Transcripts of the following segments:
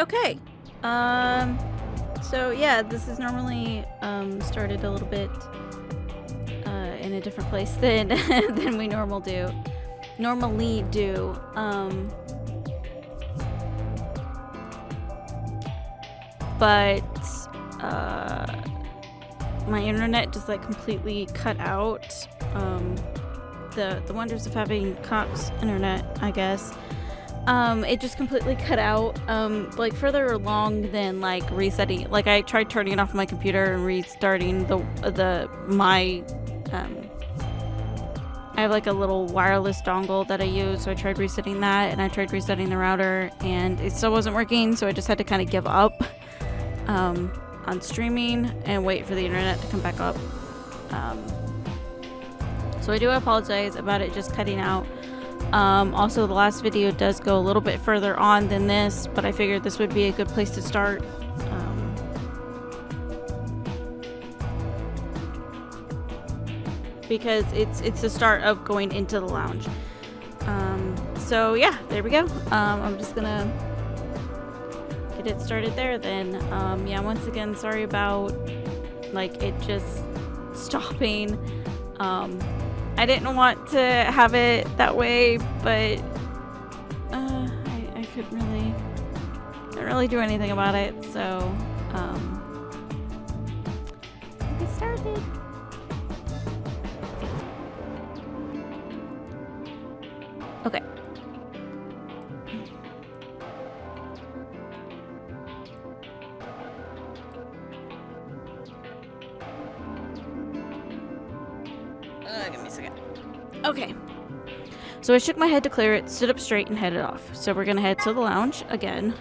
Okay. So yeah, this is normally started a little bit in a different place than than we normally do. But my internet just like completely cut out. The wonders of having Cox internet, I guess. It just completely cut out, like further along than like resetting. Like I tried turning it off my computer and restarting I have like a little wireless dongle that I use, so I tried resetting that, and I tried resetting the router, and it still wasn't working, so I just had to kind of give up, on streaming and wait for the internet to come back up. So I do apologize about it just cutting out. Also, the last video does go a little bit further on than this, but I figured this would be a good place to start. Because it's the start of going into the lounge. So yeah, there we go. I'm just gonna get it started there then. Yeah, once again, sorry about like it just stopping. I didn't want to have it that way, but I couldn't really do anything about it, so we'll get started. Okay. Give me a second. Okay. So I shook my head to clear it, stood up straight, and headed off. So we're gonna head to the lounge again.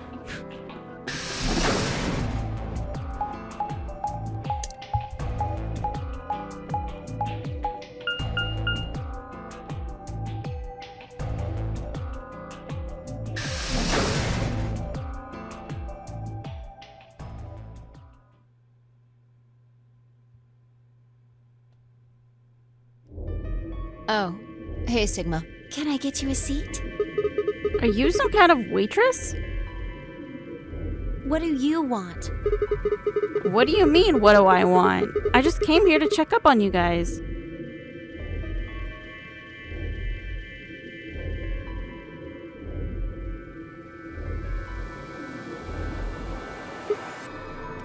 Oh, hey Sigma. Can I get you a seat? Are you some kind of waitress? What do you want? What do you mean, what do I want? I just came here to check up on you guys.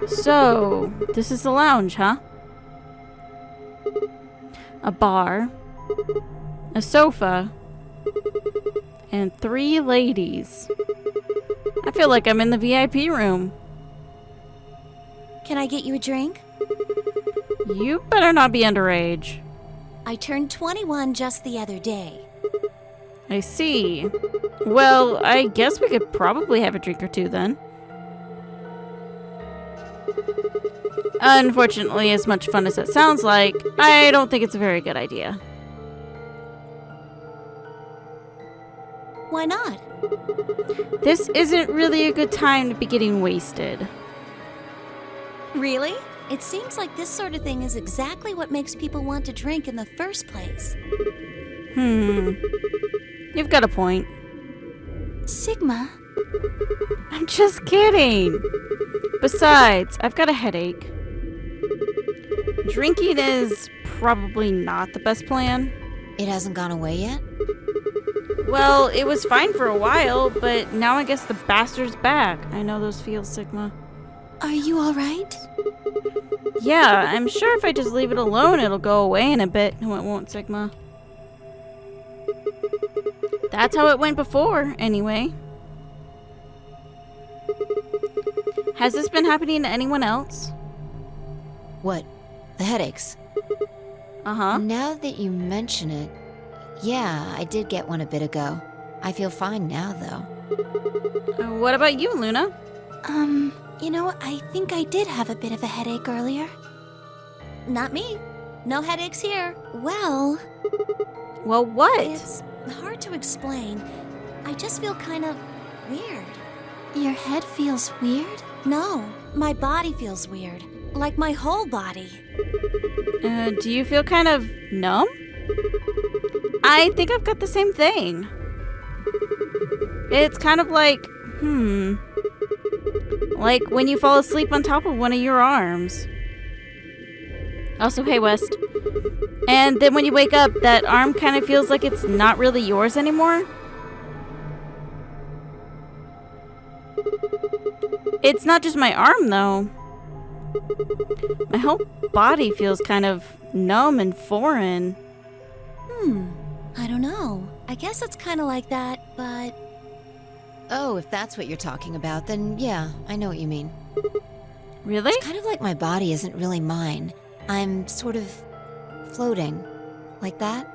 So, this is the lounge, huh? A bar, a sofa, and 3 ladies. I feel like I'm in the VIP room. Can I get you a drink? You better not be underage. I turned 21 just the other day. I see. Well, I guess we could probably have a drink or two then. Unfortunately, as much fun as it sounds like, I don't think it's a very good idea. Why not? This isn't really a good time to be getting wasted. Really? It seems like this sort of thing is exactly what makes people want to drink in the first place. You've got a point. Sigma? I'm just kidding. Besides, I've got a headache. Drinking is probably not the best plan. It hasn't gone away yet? Well, it was fine for a while, but now I guess the bastard's back. I know those feels, Sigma. Are you alright? Yeah, I'm sure if I just leave it alone, it'll go away in a bit. No, it won't, Sigma. That's how it went before, anyway. Has this been happening to anyone else? What? The headaches? Uh-huh. Now that you mention it, yeah, I did get one a bit ago. I feel fine now, though. What about you, Luna? You know, I think I did have a bit of a headache earlier. Not me. No headaches here. Well, what? it's hard to explain. I just feel kind of weird. Your head feels weird? No, my body feels weird. Like my whole body. Do you feel kind of numb? I think I've got the same thing. It's kind of like, Like when you fall asleep on top of one of your arms. Also, hey, West. And then when you wake up, that arm kind of feels like it's not really yours anymore. It's not just my arm, though. My whole body feels kind of numb and foreign. I don't know. I guess it's kind of like that, but... Oh, if that's what you're talking about, then yeah, I know what you mean. Really? It's kind of like my body isn't really mine. I'm sort of floating. Like that?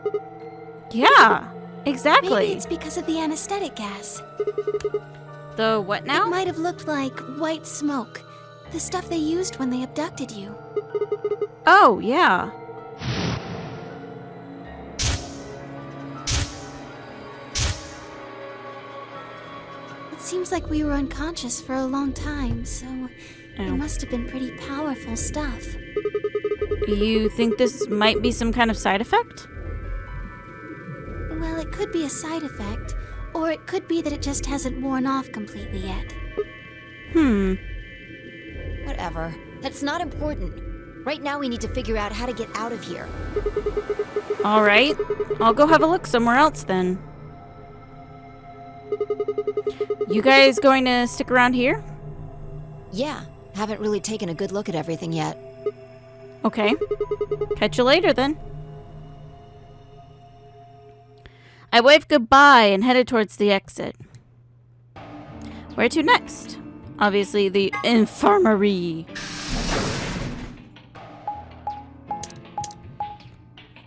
Yeah, exactly. Maybe it's because of the anesthetic gas. The what now? It might have looked like white smoke. The stuff they used when they abducted you. Oh, yeah. It seems like we were unconscious for a long time, so it Ow. must have been pretty powerful stuff. You think this might be some kind of side effect? Well, it could be a side effect, or it could be that it just hasn't worn off completely yet. Whatever. That's not important. Right now we need to figure out how to get out of here. All right. I'll go have a look somewhere else then. You guys going to stick around here? Yeah, haven't really taken a good look at everything yet. Okay. Catch you later then. I waved goodbye and headed towards the exit. Where to next? Obviously the infirmary.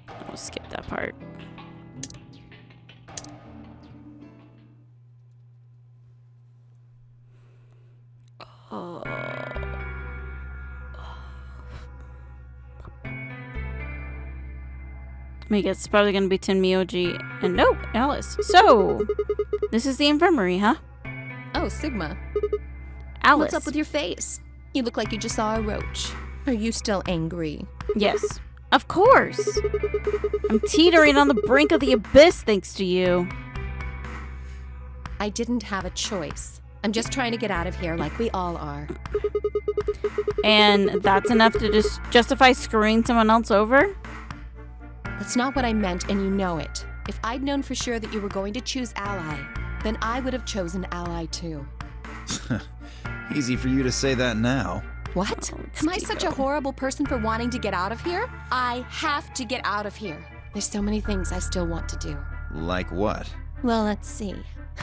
I'll skip that part. Oh. I guess it's probably going to be Tin Miyoji. And nope, Alice. So, this is the infirmary, huh? Oh, Sigma. Alice. What's up with your face? You look like you just saw a roach. Are you still angry? Yes, of course. I'm teetering on the brink of the abyss thanks to you. I didn't have a choice. I'm just trying to get out of here like we all are. And that's enough to just justify screwing someone else over? That's not what I meant, and you know it. If I'd known for sure that you were going to choose Ally, then I would have chosen Ally too. Easy for you to say that now. What? Oh, Am I such a horrible person for wanting to get out of here? I have to get out of here. There's so many things I still want to do. Like what? Well, let's see.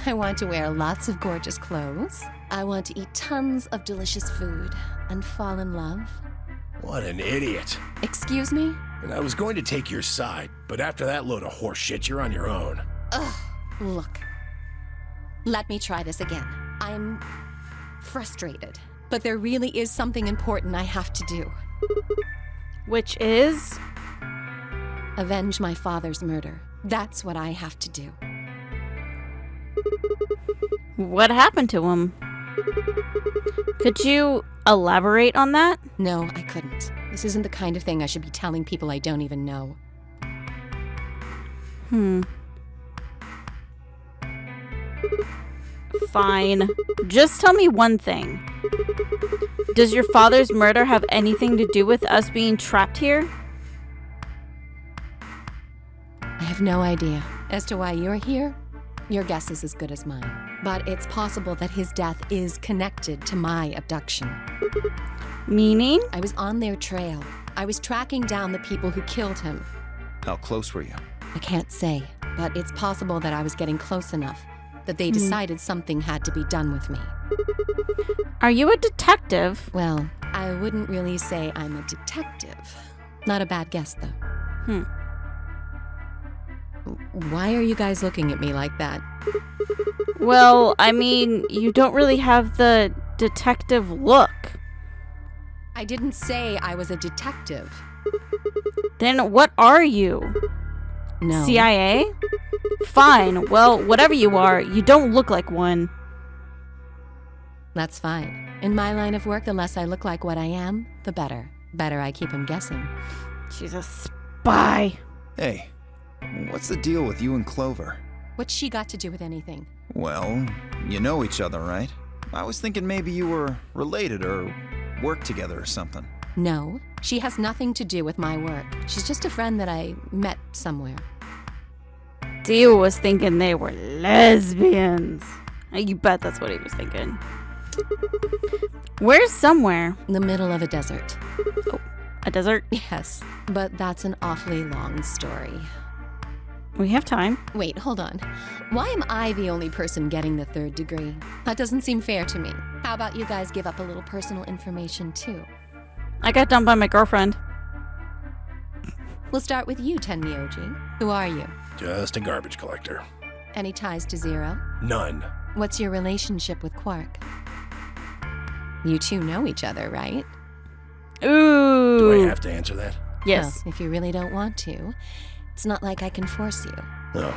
I want to wear lots of gorgeous clothes. I want to eat tons of delicious food and fall in love. What an idiot. Excuse me? And I was going to take your side, but after that load of horse shit, you're on your own. Ugh, look. Let me try this again. I'm frustrated, but there really is something important I have to do. Which is? Avenge my father's murder. That's what I have to do. What happened to him? Could you elaborate on that? No, I couldn't. This isn't the kind of thing I should be telling people I don't even know. Fine. Just tell me one thing. Does your father's murder have anything to do with us being trapped here? I have no idea. As to why you're here, your guess is as good as mine. But it's possible that his death is connected to my abduction. Meaning? I was on their trail. I was tracking down the people who killed him. How close were you? I can't say, but it's possible that I was getting close enough that they decided something had to be done with me. Are you a detective? Well, I wouldn't really say I'm a detective. Not a bad guess, though. Why are you guys looking at me like that? Well, I mean, you don't really have the detective look. I didn't say I was a detective. Then what are you? No. CIA? Fine. Well, whatever you are, you don't look like one. That's fine. In my line of work, the less I look like what I am, the better. Better I keep him guessing. She's a spy. Hey, what's the deal with you and Clover? What's she got to do with anything? Well, you know each other, right? I was thinking maybe you were related or worked together or something. No, she has nothing to do with my work. She's just a friend that I met somewhere. Dio was thinking they were lesbians. You bet that's what he was thinking. Where's somewhere? In the middle of a desert. Oh, a desert? Yes, but that's an awfully long story. We have time. Wait, hold on. Why am I the only person getting the 3rd degree? That doesn't seem fair to me. How about you guys give up a little personal information, too? I got dumped by my girlfriend. We'll start with you, Tenmyoji. Who are you? Just a garbage collector. Any ties to Zero? None. What's your relationship with Quark? You two know each other, right? Ooh. Do I have to answer that? Yes. Well, if you really don't want to, it's not like I can force you. No.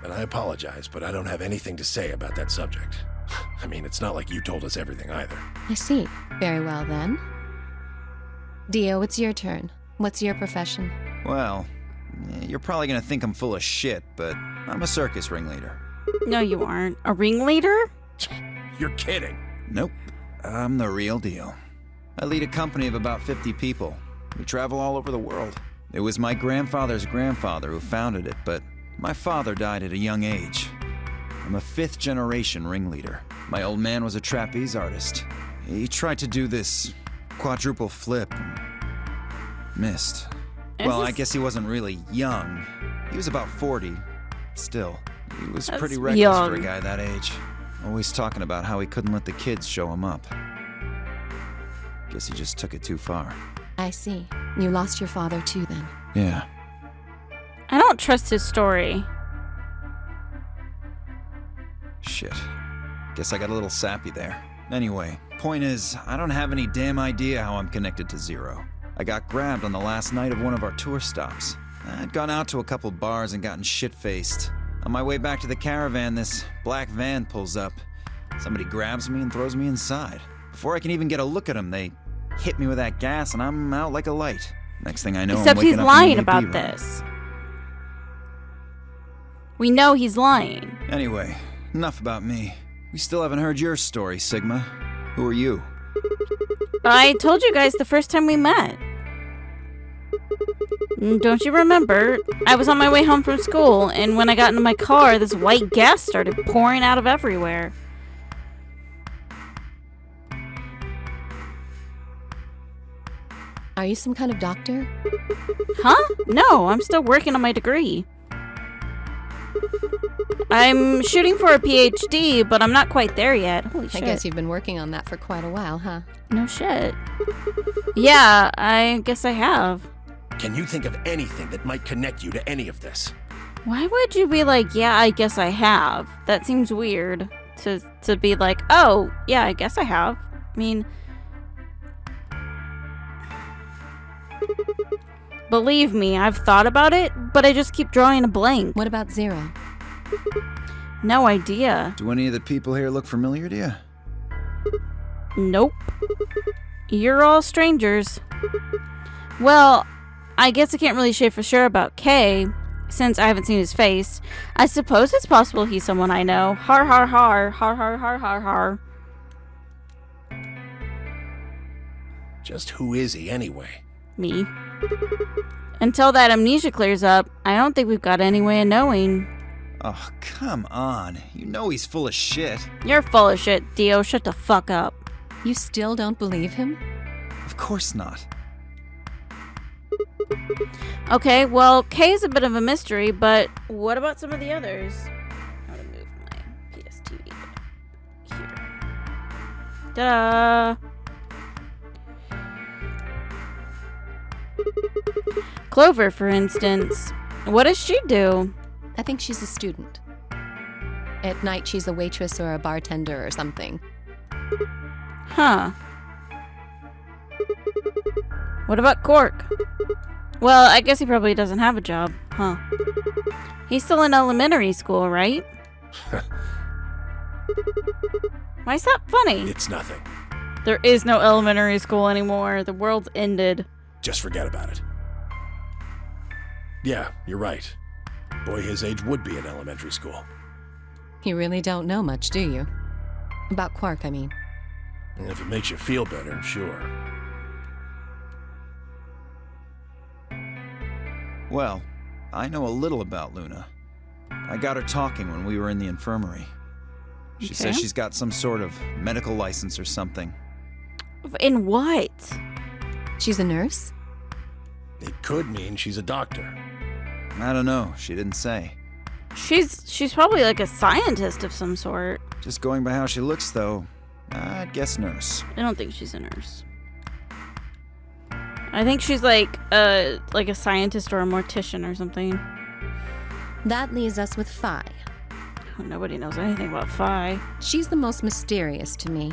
And I apologize, but I don't have anything to say about that subject. I mean, it's not like you told us everything either. I see. Very well, then. Dio, it's your turn. What's your profession? Well, you're probably gonna think I'm full of shit, but I'm a circus ringleader. No, you aren't. A ringleader? You're kidding. Nope. I'm the real deal. I lead a company of about 50 people. We travel all over the world. It was my grandfather's grandfather who founded it, but my father died at a young age. I'm a 5th-generation ringleader. My old man was a trapeze artist. He tried to do this quadruple flip and missed. Well, I guess he wasn't really young. He was about 40. Still, he was That's pretty reckless young. for a guy that age. Always talking about how he couldn't let the kids show him up. Guess he just took it too far. I see. You lost your father, too, then. Yeah. I don't trust his story. Shit. Guess I got a little sappy there. Anyway, point is, I don't have any damn idea how I'm connected to Zero. I got grabbed on the last night of one of our tour stops. I'd gone out to a couple bars and gotten shit-faced. On my way back to the caravan, this black van pulls up. Somebody grabs me and throws me inside. Before I can even get a look at them, they hit me with that gas and I'm out like a light. Next thing I know, Except I'm waking he's up lying in the about AP room. this. We know he's lying. Anyway, enough about me. We still haven't heard your story, Sigma. Who are you? I told you guys the first time we met. Don't you remember? I was on my way home from school, and when I got into my car, this white gas started pouring out of everywhere. Are you some kind of doctor? Huh? No, I'm still working on my degree. I'm shooting for a PhD, but I'm not quite there yet. Holy shit. I guess you've been working on that for quite a while, huh? No shit. Yeah, I guess I have. Can you think of anything that might connect you to any of this? Why would you be like, yeah, I guess I have? That seems weird to be like, oh, yeah, I guess I have. I mean, believe me, I've thought about it, but I just keep drawing a blank. What about Zero? No idea. Do any of the people here look familiar to you? Nope. You're all strangers. Well, I guess I can't really say for sure about Kay, since I haven't seen his face. I suppose it's possible he's someone I know. Har har har, har har har har har. Just who is he anyway? Me. Until that amnesia clears up, I don't think we've got any way of knowing. Oh, come on. You know he's full of shit. You're full of shit, Dio. Shut the fuck up. You still don't believe him? Of course not. Okay, well, Kay's a bit of a mystery, but what about some of the others? How to move my PSTV here. Ta-da! Clover, for instance. What does she do? I think she's a student. At night, she's a waitress or a bartender or something. Huh. What about Cork? Well, I guess he probably doesn't have a job, huh? He's still in elementary school, right? Why is that funny? It's nothing. There is no elementary school anymore. The world's ended. Just forget about it. Yeah, you're right. Boy his age would be in elementary school. You really don't know much, do you? About Quark, I mean. And if it makes you feel better, sure. Well, I know a little about Luna. I got her talking when we were in the infirmary. She says she's got some sort of medical license or something. In what? She's a nurse? It could mean she's a doctor. I don't know. She didn't say. She's probably like a scientist of some sort. Just going by how she looks, though, I'd guess nurse. I don't think she's a nurse. I think she's like a scientist or a mortician or something. That leaves us with Phi. Oh, nobody knows anything about Phi. She's the most mysterious to me.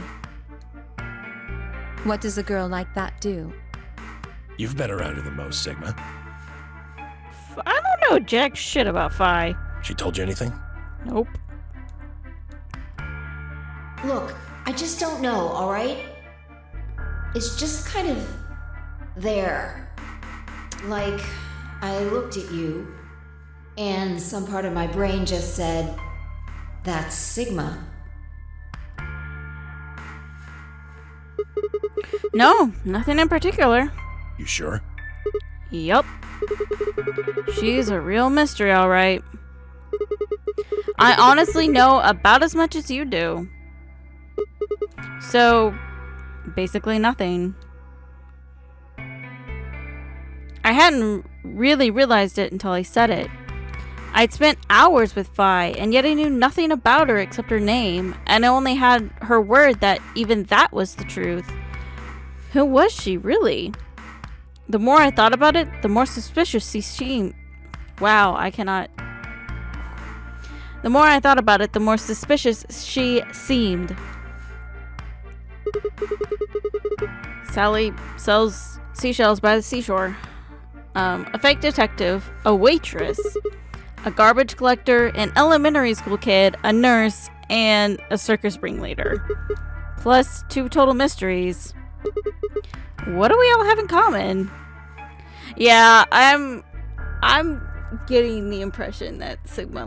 What does a girl like that do? You've been around her the most, Sigma. I don't know jack shit about Phi. She told you anything? Nope. Look, I just don't know, alright? It's just kind of there. Like, I looked at you, and some part of my brain just said, that's Sigma. No, nothing in particular. You sure? Yup. She's a real mystery, alright. I honestly know about as much as you do. So, basically nothing. I hadn't really realized it until I said it. I'd spent hours with Phi, and yet I knew nothing about her except her name, and I only had her word that even that was the truth. Who was she, really? The more I thought about it, the more suspicious she seemed. Wow, I cannot. The more I thought about it, the more suspicious she seemed. Sally sells seashells by the seashore. A fake detective, a waitress, a garbage collector, an elementary school kid, a nurse, and a circus ringleader. Plus 2 total mysteries. What do we all have in common? Yeah, I'm getting the impression that Sigma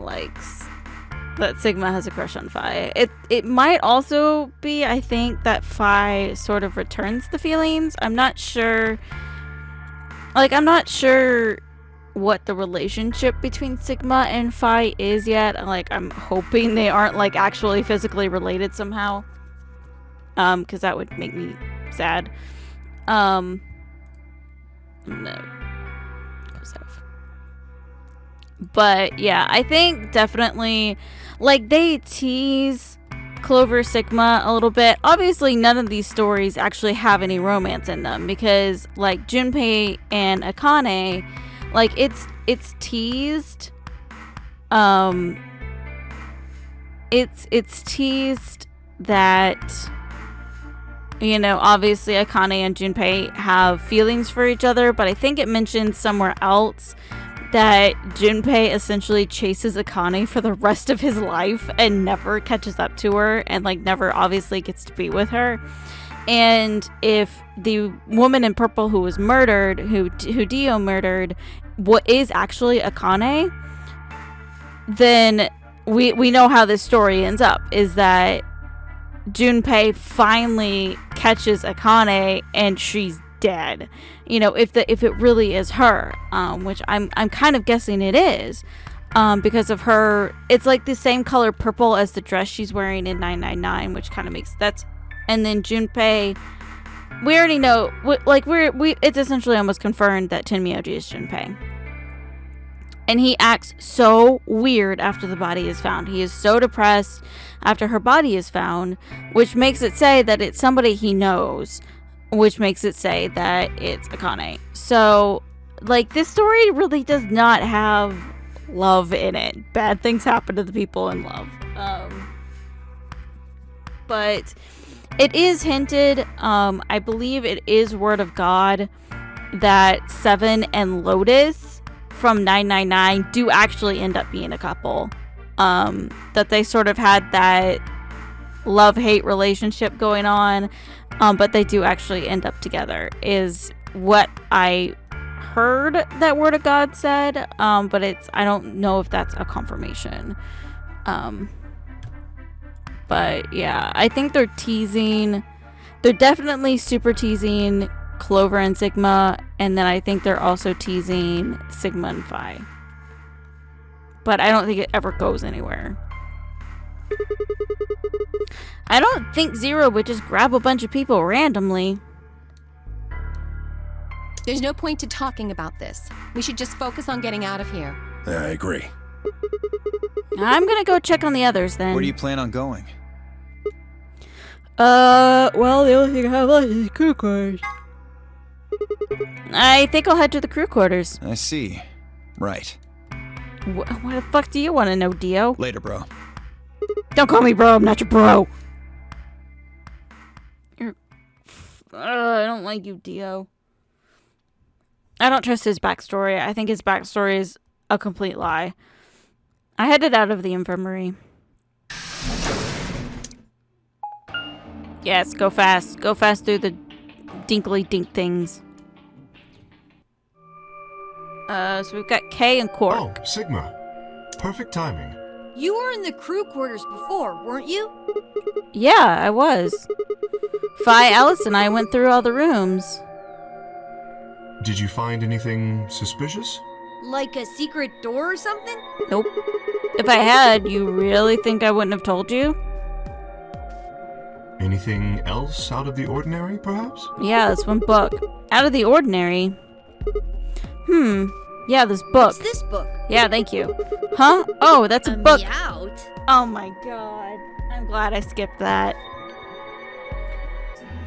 has a crush on Phi. It might also be, I think, that Phi sort of returns the feelings. I'm not sure what the relationship between Sigma and Phi is yet. Like, I'm hoping they aren't like actually physically related somehow. Because that would make me sad. No. But yeah, I think definitely, like, they tease Clover Sigma a little bit. Obviously, none of these stories actually have any romance in them because, like, Junpei and Akane, like, it's teased. It's teased that, you know, obviously Akane and Junpei have feelings for each other, but I think it mentions somewhere else that Junpei essentially chases Akane for the rest of his life and never catches up to her and, like, never obviously gets to be with her. And if the woman in purple who was murdered, who Dio murdered, what is actually Akane, then we know how this story ends up, is that Junpei finally catches Akane and she's dead. You know, if it really is her, which I'm kind of guessing it is, because of her. It's like the same color purple as the dress she's wearing in 999, which kind of makes that's. And then Junpei, we already know, it's essentially almost confirmed that Tenmyoji is Junpei. And he acts so weird after the body is found. He is so depressed after her body is found, which makes it say that it's somebody he knows, which makes it say that it's Akane. So, like, this story really does not have love in it. Bad things happen to the people in love. But it is hinted, I believe it is word of God, that Seven and Lotus from 999 do actually end up being a couple. That they sort of had that love-hate relationship going on, but they do actually end up together, is what I heard that word of God said, but I don't know if that's a confirmation. But yeah, I think they're teasing. They're definitely super teasing Clover and Sigma, and then I think they're also teasing Sigma and Phi. But I don't think it ever goes anywhere. I don't think Zero would just grab a bunch of people randomly. There's no point to talking about this. We should just focus on getting out of here. Yeah, I agree. I'm gonna go check on the others then. Where do you plan on going? Well, the only thing I have left is crew quarters. I think I'll head to the crew quarters. I see. Right. What the fuck do you want to know, Dio? Later, bro. Don't call me bro, I'm not your bro. I don't like you, Dio. I don't trust his backstory. I think his backstory is a complete lie. I headed out of the infirmary. Yes, go fast. Go fast through the dinkly dink things. So we've got Kay and Quark. Oh, Sigma. Perfect timing. You were in the crew quarters before, weren't you? Yeah, I was. Phi, Alice, and I went through all the rooms. Did you find anything suspicious? Like a secret door or something? Nope. If I had, you really think I wouldn't have told you? Anything else out of the ordinary, perhaps? Yeah, this one book. Out of the ordinary. Yeah, this book. What's this book? Yeah, thank you. Huh? Oh, that's a book. Meowt? Oh my god. I'm glad I skipped that.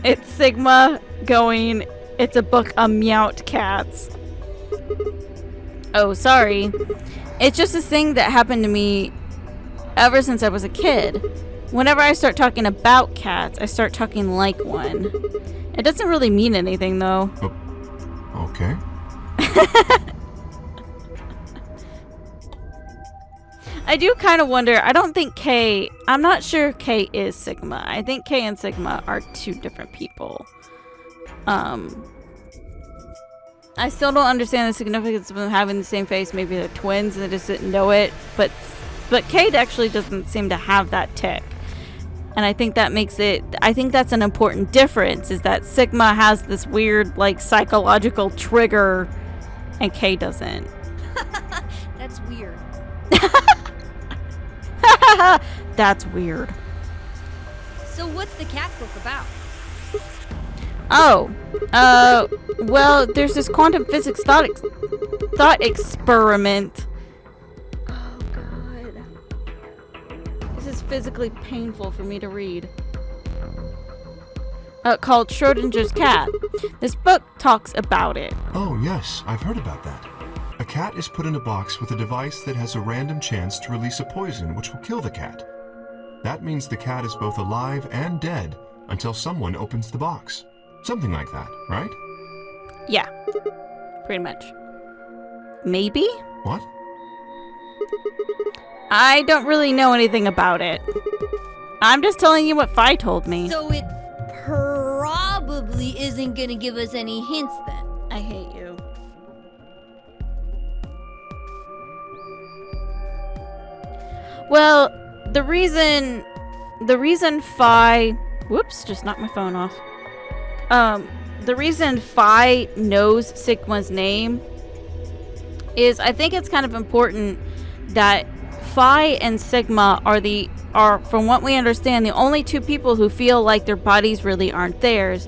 It's Sigma going, it's a book of Meowt cats. Oh, sorry. It's just this thing that happened to me ever since I was a kid. Whenever I start talking about cats, I start talking like one. It doesn't really mean anything, though. Oh, okay. I do kind of wonder. I don't think Kay... I'm not sure Kay is Sigma. I think Kay and Sigma are two different people. I still don't understand the significance of them having the same face. Maybe they're twins and they just didn't know it. But Kay actually doesn't seem to have that tick. And I think that makes it... I think that's an important difference, is that Sigma has this weird, like, psychological trigger, and Kay doesn't. That's weird. That's weird. So what's the cat book about? Oh, well, there's this quantum physics thought experiment. Oh, God. This is physically painful for me to read. Called Schrodinger's Cat. This book talks about it. Oh, yes, I've heard about that. A cat is put in a box with a device that has a random chance to release a poison which will kill the cat. That means the cat is both alive and dead until someone opens the box. Something like that, right? Yeah, pretty much. Maybe? What? I don't really know anything about it. I'm just telling you what Phi told me. So it probably isn't gonna give us any hints then. I hate you. Well, the reason Phi... Whoops, just knocked my phone off. The reason Phi knows Sigma's name is I think it's kind of important that Phi and Sigma are, from what we understand, the only two people who feel like their bodies really aren't theirs.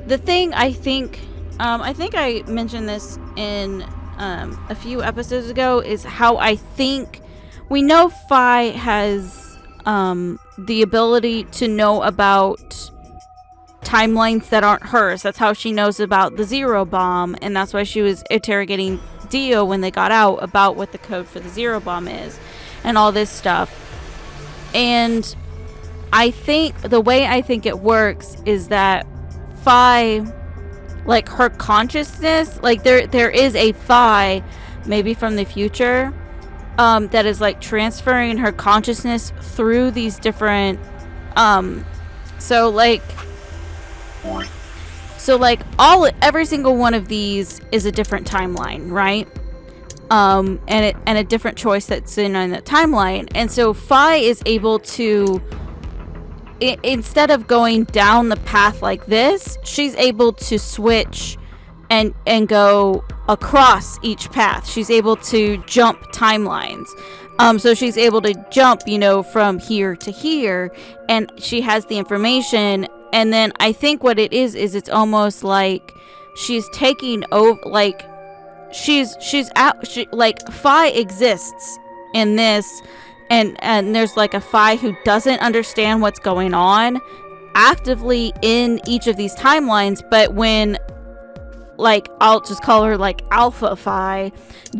The thing I think I mentioned this in a few episodes ago, is how I think we know Phi has the ability to know about timelines that aren't hers. That's how she knows about the Zero Bomb, and that's why she was interrogating Dio when they got out about what the code for the Zero Bomb is and all this stuff. And I think the way I think it works is that Phi, like her consciousness, like there is a Phi maybe from the future that is like transferring her consciousness through these different so every single one of these is a different timeline, right? And a different choice that's in on the timeline. And so Phi is able to instead of going down the path like this, she's able to switch and go across each path. She's able to jump timelines. So she's able to jump, you know, from here to here, and she has the information. And then I think what it is it's almost like she's taking over, like she's out, like Phi exists in this, and there's like a Phi who doesn't understand what's going on actively in each of these timelines, but when, like, I'll just call her like Alpha Phi,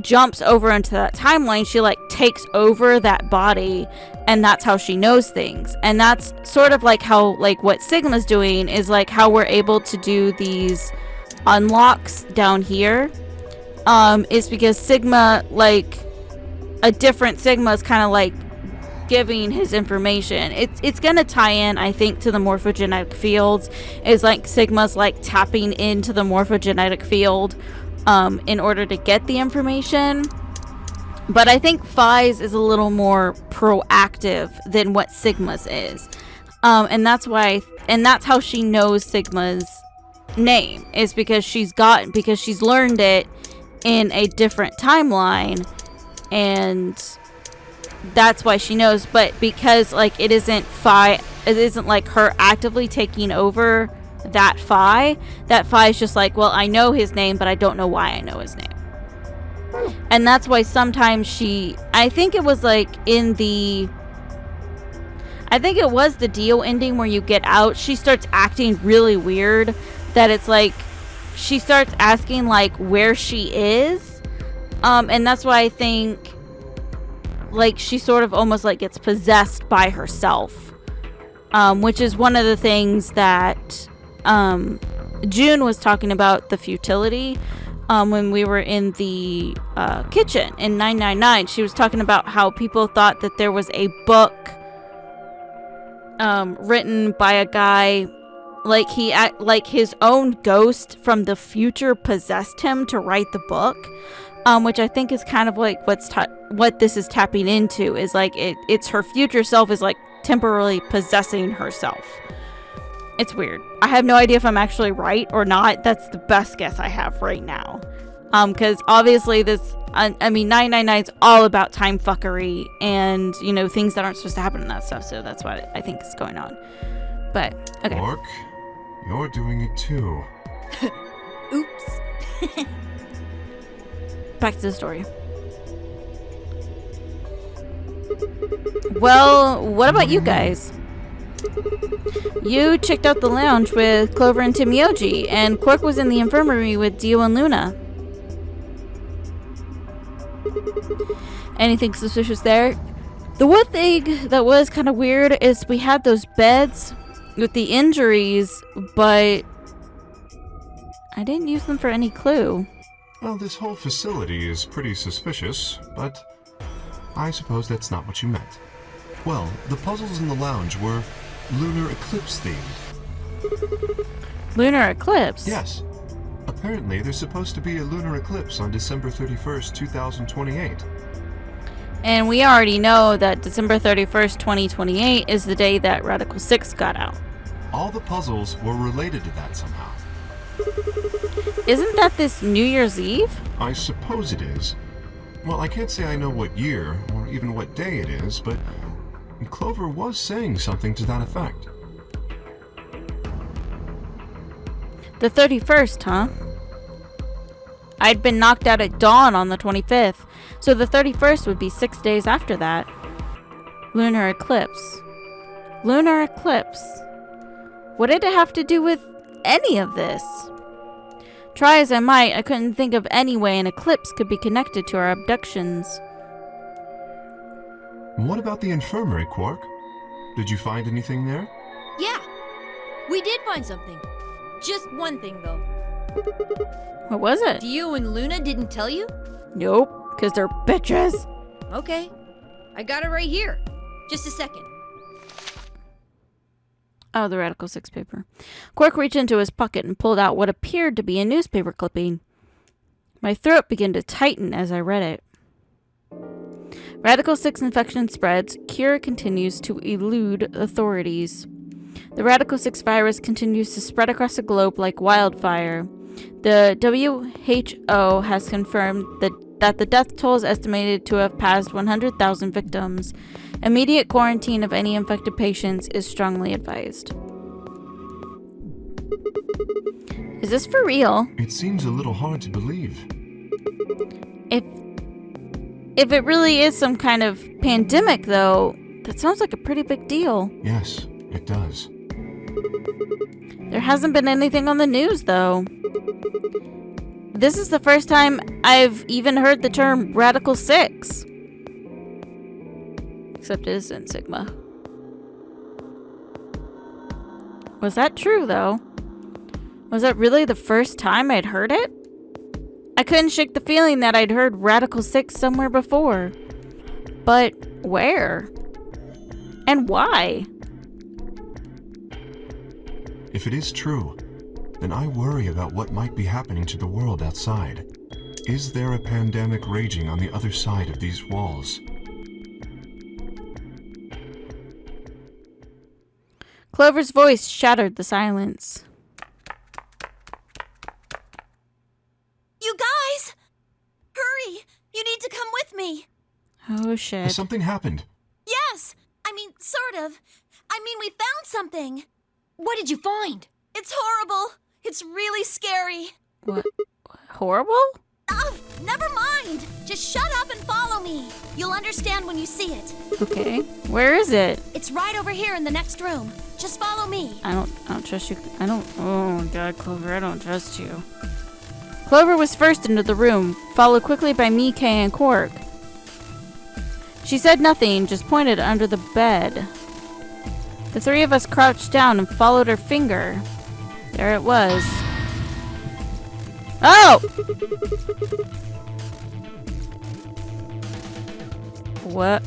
jumps over into that timeline, she like takes over that body, and that's how she knows things. And that's sort of like how, like, what Sigma's doing is like how we're able to do these unlocks down here, is because Sigma, like, a different Sigma is kind of like giving his information. It's gonna tie in, I think, to the morphogenetic fields. Is like Sigma's like tapping into the morphogenetic field in order to get the information. But I think Phi's is a little more proactive than what Sigma's is, and that's how she knows Sigma's name, is because she's learned it in a different timeline, and that's why she knows. But because, like, it isn't like her actively taking over that Phi is just like, well, I know his name, but I don't know why I know his name. And that's why sometimes I think it was like the deal ending where you get out, she starts acting really weird, that it's like she starts asking like where she is, and that's why I think like she sort of almost like gets possessed by herself, which is one of the things that June was talking about, the futility, when we were in the kitchen in 999. She was talking about how people thought that there was a book written by a guy, like his own ghost from the future possessed him to write the book, which I think is kind of like what this is tapping into, is like it's her future self is like temporarily possessing herself. It's weird. I have no idea if I'm actually right or not. That's the best guess I have right now. Because obviously this, I mean, 999 is all about time fuckery and, you know, things that aren't supposed to happen and that stuff. So that's what I think is going on. But, okay. Mark, you're doing it too. Oops. Back to the story. Well, what about you guys? You checked out the lounge with Clover and Timioji, and Quark was in the infirmary with Dio and Luna. Anything suspicious there? The one thing that was kind of weird is we had those beds with the injuries, but I didn't use them for any clue. Well, this whole facility is pretty suspicious, but I suppose that's not what you meant. Well, the puzzles in the lounge were lunar eclipse themed. Lunar eclipse? Yes. Apparently, there's supposed to be a lunar eclipse on December 31st, 2028. And we already know that December 31st, 2028 is the day that Radical 6 got out. All the puzzles were related to that somehow. Isn't that this New Year's Eve? I suppose it is. Well, I can't say I know what year, or even what day it is, but Clover was saying something to that effect. The 31st, huh? I'd been knocked out at dawn on the 25th, so the 31st would be 6 days after that. Lunar eclipse. Lunar eclipse. What did it have to do with any of this? Try as I might, I couldn't think of any way an eclipse could be connected to our abductions. What about the infirmary, Quark? Did you find anything there? Yeah, we did find something. Just one thing, though. What was it? Dio and Luna didn't tell you? Nope, because they're bitches. Okay, I got it right here. Just a second. Oh, the Radical 6 paper. Quark reached into his pocket and pulled out what appeared to be a newspaper clipping. My throat began to tighten as I read it. Radical 6 infection spreads. Cure continues to elude authorities. The Radical 6 virus continues to spread across the globe like wildfire. The WHO has confirmed that the death toll is estimated to have passed 100,000 victims. Immediate quarantine of any infected patients is strongly advised. Is this for real? It seems a little hard to believe. If it really is some kind of pandemic, though, that sounds like a pretty big deal. Yes, it does. There hasn't been anything on the news, though. This is the first time I've even heard the term Radical 6. Except it isn't Sigma. Was that true, though? Was that really the first time I'd heard it? I couldn't shake the feeling that I'd heard Radical 6 somewhere before. But where? And why? If it is true, then I worry about what might be happening to the world outside. Is there a pandemic raging on the other side of these walls? Clover's voice shattered the silence. You guys! Hurry! You need to come with me! Oh, shit. Has something happened? Yes! I mean, sort of. I mean, we found something. What did you find? It's horrible. It's really scary. What? Horrible? Oh, never mind. Just shut up and follow me. You'll understand when you see it. Okay. Where is it? It's right over here in the next room. Just follow me. I don't trust you. Oh, God, Clover, I don't trust you. Clover was first into the room, followed quickly by me, Kay, and Quark. She said nothing, just pointed under the bed. The three of us crouched down and followed her finger. There it was. Oh! What?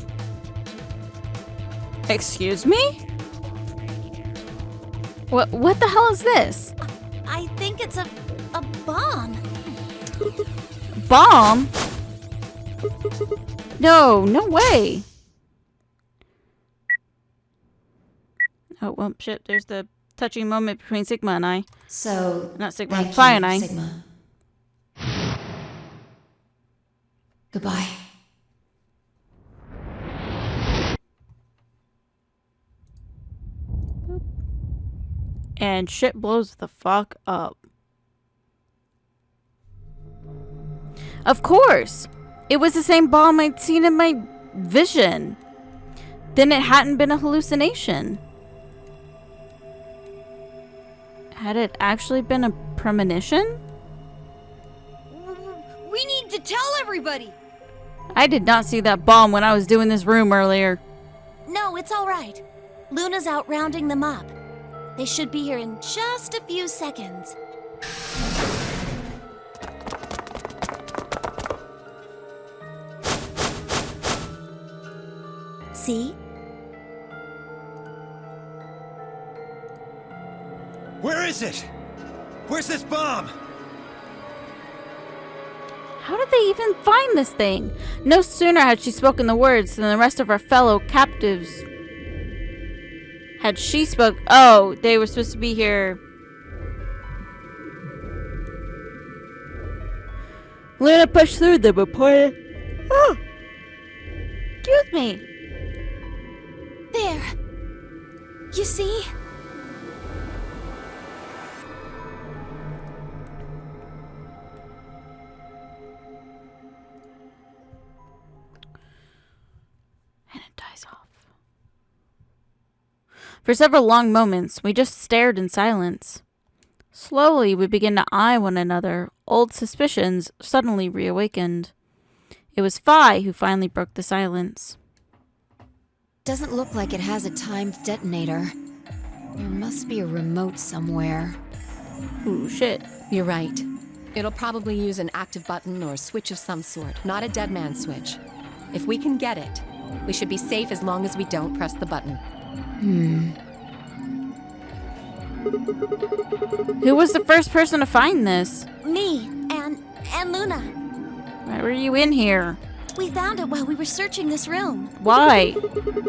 Excuse me? What the hell is this? I think it's a bomb. Bomb? No way. Oh, well, shit, there's the touching moment between Sigma and I. So, Not Sigma, thank Phi you, and I. Sigma. Goodbye. And shit blows the fuck up. Of course! It was the same bomb I'd seen in my vision. Then it hadn't been a hallucination. Had it actually been a premonition? We need to tell everybody. I did not see that bomb when I was doing this room earlier. No, it's all right. Luna's out rounding them up. They should be here in just a few seconds. See? Where is it? Where's this bomb? How did they even find this thing? No sooner had she spoken the words than the rest of our fellow captives had she spoke. Oh, they were supposed to be here. Luna pushed through them and pointed. Oh! Excuse me. There. You see? And it dies off. For several long moments, we just stared in silence. Slowly, we began to eye one another. Old suspicions suddenly reawakened. It was Phi who finally broke the silence. Doesn't look like it has a timed detonator. There must be a remote somewhere. Ooh, shit. You're right. It'll probably use an active button or switch of some sort, not a dead man switch. If we can get it, we should be safe as long as we don't press the button. Who was the first person to find this? Me and Luna. Why were you in here? We found it while we were searching this room. Why?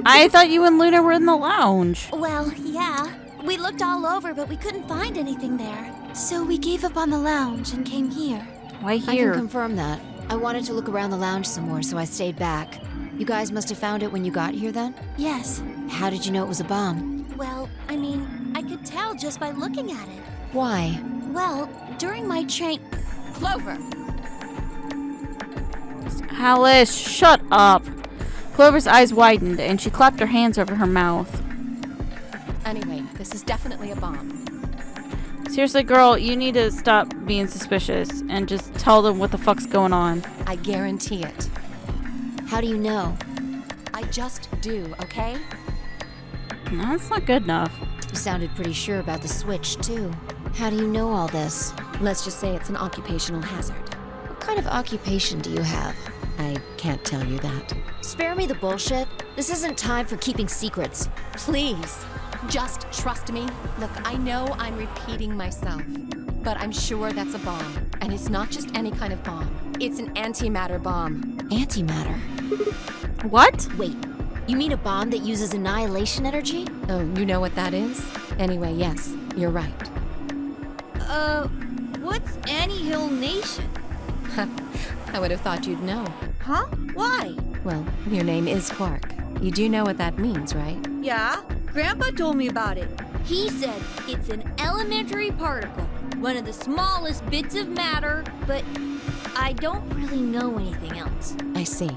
I thought you and Luna were in the lounge. Well, yeah. We looked all over, but we couldn't find anything there. So we gave up on the lounge and came here. Why I here? can confirm that. I wanted to look around the lounge some more, so I stayed back. You guys must have found it when you got here then? Yes. How did you know it was a bomb? Well, I mean, I could tell just by looking at it. Why? Well, during my train... Clover! Alice, shut up. Clover's eyes widened, and she clapped her hands over her mouth. Anyway, this is definitely a bomb. Seriously, girl, you need to stop being suspicious and just tell them what the fuck's going on. I guarantee it. How do you know? I just do, okay? No, that's not good enough. You sounded pretty sure about the switch, too. How do you know all this? Let's just say it's an occupational hazard. What kind of occupation do you have? I can't tell you that. Spare me the bullshit. This isn't time for keeping secrets. Please, just trust me. Look, I know I'm repeating myself, but I'm sure that's a bomb. And it's not just any kind of bomb. It's an antimatter bomb. Antimatter? What? Wait, you mean a bomb that uses annihilation energy? Oh, you know what that is? Anyway, yes, you're right. What's Hill Nation? I would have thought you'd know. Huh? Why? Well, your name is Quark. You do know what that means, right? Yeah, Grandpa told me about it. He said it's an elementary particle, one of the smallest bits of matter, but I don't really know anything else. I see.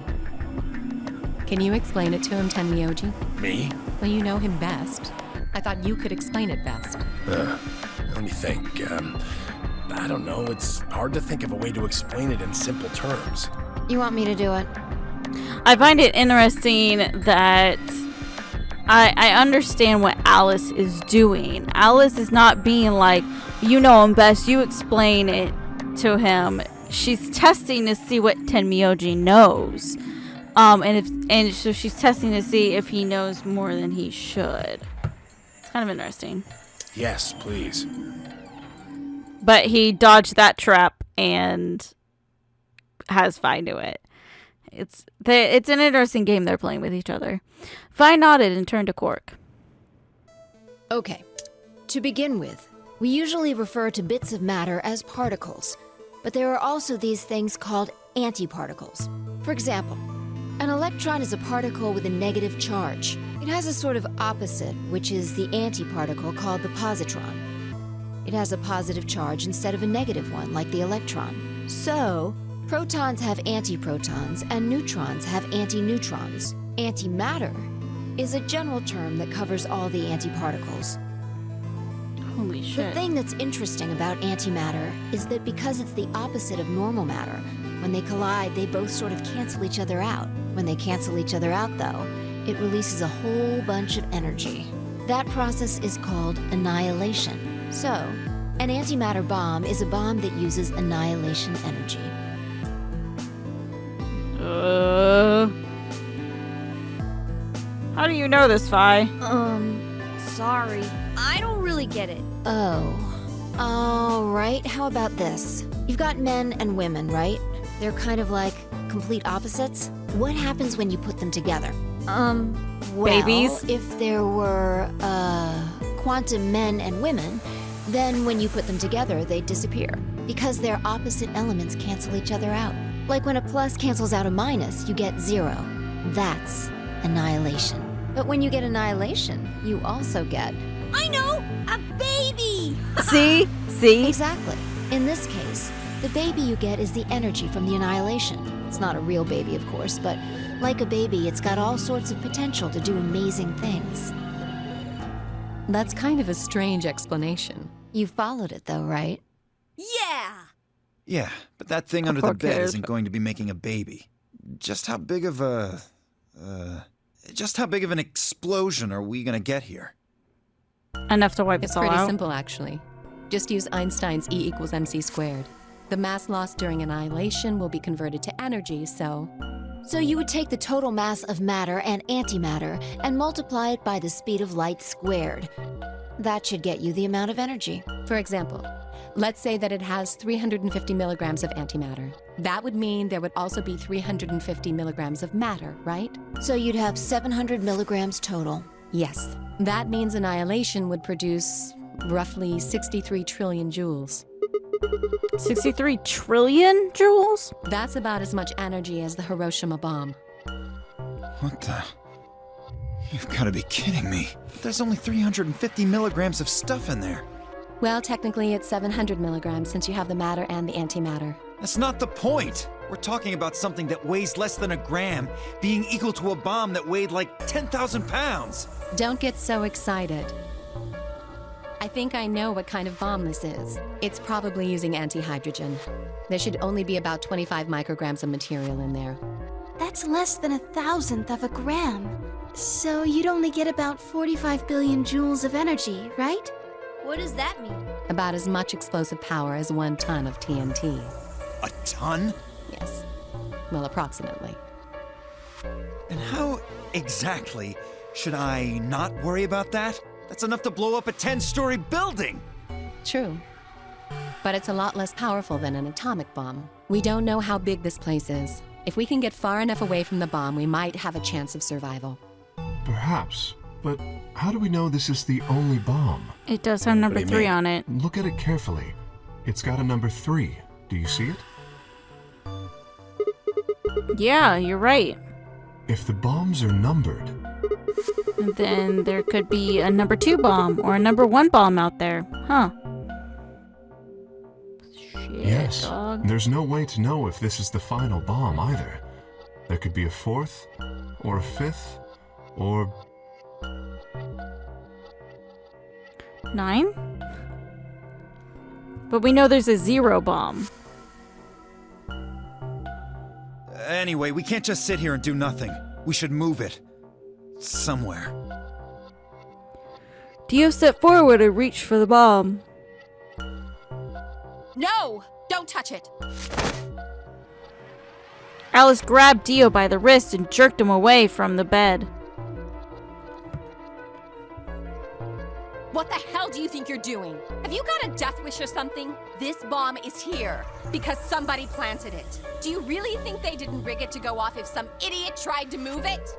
Can you explain it to him, Tenmyoji? Me? Well, you know him best. I thought you could explain it best. Let me think. I don't know. It's hard to think of a way to explain it in simple terms. You want me to do it? I find it interesting that I understand what Alice is doing. Alice is not being like, you know him best, you explain it to him. She's testing to see what Tenmyoji knows. So she's testing to see if he knows more than he should. It's kind of interesting. Yes, please. But he dodged that trap and has Fi do it. It's an interesting game they're playing with each other. Fi nodded and turned to Quark. Okay. To begin with, we usually refer to bits of matter as particles, but there are also these things called antiparticles. For example, an electron is a particle with a negative charge. It has a sort of opposite, which is the antiparticle called the positron. It has a positive charge instead of a negative one, like the electron. So, protons have antiprotons, and neutrons have antineutrons. Antimatter is a general term that covers all the antiparticles. Holy The shit. thing that's interesting about antimatter is that because it's the opposite of normal matter, when they collide, they both sort of cancel each other out. When they cancel each other out, though, it releases a whole bunch of energy. That process is called annihilation. So, an antimatter bomb is a bomb that uses annihilation energy. How do you know this, Fi? Sorry. I don't really get it. Oh. Alright, how about this? You've got men and women, right? They're kind of like complete opposites. What happens when you put them together? Well, Babies? if there were, quantum men and women, then when you put them together, they disappear. Because their opposite elements cancel each other out. Like when a plus cancels out a minus, you get 0. That's annihilation. But when you get annihilation, you also get... I know! A baby! See? Exactly. In this case, the baby you get is the energy from the annihilation. It's not a real baby, of course, but like a baby, it's got all sorts of potential to do amazing things. That's kind of a strange explanation. You followed it, though, right? Yeah! Yeah, but that thing under the Quark bed cares. isn't going to be making a baby. Just how big of an explosion are we gonna get here? Enough to wipe It's us all pretty out. simple, actually. Just use Einstein's E equals mc squared. The mass lost during annihilation will be converted to energy, so... So you would take the total mass of matter and antimatter and multiply it by the speed of light squared. That should get you the amount of energy. For example, let's say that it has 350 milligrams of antimatter. That would mean there would also be 350 milligrams of matter, right? So you'd have 700 milligrams total. Yes. That means annihilation would produce roughly 63 trillion joules. 63 trillion joules? That's about as much energy as the Hiroshima bomb. What the? You've got to be kidding me. There's only 350 milligrams of stuff in there. Well, technically it's 700 milligrams since you have the matter and the antimatter. That's not the point. We're talking about something that weighs less than a gram, being equal to a bomb that weighed like 10,000 pounds. Don't get so excited. I think I know what kind of bomb this is. It's probably using antihydrogen. There should only be about 25 micrograms of material in there. That's less than 1,000th of a gram. So you'd only get about 45 billion joules of energy, right? What does that mean? About as much explosive power as 1 ton of TNT. A ton? Yes. Well, approximately. And how exactly should I not worry about that? That's enough to blow up a 10-story building! True. But it's a lot less powerful than an atomic bomb. We don't know how big this place is. If we can get far enough away from the bomb, we might have a chance of survival. Perhaps, but how do we know this is the only bomb? It does have number 3 on it. Look at it carefully. It's got a number 3. Do you see it? Yeah, you're right. If the bombs are numbered, Then there could be a number 2 bomb or a number 1 bomb out there. Huh. Shit, yes, dog. there's no way to know if this is the final bomb either. There could be a 4th, or a 5th, or... 9? But we know there's a 0 bomb. Anyway, we can't just sit here and do nothing. We should move it. Somewhere. Dio stepped forward and reached for the bomb. No! Don't touch it! Alice grabbed Dio by the wrist and jerked him away from the bed. What the hell do you think you're doing? Have you got a death wish or something? This bomb is here because somebody planted it. Do you really think they didn't rig it to go off if some idiot tried to move it?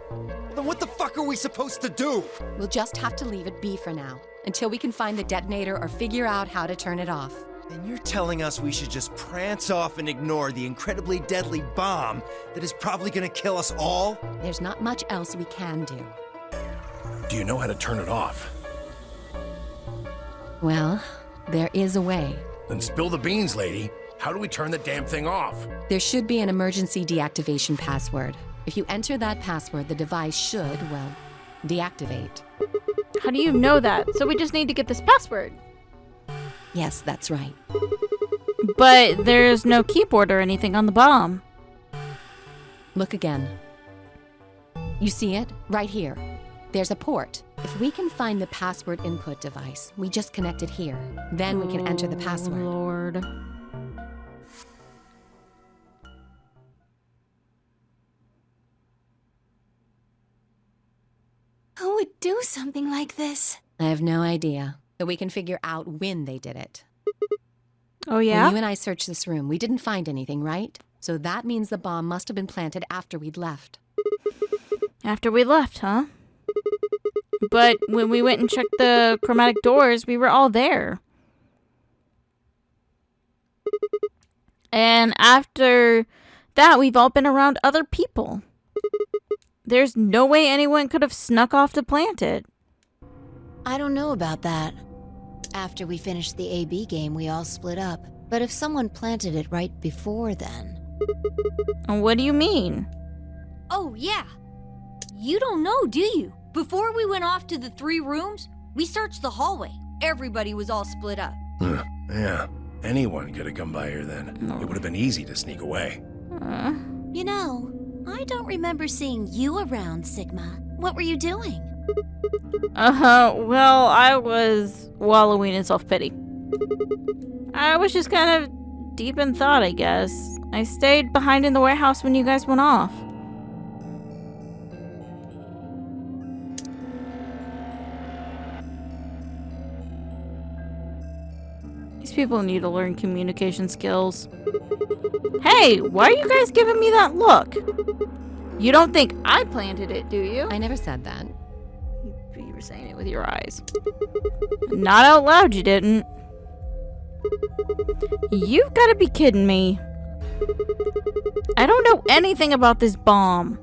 Then what the fuck are we supposed to do? We'll just have to leave it be for now, until we can find the detonator or figure out how to turn it off. And you're telling us we should just prance off and ignore the incredibly deadly bomb that is probably gonna kill us all? There's not much else we can do. Do you know how to turn it off? Well, there is a way. Then spill the beans, lady. How do we turn the damn thing off? There should be an emergency deactivation password. If you enter that password, the device should, well, deactivate. How do you know that? So we just need to get this password. Yes, that's right. But there's no keyboard or anything on the bomb. Look again. You see it? Right here. There's a port. If we can find the password input device, we just connect it here. Then we can enter the password. Lord. Who would do something like this? I have no idea, but we can figure out when they did it. Oh, yeah? When you and I searched this room, we didn't find anything, right? So that means the bomb must have been planted after we'd left. After we left, huh? But when we went and checked the chromatic doors, we were all there. And after that, we've all been around other people. There's no way anyone could have snuck off to plant it. I don't know about that. After we finished the AB game, we all split up. But if someone planted it right before then... What do you mean? Oh, yeah. You don't know, do you? Before we went off to the 3 rooms, we searched the hallway. Everybody was all split up. Yeah, anyone could have come by here then. It would have been easy to sneak away. You know, I don't remember seeing you around, Sigma. What were you doing? Well, I was wallowing in self-pity. I was just kind of deep in thought, I guess. I stayed behind in the warehouse when you guys went off. These people need to learn communication skills. Hey, why are you guys giving me that look? You don't think I planted it, do you? I never said that. You were saying it with your eyes. Not out loud, you didn't. You've got to be kidding me. I don't know anything about this bomb.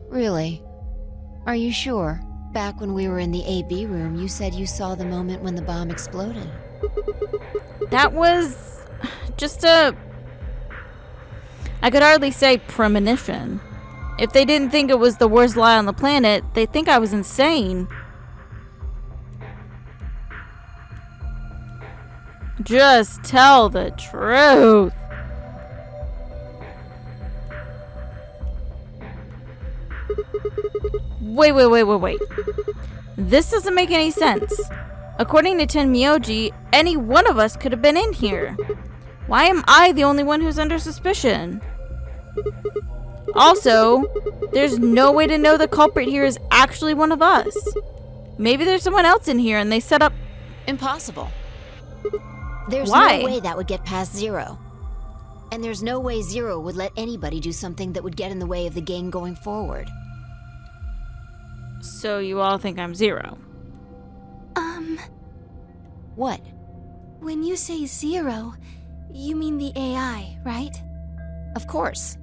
Really? Are you sure? Back when we were in the AB room, you said you saw the moment when the bomb exploded. That was just I could hardly say premonition. If they didn't think it was the worst lie on the planet, they'd think I was insane. Just tell the truth. Wait. This doesn't make any sense. According to Tenmyoji, any one of us could have been in here. Why am I the only one who's under suspicion? Also, there's no way to know the culprit here is actually one of us. Maybe there's someone else in here and they set up... Impossible. There's Why? no way that would get past Zero. And there's no way Zero would let anybody do something that would get in the way of the gang going forward. So you all think I'm Zero? What? When you say Zero, you mean the AI, right? Of course.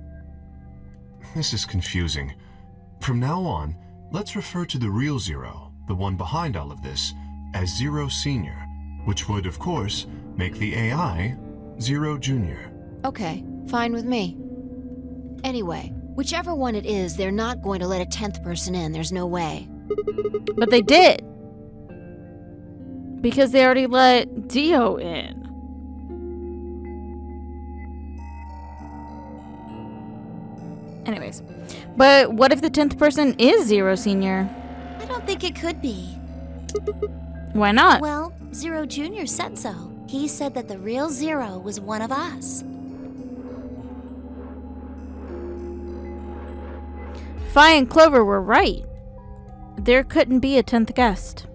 This is confusing. From now on, let's refer to the real Zero, the one behind all of this, as Zero Senior, which would, of course, make the AI Zero Junior. Okay, fine with me. Anyway, whichever one it is, they're not going to let a 10th person in. There's no way. But they did. Because they already let Dio in. Anyways. But what if the 10th person is Zero Senior? I don't think it could be. Why not? Well, Zero Jr. said so. He said that the real Zero was one of us. Fi and Clover were right. There couldn't be a 10th guest.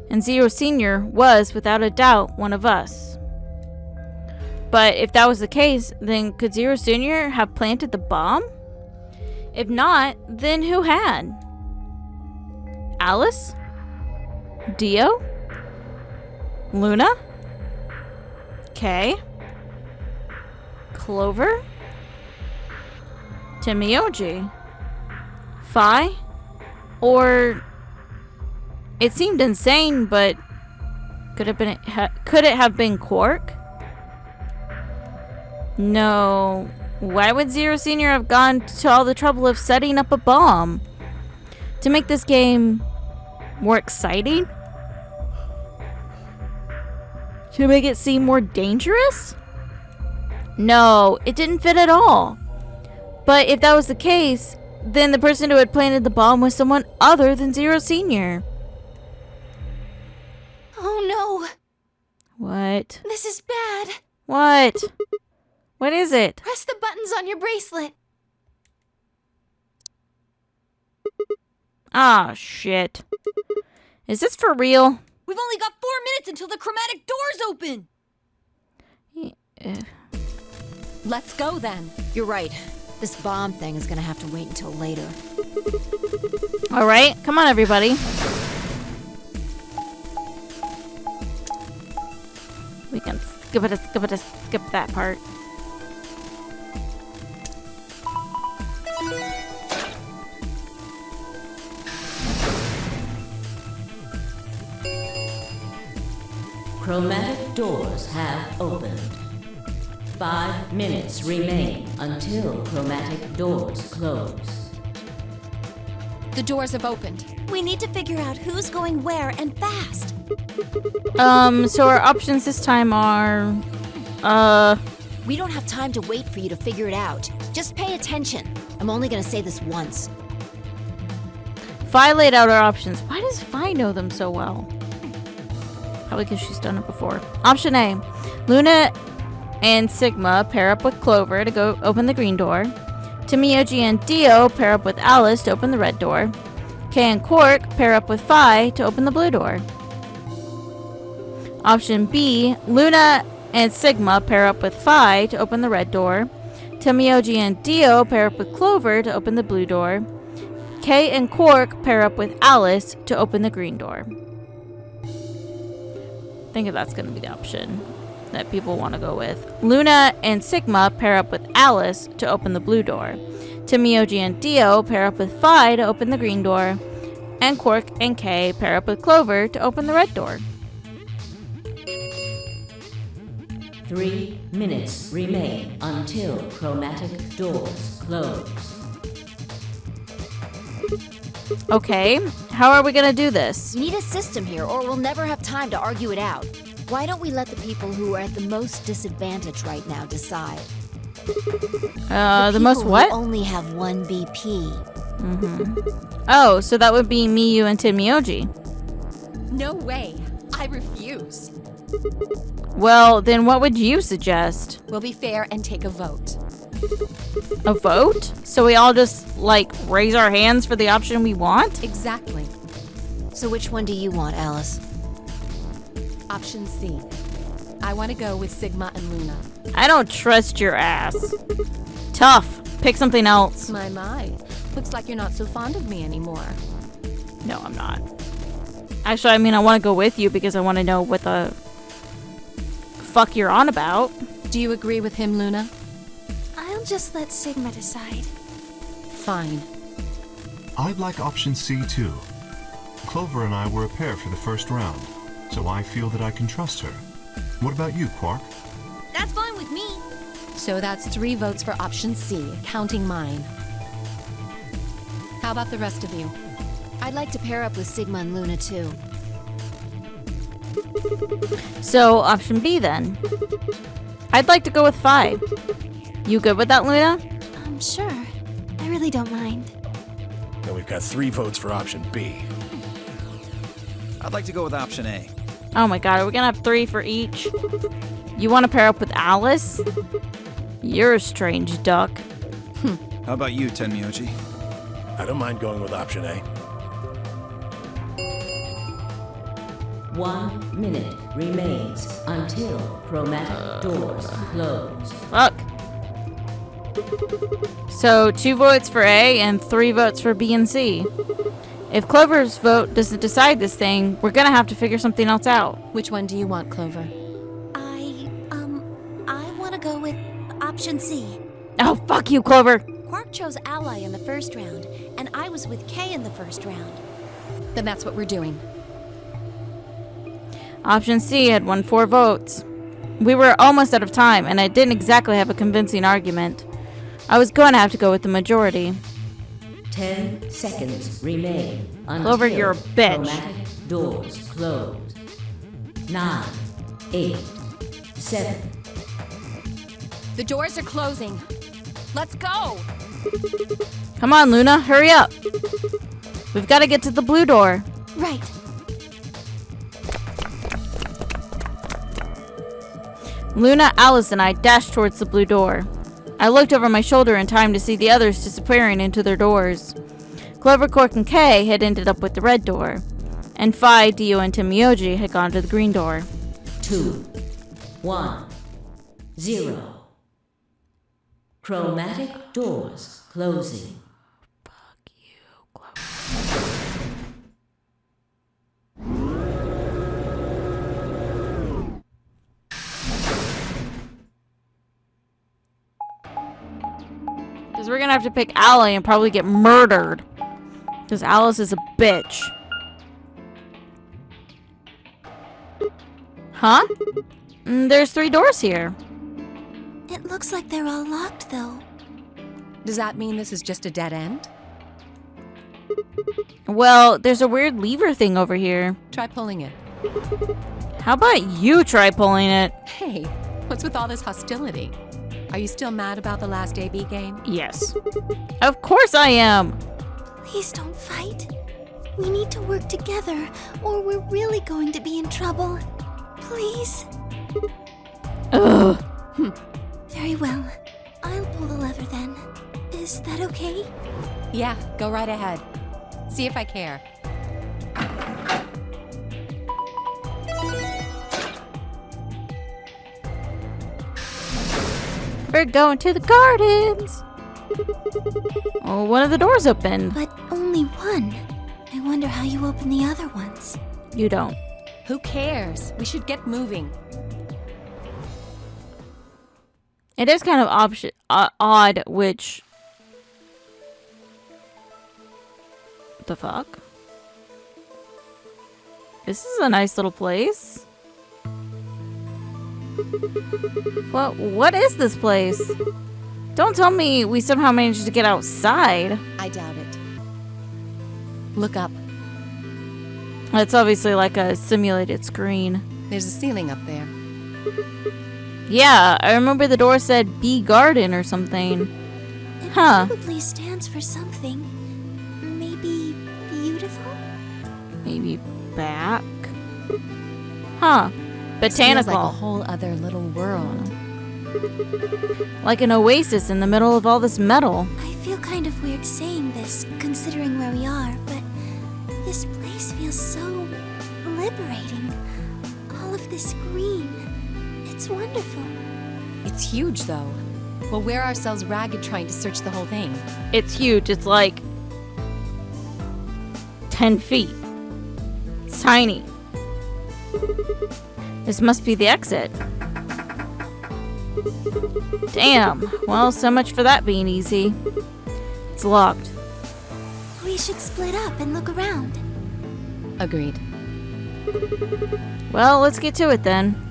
And Zero Senior was, without a doubt, one of us. But if that was the case, then could Zero Senior have planted the bomb? If not, then who had? Alice? Dio? Luna? Kay? Clover? Tenmyoji? Fi? Or it seemed insane, but could it have been Quark? No. Why would Zero Senior have gone to all the trouble of setting up a bomb? To make this game more exciting? To make it seem more dangerous? No, it didn't fit at all. But if that was the case, then the person who had planted the bomb was someone other than Zero Senior. Oh no! What? This is bad. What? What is it? Press the buttons on your bracelet. Ah, shit. Is this for real? We've only got 4 minutes until the chromatic doors open. Let's go then. You're right. This bomb thing is gonna have to wait until later. Alright, come on everybody. We can skip that part. Chromatic doors have opened. 5 minutes remain until chromatic doors close. The doors have opened. We need to figure out who's going where and fast. So our options this time are... We don't have time to wait for you to figure it out. Just pay attention. I'm only gonna say this once. Fi laid out our options. Why does Fi know them so well? Probably because she's done it before. Option A. Luna and Sigma pair up with Clover to go open the green door. Tenmyoji and Dio pair up with Alice to open the red door. Kay and Quark pair up with Fi to open the blue door. Option B. Luna and Sigma pair up with Fi to open the red door. Tenmyoji and Dio pair up with Clover to open the blue door. Kay and Quark pair up with Alice to open the green door. I think that's going to be the option that people want to go with. Luna and Sigma pair up with Alice to open the blue door. Timioji and Dio pair up with Phi to open the green door. And Quark and Kay pair up with Clover to open the red door. 3 minutes remain until chromatic doors close. Okay, how are we going to do this? We need a system here, or we'll never have time to argue it out. Why don't we let the people who are at the most disadvantage right now decide? The most people what? Who only have 1 BP. Oh, so that would be me, you, and Timioji. No way. I refuse. Well, then what would you suggest? We'll be fair and take a vote. A vote? So we all just, like, raise our hands for the option we want? Exactly. So which one do you want, Alice? Option C. I want to go with Sigma and Luna. I don't trust your ass. Tough. Pick something else. My. Looks like you're not so fond of me anymore. No, I'm not. Actually, I mean, I want to go with you because I want to know what the fuck you're on about. Do you agree with him, Luna? I'll just let Sigma decide. Fine. I'd like option C too. Clover and I were a pair for the first round, so I feel that I can trust her. What about you, Quark? That's fine with me. So that's 3 votes for option C, counting mine. How about the rest of you? I'd like to pair up with Sigma and Luna too. So, option B then. I'd like to go with 5. You good with that, Luna? Sure. I really don't mind. Then we've got 3 votes for option B. I'd like to go with option A. Oh my god, are we gonna have 3 for each? You want to pair up with Alice? You're a strange duck. How about you, Tenmyoji? I don't mind going with option A. 1 minute remains until chromatic doors close. Fuck. So 2 votes for A and 3 votes for B and C. If Clover's vote doesn't decide this thing, we're gonna have to figure something else out. Which one do you want, Clover? I want to go with option C. Oh, fuck you, Clover. Quark chose Ally in the first round, and I was with Kay in the first round. Then that's what we're doing. Option C had won 4 votes. We were almost out of time, and I didn't exactly have a convincing argument. I was going to have to go with the majority. 10 seconds remain until Clover, you're a bitch. chromatic doors close. 9, 8, 7. The doors are closing. Let's go! Come on, Luna, hurry up. We've got to get to the blue door. Right. Luna, Alice, and I dashed towards the blue door. I looked over my shoulder in time to see the others disappearing into their doors. Clover, Quark, and Kay had ended up with the red door. And Phi, Dio, and Timioji had gone to the green door. 2, 1, 0. Chromatic doors closing. Fuck you, Clover. Because we're going to have to pick Ally and probably get murdered. Because Alice is a bitch. Huh? There's 3 doors here. It looks like they're all locked, though. Does that mean this is just a dead end? Well, there's a weird lever thing over here. Try pulling it. How about you try pulling it? Hey, what's with all this hostility? Are you still mad about the last AB game? Yes. Of course I am. Please don't fight. We need to work together, or we're really going to be in trouble. Please? Ugh. Very well. I'll pull the lever then. Is that okay? Yeah, go right ahead. See if I care. We're going to the gardens. Oh, one of the doors opened. But only one. I wonder how you open the other ones. You don't. Who cares? We should get moving. It is kind of odd, which... The fuck? This is a nice little place. What is this place? Don't tell me we somehow managed to get outside. I doubt it. Look up. It's obviously like a simulated screen. There's a ceiling up there. Yeah, I remember the door said Bee Garden or something. It Huh. probably stands for something. Maybe beautiful? Maybe back? Huh. Botanical. Feels like a whole other little world. Like an oasis in the middle of all this metal. I feel kind of weird saying this, considering where we are, but this place feels so liberating. All of this green. It's wonderful. It's huge, though. We'll wear ourselves ragged trying to search the whole thing. It's huge. It's like 10 feet. It's tiny. This must be the exit. Damn. Well, so much for that being easy. It's locked. We should split up and look around. Agreed. Well, let's get to it then.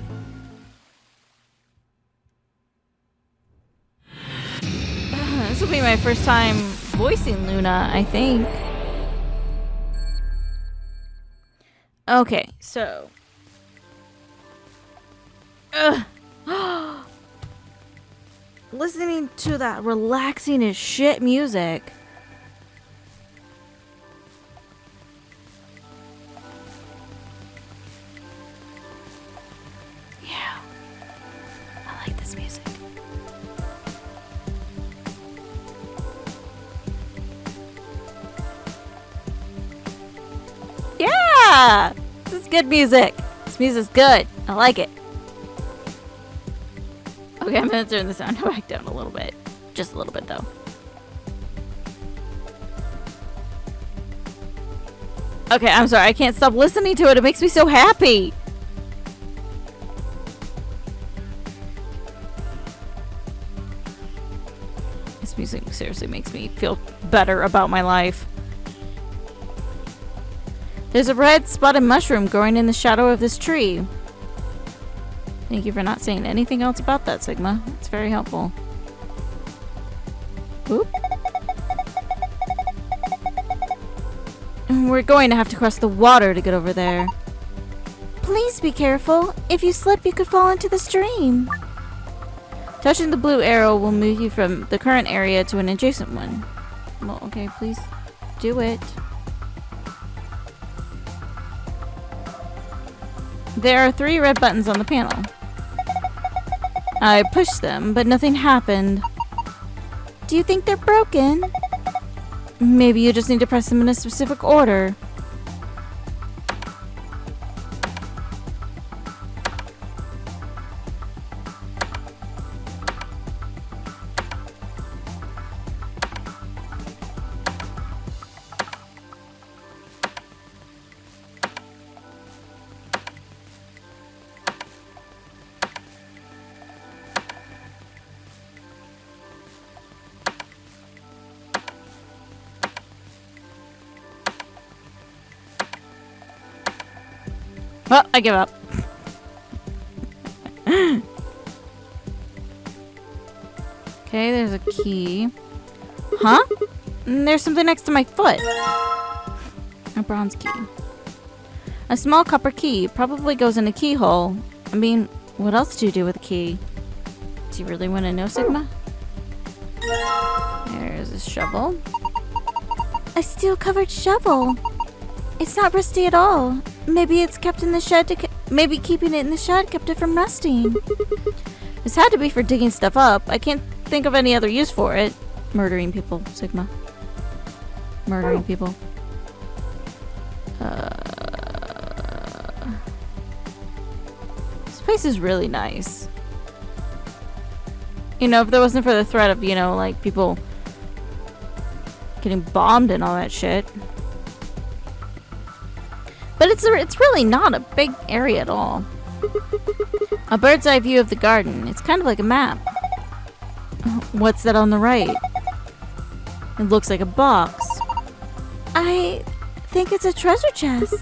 This will be my first time voicing Luna, I think. Okay, so... Listening to that relaxing as shit music. Yeah. I like this music. Yeah! This is good music. This music's good. I like it. Okay, I'm gonna turn the sound back down a little bit. Just a little bit, though. Okay, I'm sorry. I can't stop listening to it. It makes me so happy. This music seriously makes me feel better about my life. There's a red spotted mushroom growing in the shadow of this tree. Thank you for not saying anything else about that, Sigma. It's very helpful. Oop. We're going to have to cross the water to get over there. Please be careful. If you slip, you could fall into the stream. Touching the blue arrow will move you from the current area to an adjacent one. Well, okay, please do it. There are 3 red buttons on the panel. I pushed them, but nothing happened. Do you think they're broken? Maybe you just need to press them in a specific order. Oh, I give up. Okay, there's a key. Huh? And there's something next to my foot. A bronze key. A small copper key. Probably goes in a keyhole. I mean, what else do you do with a key? Do you really want to know, Sigma? There's a shovel. A steel-covered shovel. It's not rusty at all. Maybe it's kept in the shed maybe keeping it in the shed kept it from rusting. This had to be for digging stuff up. I can't think of any other use for it. Murdering people, Sigma. Murdering people. This place is really nice. You know, if there wasn't for the threat of, you know, like people getting bombed and all that shit. But it's really not a big area at all. A bird's eye view of the garden. It's kind of like a map. What's that on the right? It looks like a box. I think it's a treasure chest.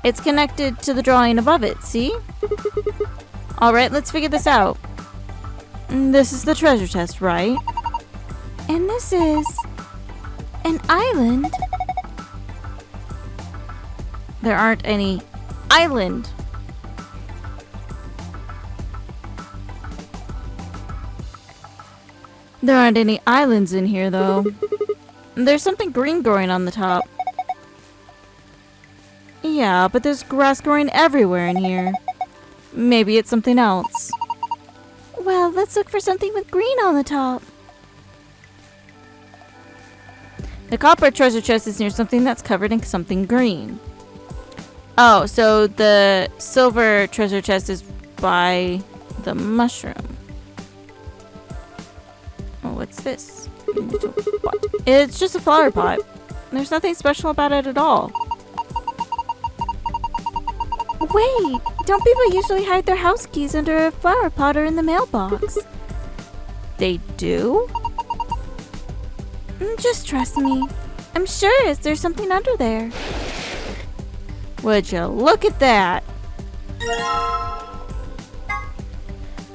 It's connected to the drawing above it, see? Alright, let's figure this out. This is the treasure chest, right? And this is an island. There aren't any island. There aren't any islands in here, though. There's something green growing on the top. Yeah, but there's grass growing everywhere in here. Maybe it's something else. Well, let's look for something with green on the top. The copper treasure chest is near something that's covered in something green. Oh, so the silver treasure chest is by the mushroom. Oh, what's this? It's just a flower pot. There's nothing special about it at all. Wait, don't people usually hide their house keys under a flower pot or in the mailbox? They do? Just trust me. I'm sure there's something under there. Would you look at that?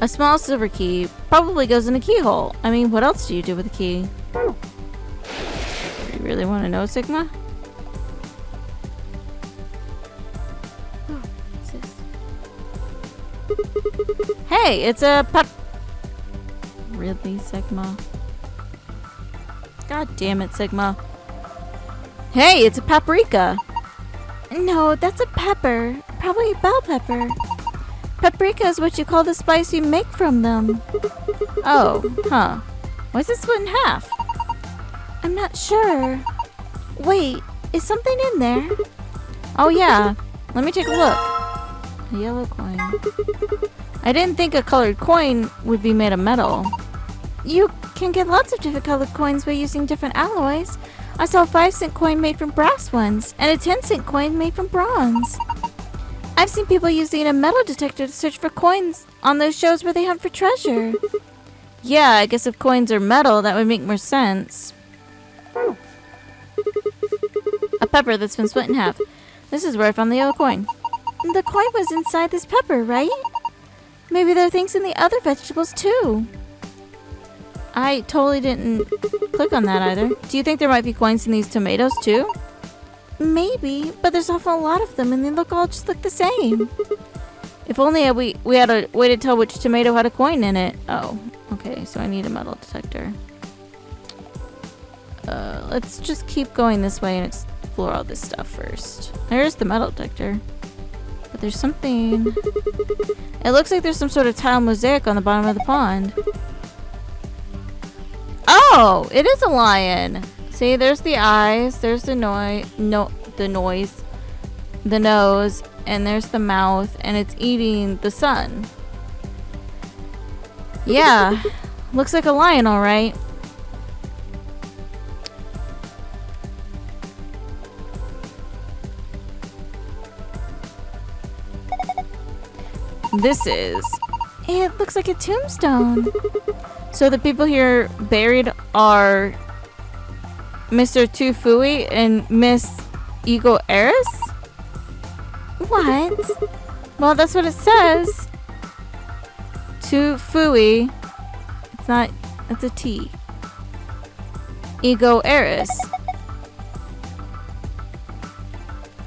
A small silver key probably goes in a keyhole. I mean, what else do you do with a key? You really want to know, Sigma? What's this? Hey, it's a pep. Really, Sigma? God damn it, Sigma. Hey, it's a paprika. No, that's a pepper. Probably a bell pepper. Paprika is what you call the spice you make from them. Oh, huh. Why is it split in half? I'm not sure. Wait, is something in there? Oh yeah, let me take a look. A yellow coin. I didn't think a colored coin would be made of metal. You can get lots of different colored coins by using different alloys. I saw a 5-cent coin made from brass once, and a 10-cent coin made from bronze. I've seen people using a metal detector to search for coins on those shows where they hunt for treasure. Yeah, I guess if coins are metal, that would make more sense. A pepper that's been split in half. This is where I found the yellow coin. The coin was inside this pepper, right? Maybe there are things in the other vegetables too. I totally didn't click on that either. Do you think there might be coins in these tomatoes too? Maybe, but there's awful a lot of them and they all just look the same. If only we had a way to tell which tomato had a coin in it. Oh, okay, so I need a metal detector. Let's just keep going this way and explore all this stuff first. There's the metal detector. But there's something... It looks like there's some sort of tile mosaic on the bottom of the pond. Oh, it is a lion. See, there's the eyes, there's the the nose, and there's the mouth, and it's eating the sun. Yeah, looks like a lion, all right. It looks like a tombstone. So the people here buried are Mr. Tufui and Miss Ego Eris? What? Well, that's what it says. Tufui. It's not, it's a T. Ego Eris.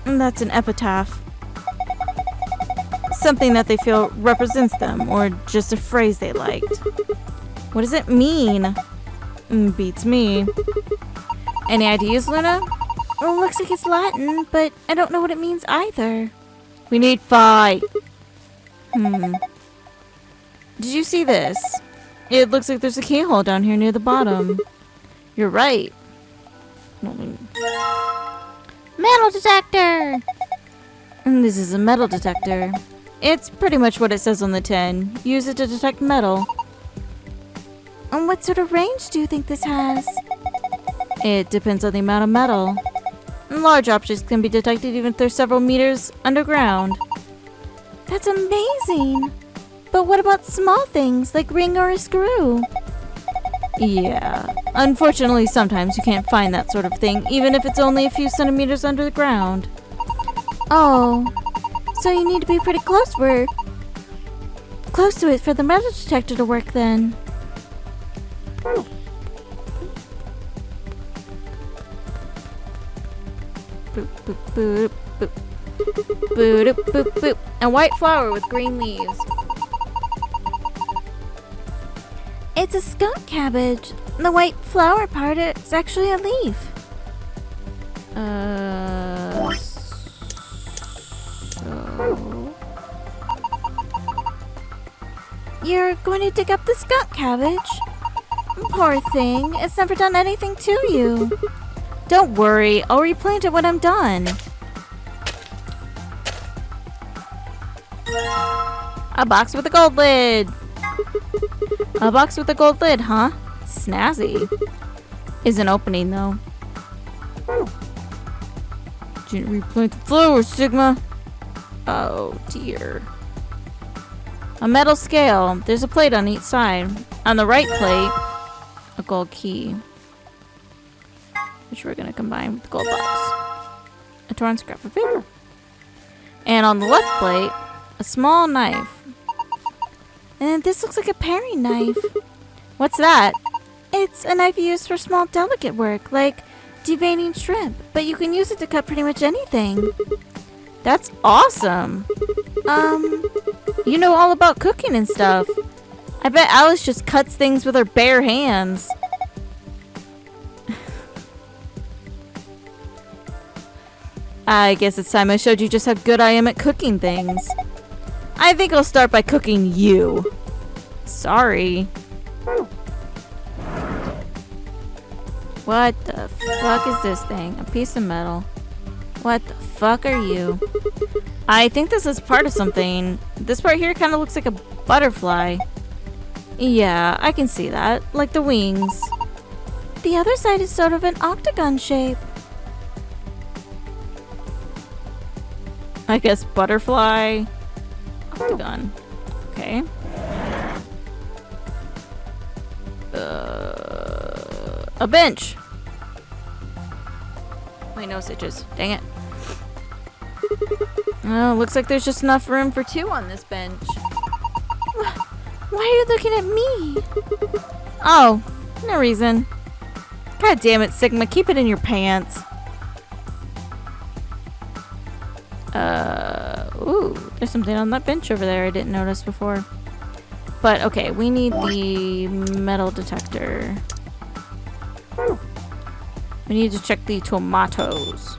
And that's an epitaph. Something that they feel represents them, or just a phrase they liked. What does it mean? Beats me. Any ideas, Luna? Well, looks like it's Latin, but I don't know what it means either. We need Phi. Did you see this? It looks like there's a keyhole down here near the bottom. You're right. Metal detector! And this is a metal detector. It's pretty much what it says on the tin. Use it to detect metal. And what sort of range do you think this has? It depends on the amount of metal. Large objects can be detected even if they're several meters underground. That's amazing! But what about small things, like ring or a screw? Yeah. Unfortunately, sometimes you can't find that sort of thing, even if it's only a few centimeters under the ground. Oh. So you need to be pretty close to it for the metal detector to work then. Boop, boop, boop, boop. Boop, boop, boop. A white flower with green leaves. It's a skunk cabbage. The white flower part is actually a leaf. So... You're going to dig up the skunk cabbage? Poor thing. It's never done anything to you. Don't worry. I'll replant it when I'm done. A box with a gold lid. A box with a gold lid, huh? Snazzy. Isn't opening, though. Didn't replant the flower, Sigma. Oh, dear. A metal scale. There's a plate on each side. On the right plate, a gold key, which we're going to combine with the gold box. A torn scrap of paper. And on the left plate, a small knife. And this looks like a paring knife. What's that? It's a knife used for small delicate work, like deveining shrimp, but you can use it to cut pretty much anything. That's awesome. You know all about cooking and stuff. I bet Alice just cuts things with her bare hands. I guess it's time I showed you just how good I am at cooking things. I think I'll start by cooking you. Sorry. What the fuck is this thing? A piece of metal. What the fuck are you? I think this is part of something. This part here kind of looks like a butterfly. Yeah, I can see that. Like the wings. The other side is sort of an octagon shape. I guess butterfly. Octagon. Okay. A bench. Wait, no stitches. Dang it. Oh, looks like there's just enough room for two on this bench. Why are you looking at me? Oh, no reason. God damn it, Sigma. Keep it in your pants. Ooh, there's something on that bench over there I didn't notice before. But, okay, we need the metal detector. We need to check the tomatoes.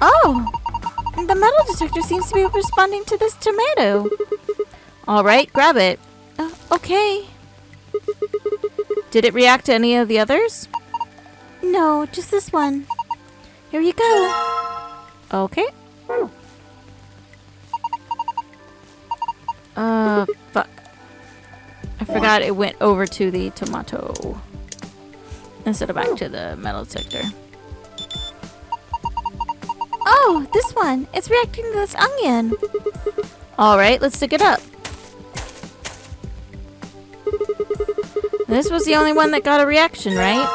Oh! The metal detector seems to be responding to this tomato. Alright, grab it. Okay. Did it react to any of the others? No, just this one. Here you go. Okay. Fuck. I forgot it went over to the tomato instead of back to the metal detector. Oh, this one. It's reacting to this onion. Alright, let's stick it up. This was the only one that got a reaction, right?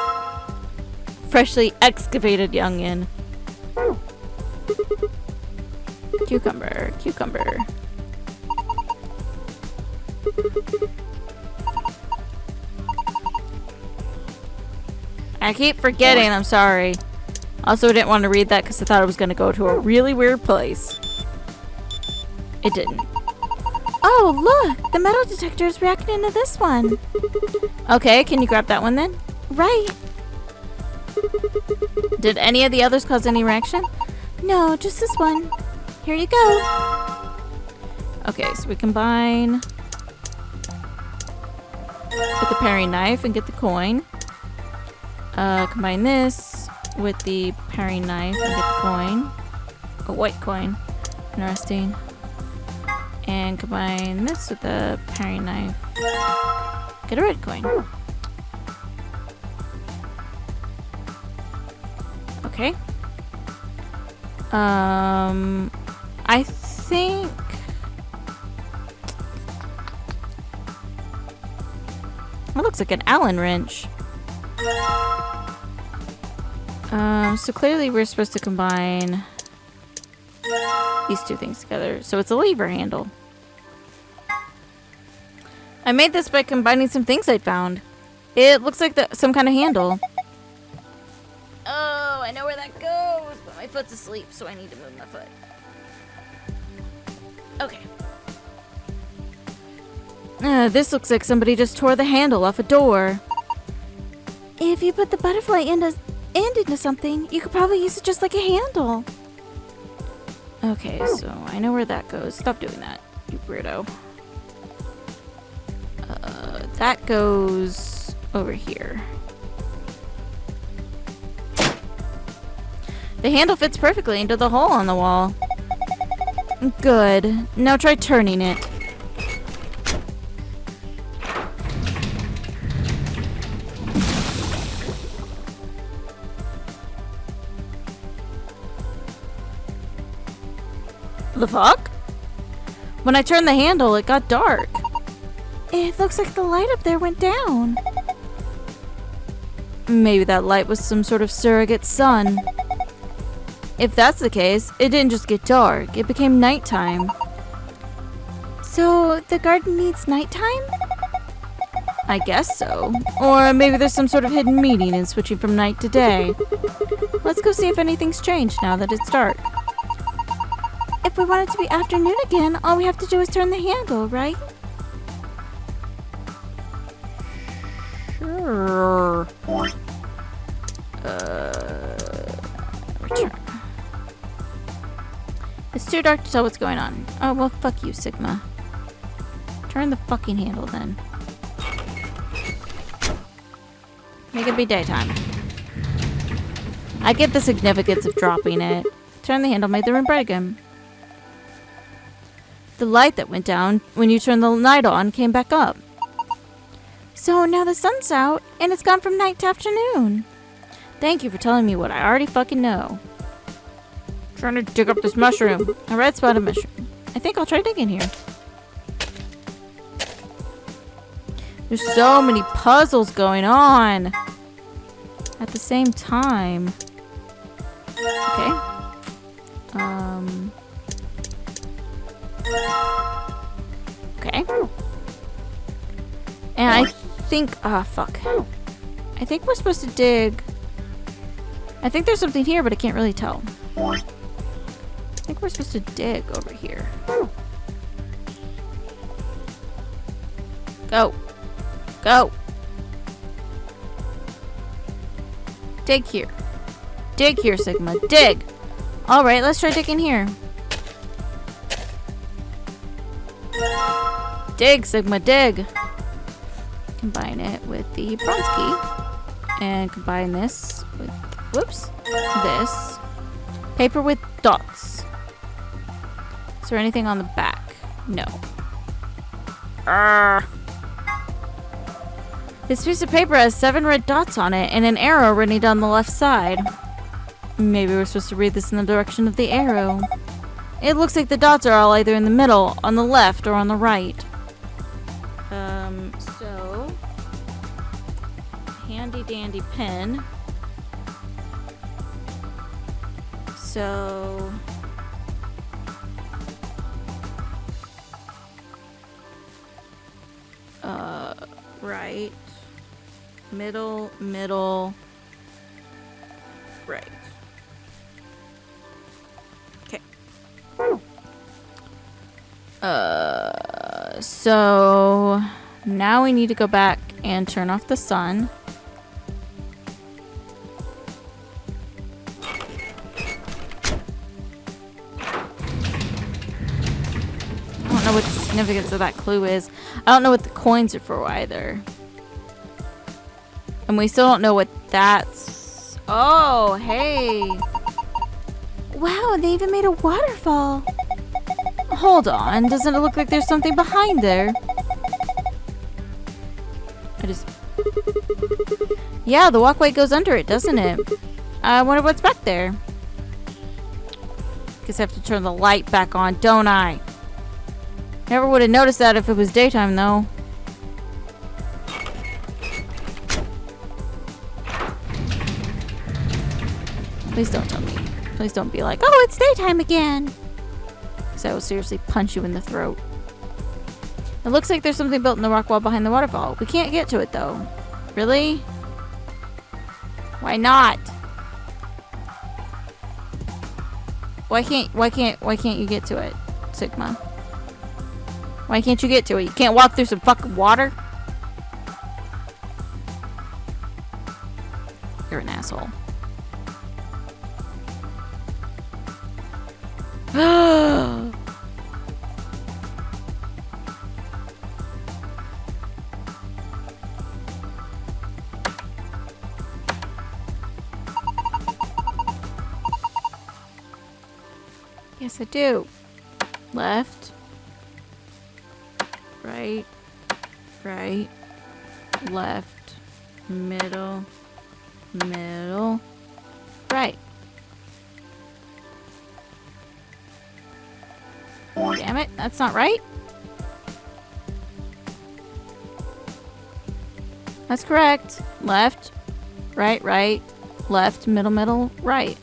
Freshly excavated onion. Cucumber, cucumber. I keep forgetting, I'm sorry. Also, I didn't want to read that because I thought it was going to go to a really weird place. It didn't. Oh, look! The metal detector is reacting to this one. Okay, can you grab that one then? Right. Did any of the others cause any reaction? No, just this one. Here you go. Okay, so we combine with the paring knife and get the coin. Combine this with the paring knife and get the coin. A white coin. Interesting. And combine this with the paring knife. Get a red coin. Okay. I think... That looks like an Allen wrench. So clearly we're supposed to combine these two things together. So it's a lever handle. I made this by combining some things I found. It looks like some kind of handle. Oh, I know where that goes, but my foot's asleep, so I need to move my foot. Okay. This looks like somebody just tore the handle off a door. If you put the butterfly end into something, you could probably use it just like a handle. Okay, so I know where that goes. Stop doing that, you weirdo. That goes over here. The handle fits perfectly into the hole on the wall. Good. Now try turning it. The fuck? When I turned the handle, it got dark. It looks like the light up there went down. Maybe that light was some sort of surrogate sun. If that's the case, it didn't just get dark, it became nighttime. So the garden needs nighttime? I guess so. Or maybe there's some sort of hidden meaning in switching from night to day. Let's go see if anything's changed now that it's dark. If we want it to be afternoon again, all we have to do is turn the handle, right? Sure. Return. It's too dark to tell what's going on. Oh, well, fuck you, Sigma. Turn the fucking handle, then. Make it be daytime. I get the significance of dropping it. Turn the handle made the room bright again. The light that went down when you turned the light on came back up. So now the sun's out, and it's gone from night to afternoon. Thank you for telling me what I already fucking know. Trying to dig up this mushroom. A red spotted mushroom. I think I'll try digging here. There's so many puzzles going on at the same time. Okay. Okay. And I think... Ah, fuck. I think we're supposed to dig... I think there's something here, but I can't really tell. I think we're supposed to dig over here. Go. Go. Dig here. Dig here, Sigma. Dig. Alright, let's try digging here. Dig, Sigma, dig. Combine it with the bronze key. And combine this with, whoops, this. Paper with dots. Is there anything on the back? No. This piece of paper has 7 red dots on it and an arrow running down the left side. Maybe we're supposed to read this in the direction of the arrow. It looks like the dots are all either in the middle, on the left, or on the right. So... handy dandy pen. So... right. Middle, middle, right. Okay. So now we need to go back and turn off the sun. I don't know what the significance of that clue is. I don't know what the coins are for either. And we still don't know what that's... Oh, hey. Wow, they even made a waterfall. Hold on. Doesn't it look like there's something behind there? Yeah, the walkway goes under it, doesn't it? I wonder what's back there. Guess I have to turn the light back on, don't I? Never would have noticed that if it was daytime, though. Please don't tell me. Please don't be like, oh, it's daytime again. Because I will seriously punch you in the throat. It looks like there's something built in the rock wall behind the waterfall. We can't get to it, though. Really? Why not? Why can't you get to it, Sigma? Why can't you get to it? You can't walk through some fucking water? You're an asshole. Yes, I do. Left. Right. Right. Left. Middle. Middle. Right. Damn it, that's not right. That's correct. Left. Right, right. Left, middle, middle, right.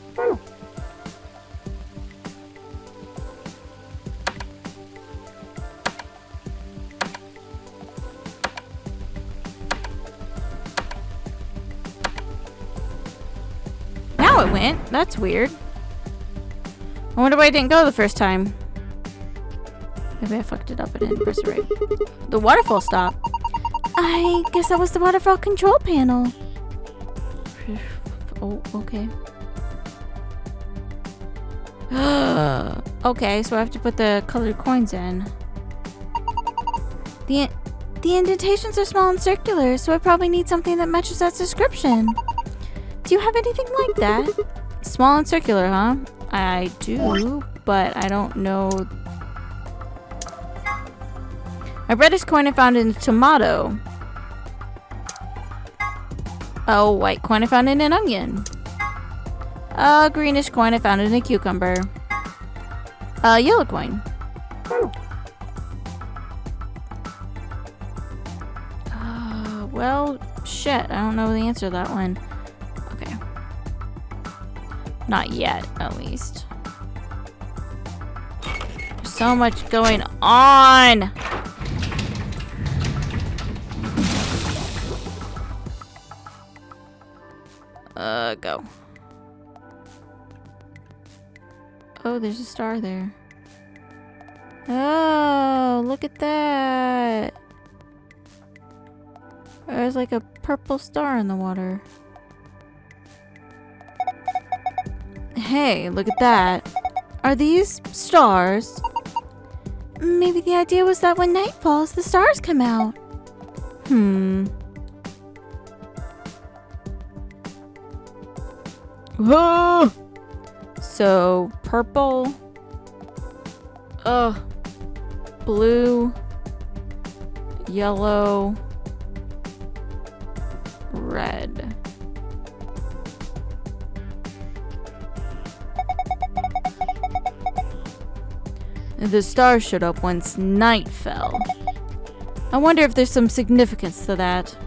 It went. That's weird. I wonder why I didn't go the first time. Maybe I fucked it up and didn't press it right. The waterfall stopped. I guess that was the waterfall control panel. Oh, okay. Okay, so I have to put the colored coins in. The indentations are small and circular, so I probably need something that matches that description. Do you have anything like that? Small and circular, huh? I do, but I don't know. A reddish coin I found in a tomato. A white coin I found in an onion. A greenish coin I found in a cucumber. A yellow coin. Well, shit. I don't know the answer to that one. Okay. Not yet, at least. There's so much going on! Go. Oh, there's a star there. Oh, look at that! There's like a purple star in the water. Hey, look at that. Are these stars? Maybe the idea was that when night falls, the stars come out. Whoa! So, purple. Blue. Yellow. Red. The stars showed up once night fell. I wonder if there's some significance to that.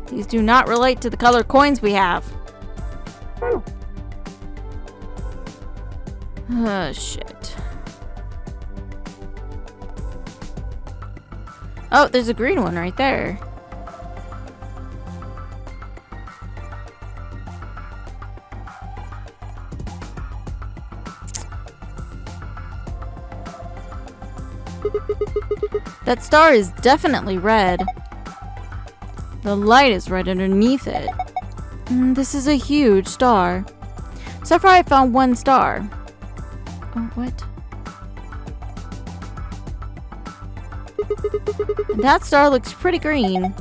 These do not relate to the colored coins we have. Oh, shit. Oh, there's a green one right there. That star is definitely red. The light is right underneath it. This is a huge star. So far I found one star. Oh, what? That star looks pretty green.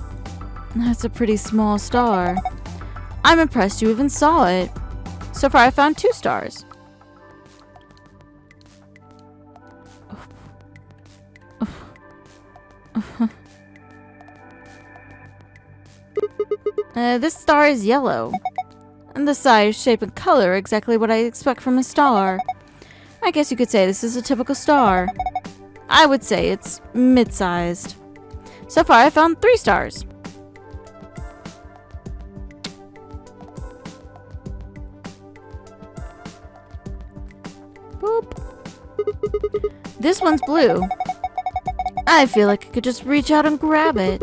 That's a pretty small star. I'm impressed you even saw it. So far I found 2 stars. This star is yellow. And the size, shape, and color are exactly what I expect from a star. I guess you could say this is a typical star. I would say it's mid-sized. So far, I found 3 stars. Boop. This one's blue. I feel like I could just reach out and grab it.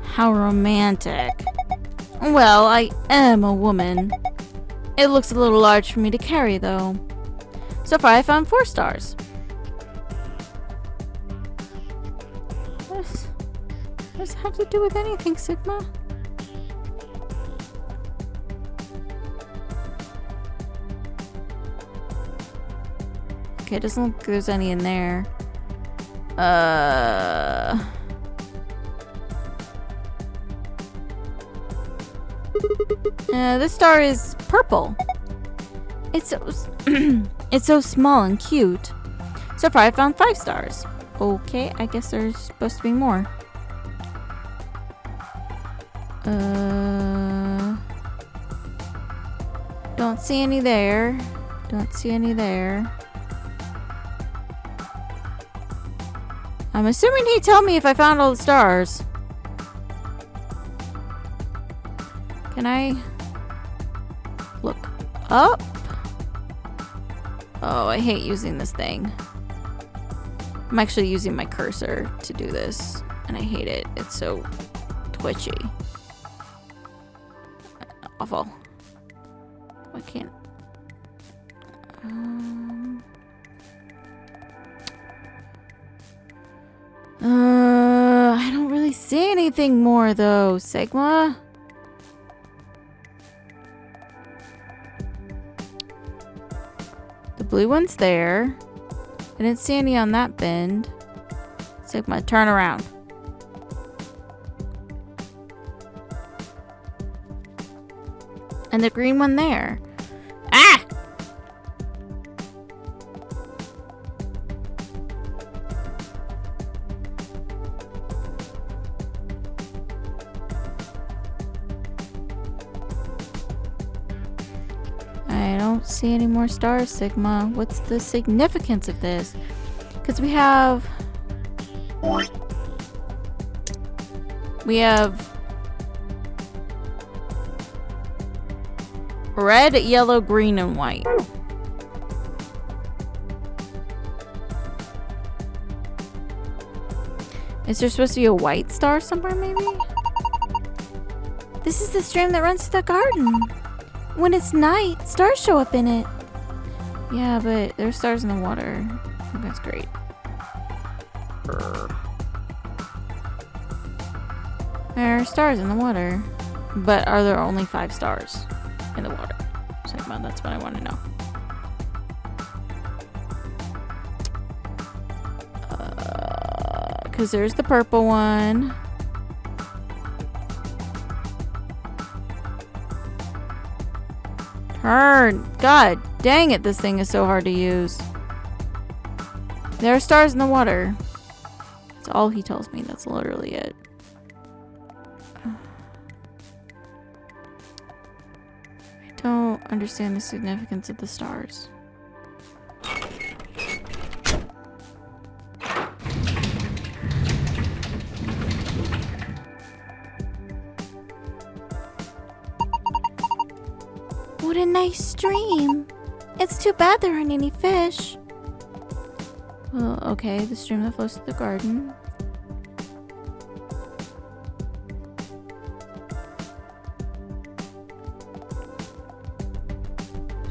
How romantic. Well, I am a woman. It looks a little large for me to carry, though. So far, I found 4 stars. What does it have to do with anything, Sigma? Okay, it doesn't look like there's any in there. This star is purple. It's so it's so small and cute. So far, I found 5 stars. Okay, I guess there's supposed to be more. Don't see any there. Don't see any there. I'm assuming he'd tell me if I found all the stars. Can I look up? Oh, I hate using this thing. I'm actually using my cursor to do this, and I hate it. It's so twitchy. Awful. I can't. I don't really see anything more though, Sigma. The blue one's there. I didn't see any on that bend. Sigma, turn around. And the green one there. Ah! I don't see any more stars, Sigma. What's the significance of this? Because we have red, yellow, green, and white. Is there supposed to be a white star somewhere, maybe? This is the stream that runs through the garden. When it's night, stars show up in it. Yeah, but there's stars in the water. That's great. There are stars in the water. But are there only 5 stars in the water? Sigma, that's what I want to know. Because there's the purple one. Turn! God dang it, this thing is so hard to use. There are stars in the water. That's all he tells me. That's literally it. I don't understand the significance of the stars. What a nice stream. It's too bad there aren't any fish. Well, okay, the stream that flows through the garden.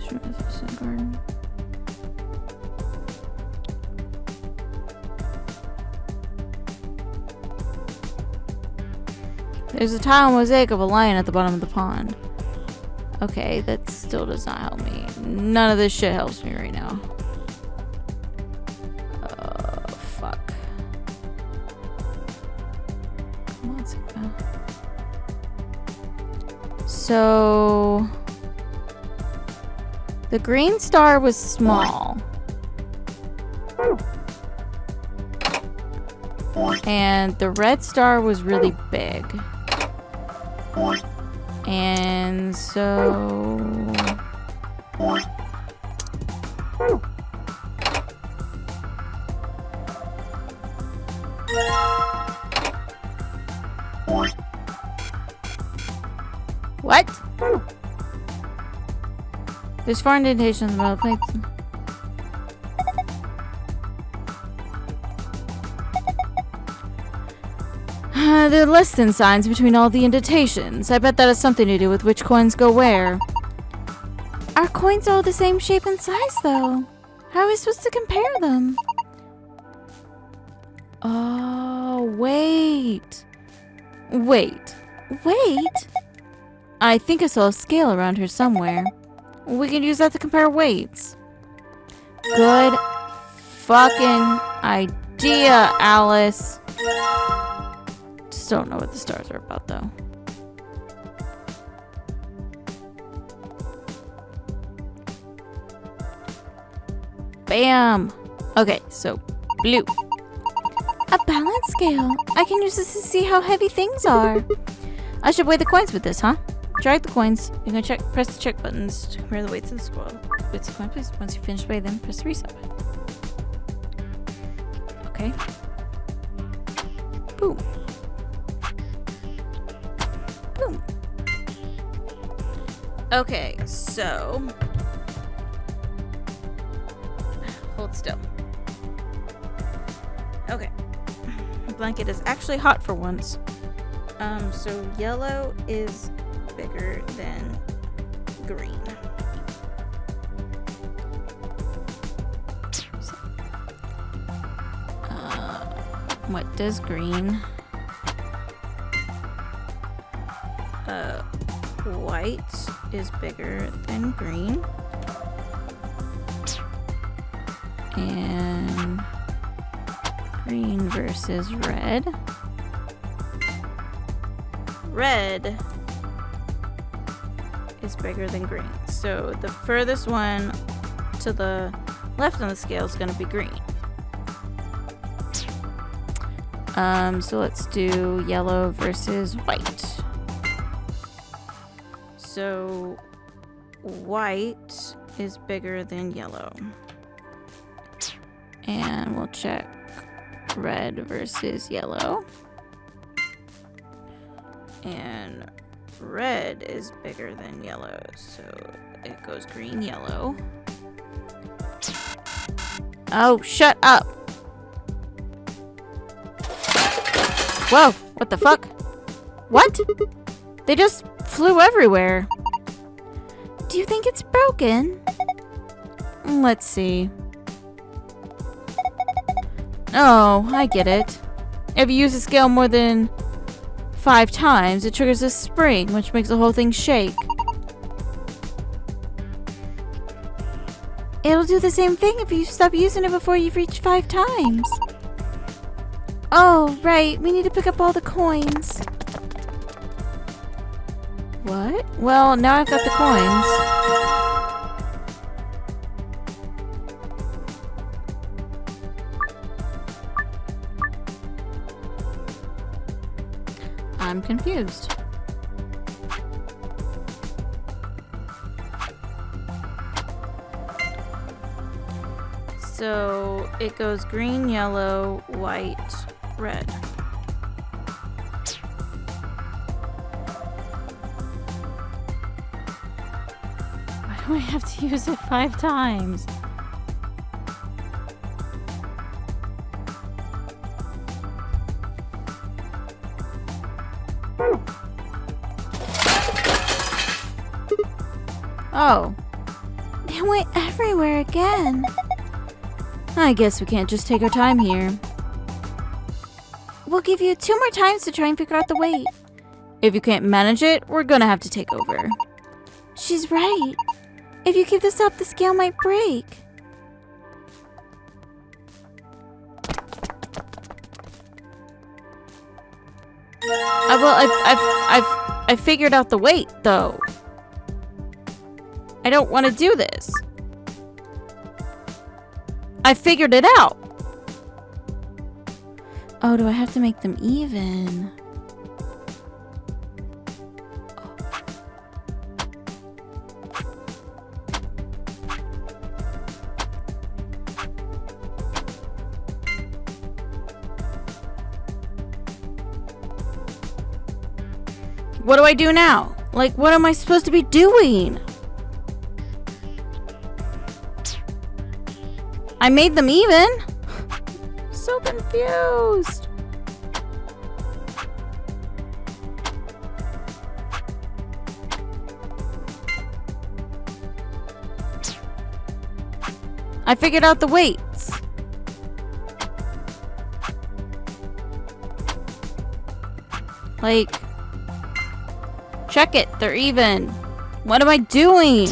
Stream that flows through the garden. There's a tile mosaic of a lion at the bottom of the pond. Okay, that still does not help me. None of this shit helps me right now. Fuck. Come on, Sigma. So the green star was small. And the red star was really big. And so... What? There's 4 indentations on the plates. There are less than signs between all the indentations. I bet that has something to do with which coins go where. Our coins are all the same shape and size, though. How are we supposed to compare them? Oh, wait. Wait. I think I saw a scale around here somewhere. We can use that to compare weights. Good fucking idea, Alice. Just don't know what the stars are about, though. Bam! Okay, so blue. A balance scale. I can use this to see how heavy things are. I should weigh the coins with this, huh? Drag the coins. You can press the check buttons to compare the weights of the squirrel. Weights of the coin, please. Once you finish weighing them, press the reset button. Okay. Boom. Boom. Okay, so... Hold still. Okay. The blanket is actually hot for once. So yellow is bigger than green. What does green? White is bigger than green. And green versus red. Red is bigger than green. So the furthest one to the left on the scale is going to be green. So let's do yellow versus white. So white is bigger than yellow. And we'll check red versus yellow. And red is bigger than yellow, so it goes green, yellow. Oh, shut up! Whoa, what the fuck? What? They just flew everywhere. Do you think it's broken? Let's see. Oh, I get it. If you use the scale more than 5 times, it triggers a spring, which makes the whole thing shake. It'll do the same thing if you stop using it before you've reached 5 times. Oh, right. We need to pick up all the coins. What? Well, now I've got the coins. I'm confused. So it goes green, yellow, white, red. Why do I have to use it 5 times? Oh. They went everywhere again. I guess we can't just take our time here. We'll give you 2 more times to try and figure out the weight. If you can't manage it, we're gonna have to take over. She's right. If you keep this up, the scale might break. I figured out the weight, though. I don't want to do this. I figured it out. Oh, do I have to make them even? what do I do now? Like, what am I supposed to be doing? I made them even. So confused. I figured out the weights. Like, check it. They're even. What am I doing?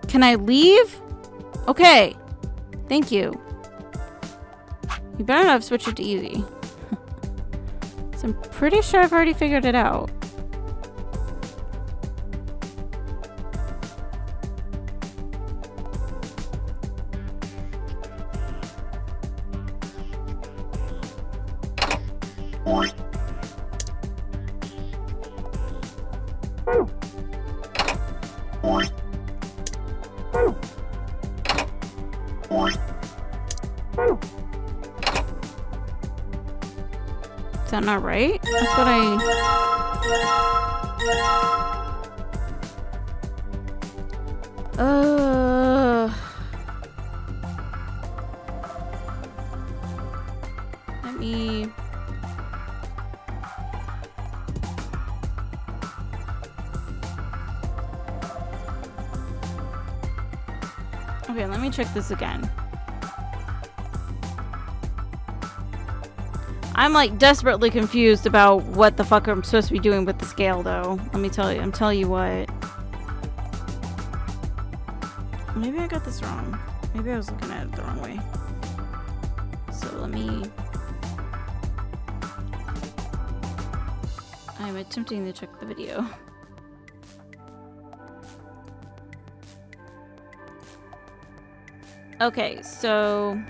Can I leave? Okay. Thank you. You better not have switched it to easy. So I'm pretty sure I've already figured it out. Is that not right? That's what let me... Okay, let me check this again. I'm like desperately confused about what the fuck I'm supposed to be doing with the scale though. Let me tell you. I'm telling you what. Maybe I got this wrong. Maybe I was looking at it the wrong way. So let me... I'm attempting to check the video. Okay, so...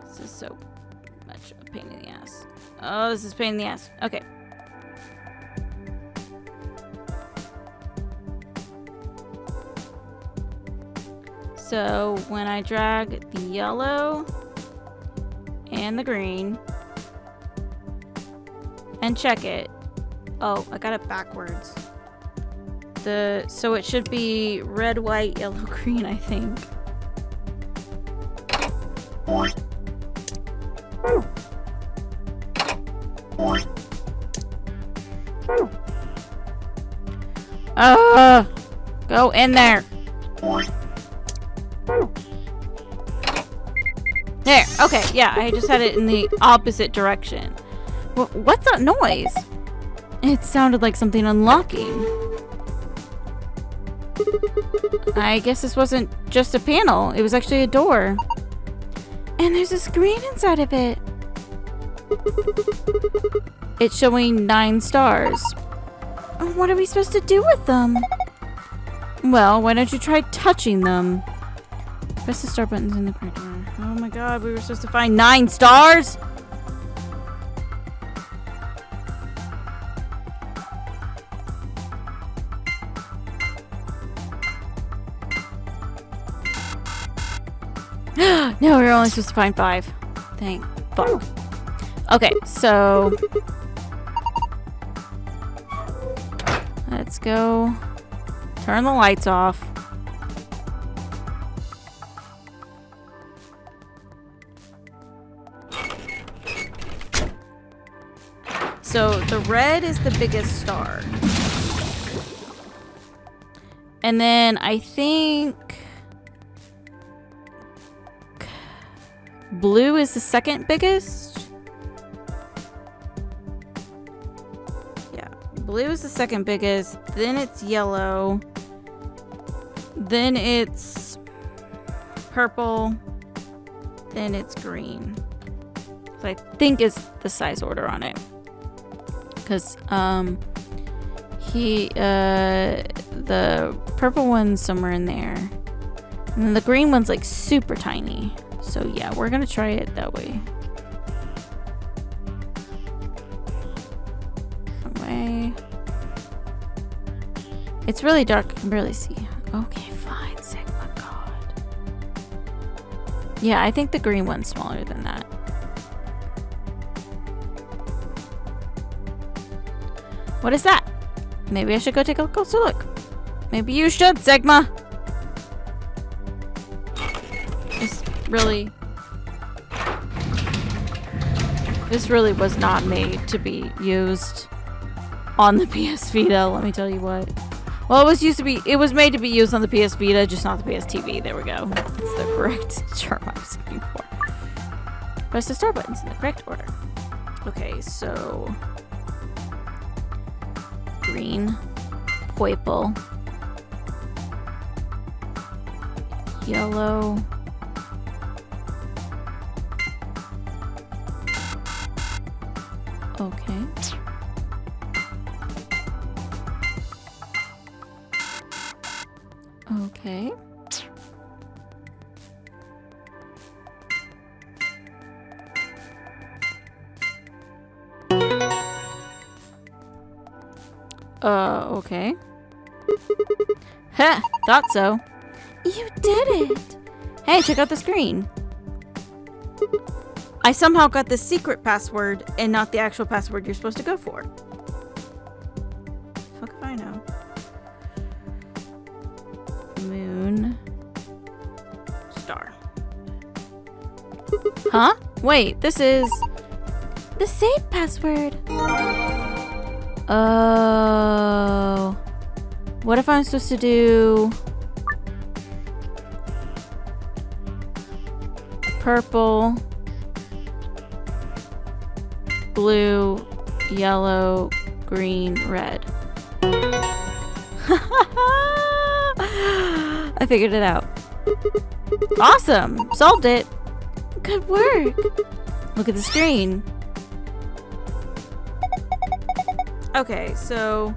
this is so much a pain in the ass. Oh, this is a pain in the ass. Okay. So when I drag the yellow and the green and check it. Oh, I got it backwards. So it should be red, white, yellow, green, I think. Go in there. There. Okay, yeah, I just had it in the opposite direction. What's that noise? It sounded like something unlocking. I guess this wasn't just a panel. It was actually a door. And there's a screen inside of it. It's showing 9 stars. What are we supposed to do with them? Well, why don't you try touching them? Press the star buttons in the correct order. Oh my god, we were supposed to find 9 stars? No, we were only supposed to find 5. Thank fuck. Okay, so... let's go turn the lights off. So the red is the biggest star. And then I think blue is the second biggest. Yeah, blue is the second biggest. Then it's yellow. Then it's purple. Then it's green. So I think it's the size order on it. Because the purple one's somewhere in there. And then the green one's like super tiny. So yeah, we're gonna try it that way. Away. It's really dark, I can barely see. Okay, fine, Sigma God. Yeah, I think the green one's smaller than that. What is that? Maybe I should go take a closer look. Maybe you should, Sigma. This really was not made to be used on the PS Vita, let me tell you what. Well, it was made to be used on the PS Vita, just not the PS TV. There we go. That's the correct term I was looking for. Press the star buttons in the correct order. Okay, so green, purple, yellow, okay, okay, okay. Heh, thought so. You did it! Hey, check out the screen. I somehow got the secret password and not the actual password you're supposed to go for. Fuck if I know. Moon. Star. Huh? Wait, this is the safe password. Oh. What if I'm supposed to do purple, blue, yellow, green, red? I figured it out. Awesome! Solved it! Good work! Look at the screen. Okay, so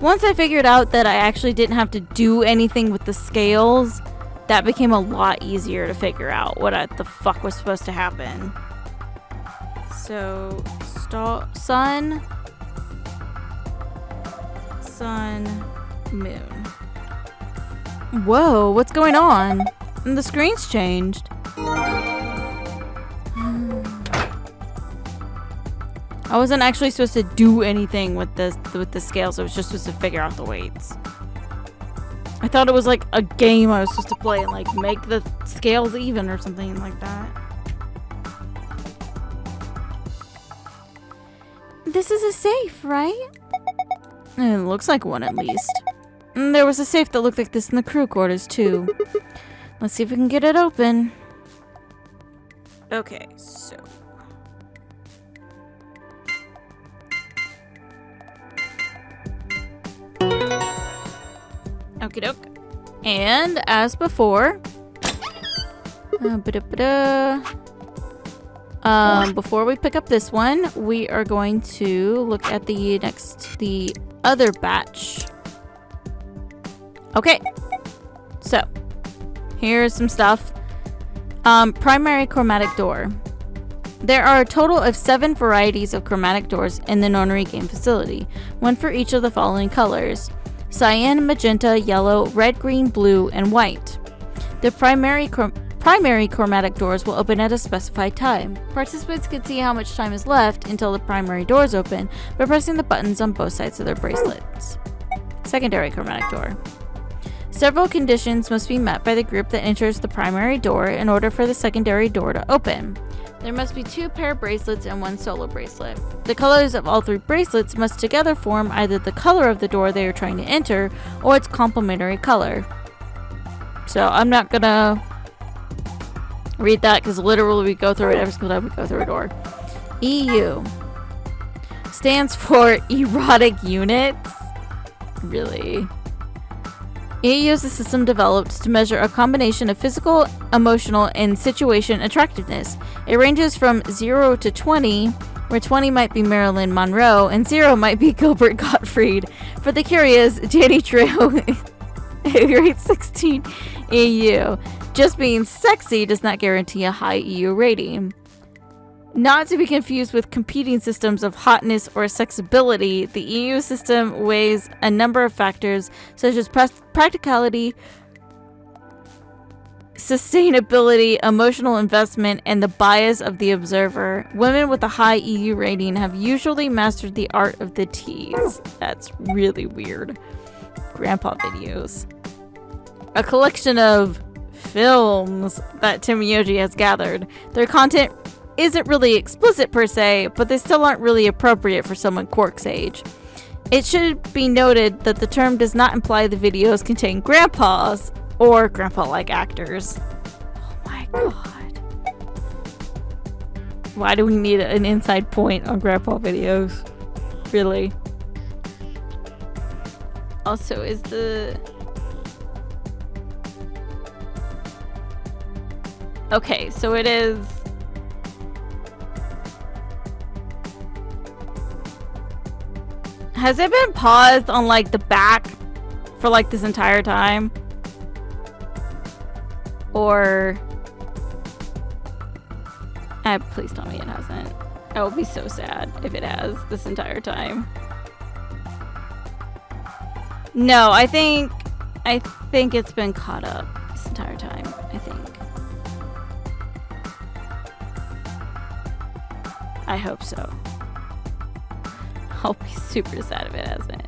once I figured out that I actually didn't have to do anything with the scales, that became a lot easier to figure out what the fuck was supposed to happen. So, sun, moon. Whoa, what's going on? And the screen's changed. I wasn't actually supposed to do anything with the scales. I was just supposed to figure out the weights. I thought it was like a game I was supposed to play and like make the scales even or something like that. This is a safe, right? It looks like one at least. And there was a safe that looked like this in the crew quarters too. Let's see if we can get it open. Okay, so okie doke. And as before, before we pick up this one, we are going to look at the other batch. Okay, so here's some stuff. Primary chromatic door. There are a total of 7 varieties of chromatic doors in the Nonary game facility, one for each of the following colors: cyan, magenta, yellow, red, green, blue, and white. The primary chromatic doors will open at a specified time. Participants can see how much time is left until the primary doors open by pressing the buttons on both sides of their bracelets. Secondary chromatic door. Several conditions must be met by the group that enters the primary door in order for the secondary door to open. There must be 2 pair bracelets and 1 solo bracelet. The colors of all 3 bracelets must together form either the color of the door they are trying to enter or its complementary color. So I'm not gonna read that because literally we go through it every single time we go through a door. EU stands for erotic units. Really? EU is a system developed to measure a combination of physical, emotional, and situation attractiveness. It ranges from 0 to 20, where 20 might be Marilyn Monroe and 0 might be Gilbert Gottfried. For the curious, Danny Trejo rates 16 EU. Just being sexy does not guarantee a high EU rating. Not to be confused with competing systems of hotness or sexability, the EU system weighs a number of factors such as practicality, sustainability, emotional investment, and the bias of the observer. Women with a high EU rating have usually mastered the art of the tease. That's really weird. Grandpa videos. A collection of films that Tim Yoji has gathered. Their content isn't really explicit per se, but they still aren't really appropriate for someone Quark's age. It should be noted that the term does not imply the videos contain grandpas or grandpa-like actors. Oh my god. Why do we need an inside point on grandpa videos? Really? Also, is the... Okay, so it is... Has it been paused on, like, the back for, like, this entire time? Or... please tell me it hasn't. I will be so sad if it has this entire time. No, I think it's been caught up this entire time. I think. I hope so. I'll be super sad if it hasn't.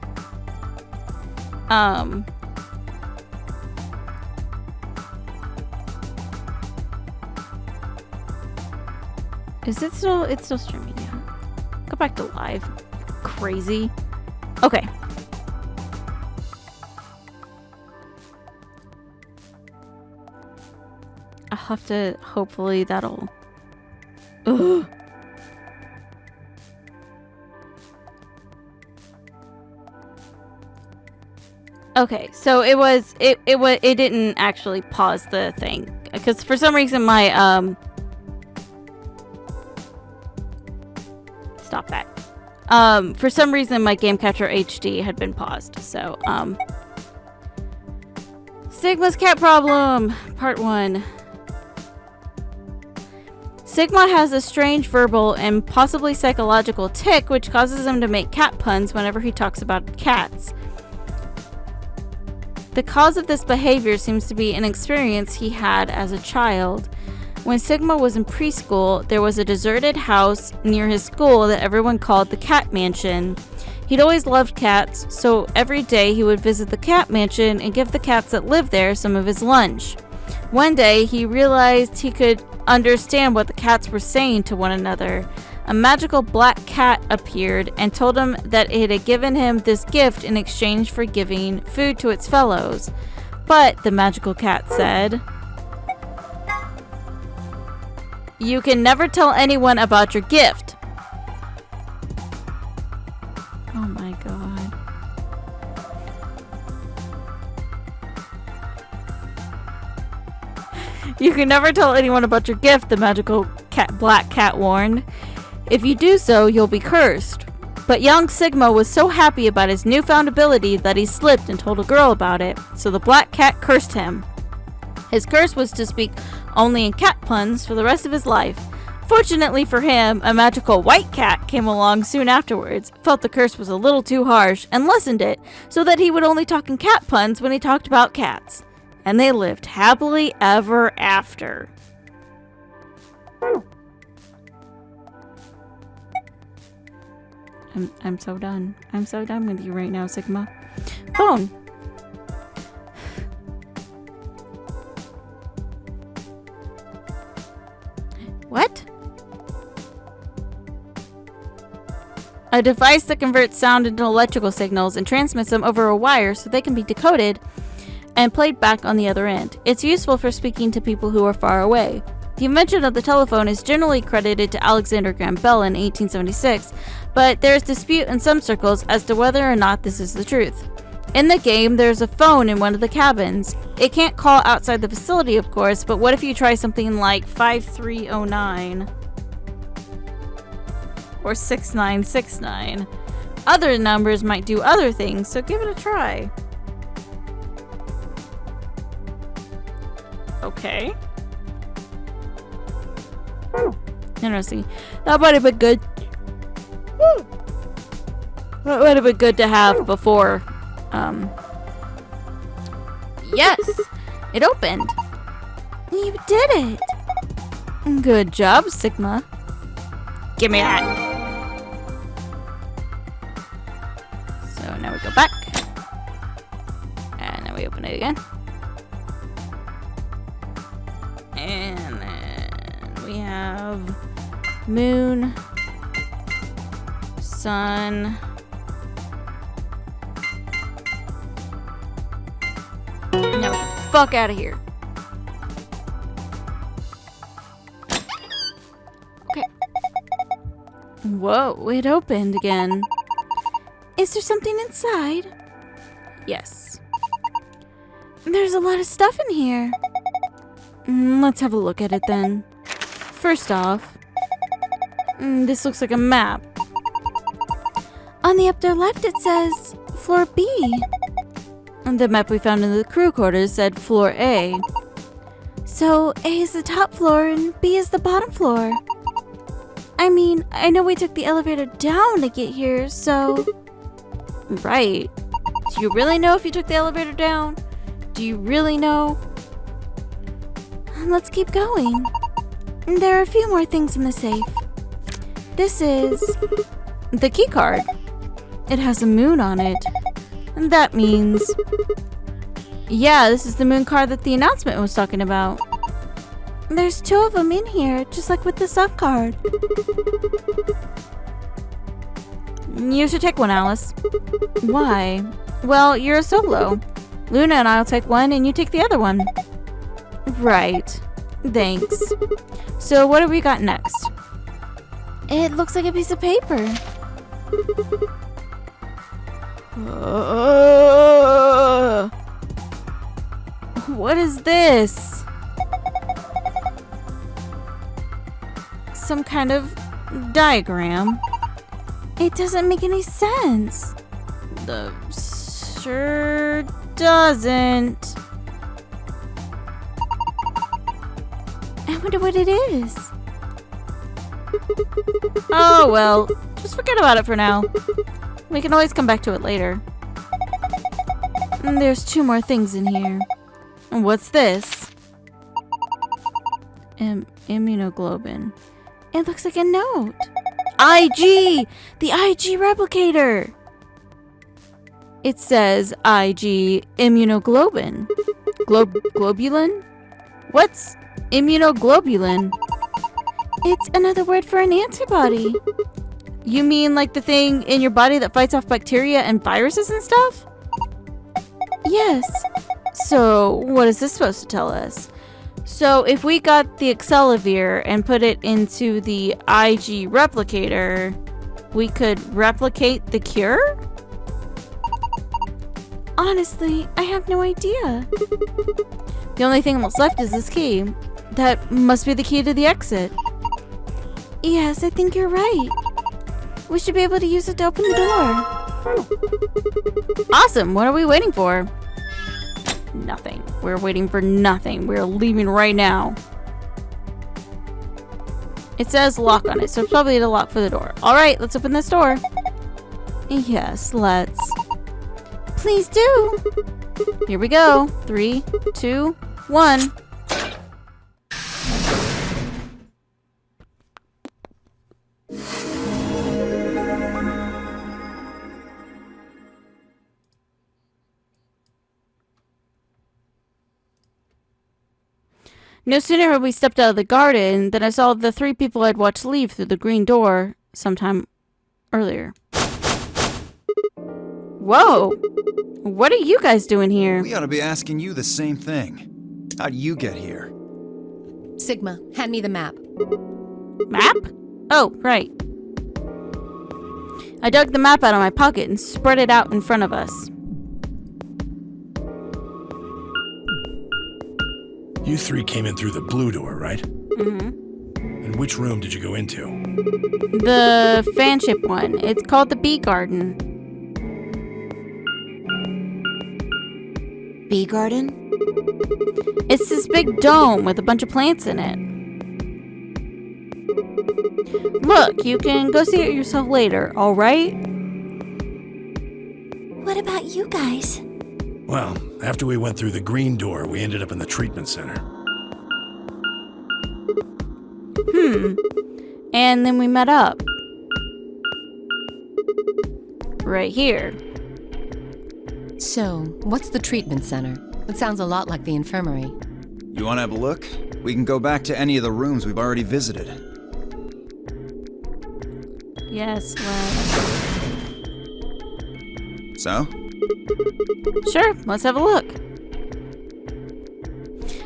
Is it still? It's still streaming, yeah. Go back to live. Crazy. Okay. I'll have to. Hopefully that'll. Ugh. Okay, so it didn't actually pause the thing because for some reason my stop that. For some reason my Game Catcher HD had been paused. So Sigma's cat problem, part 1. Sigma has a strange verbal and possibly psychological tic which causes him to make cat puns whenever he talks about cats. The cause of this behavior seems to be an experience he had as a child. When Sigma was in preschool, there was a deserted house near his school that everyone called the Cat Mansion. He'd always loved cats, so every day he would visit the Cat Mansion and give the cats that lived there some of his lunch. One day, he realized he could understand what the cats were saying to one another. A magical black cat appeared and told him that it had given him this gift in exchange for giving food to its fellows. But, the magical cat said, "You can never tell anyone about your gift." Oh my god. "You can never tell anyone about your gift," the magical black cat warned. "If you do so, you'll be cursed." But young Sigma was so happy about his newfound ability that he slipped and told a girl about it, so the black cat cursed him. His curse was to speak only in cat puns for the rest of his life. Fortunately for him, a magical white cat came along soon afterwards, felt the curse was a little too harsh, and lessened it so that he would only talk in cat puns when he talked about cats. And they lived happily ever after. I'm so done. I'm so done with you right now, Sigma. Phone. A device that converts sound into electrical signals and transmits them over a wire so they can be decoded and played back on the other end. It's useful for speaking to people who are far away. The invention of the telephone is generally credited to Alexander Graham Bell in 1876, but there is dispute in some circles as to whether or not this is the truth. In the game, there's a phone in one of the cabins. It can't call outside the facility, of course, but what if you try something like 5309 or 6969? Other numbers might do other things, so give it a try. Okay. Interesting. That might have been good. That might have been good to have before. Yes! It opened. You did it. Good job, Sigma. Give me that. So now we go back. And then we open it again. And then we have moon, sun. Now get the fuck out of here. Okay. Whoa, it opened again. Is there something inside? Yes. There's a lot of stuff in here. Let's have a look at it then. First off, this looks like a map. On the upper left it says floor B. And the map we found in the crew quarters said floor A. So A is the top floor and B is the bottom floor. I mean, I know we took the elevator down to get here, so... Right. Do you really know if you took the elevator down? Do you really know? Let's keep going. There are a few more things in the safe. This is... the key card. It has a moon on it. And that means... yeah, this is the moon card that the announcement was talking about. There's 2 of them in here, just like with the sun card. You should take one, Alice. Why? Well, you're a solo. Luna and I'll take one and you take the other one. Right. Thanks. So what do we got next? It looks like a piece of paper. What is this? Some kind of diagram. It doesn't make any sense. Sure doesn't. I wonder what it is. Oh well, just forget about it for now. We can always come back to it later. There's 2 more things in here. What's this? Immunoglobin. It looks like a note. IG! The IG replicator! It says IG immunoglobin. Globulin? What's immunoglobulin? It's another word for an antibody. You mean like the thing in your body that fights off bacteria and viruses and stuff? Yes. So, what is this supposed to tell us? So, if we got the Accelavir and put it into the IG replicator, we could replicate the cure? Honestly, I have no idea. The only thing that's left is this key. That must be the key to the exit. Yes, I think you're right. We should be able to use it to open the door. Awesome! What are we waiting for? Nothing. We're waiting for nothing. We're leaving right now. It says lock on it, so it's probably the lock for the door. Alright, let's open this door. Yes, let's. Please do! Here we go. 3, 2, 1. No sooner had we stepped out of the garden than I saw the 3 people I'd watched leave through the green door sometime earlier. Whoa! What are you guys doing here? We ought to be asking you the same thing. How'd you get here? Sigma, hand me the map. Map? Oh, right. I dug the map out of my pocket and spread it out in front of us. You three came in through the blue door, right? Mm-hmm. And which room did you go into? The fan-shaped one. It's called the Bee Garden. Bee garden? It's this big dome with a bunch of plants in it. Look, you can go see it yourself later, alright? What about you guys? Well, after we went through the green door, we ended up in the treatment center. And then we met up. Right here. So, what's the treatment center? It sounds a lot like the infirmary. You want to have a look? We can go back to any of the rooms we've already visited. Yes, let's... So? Sure, let's have a look.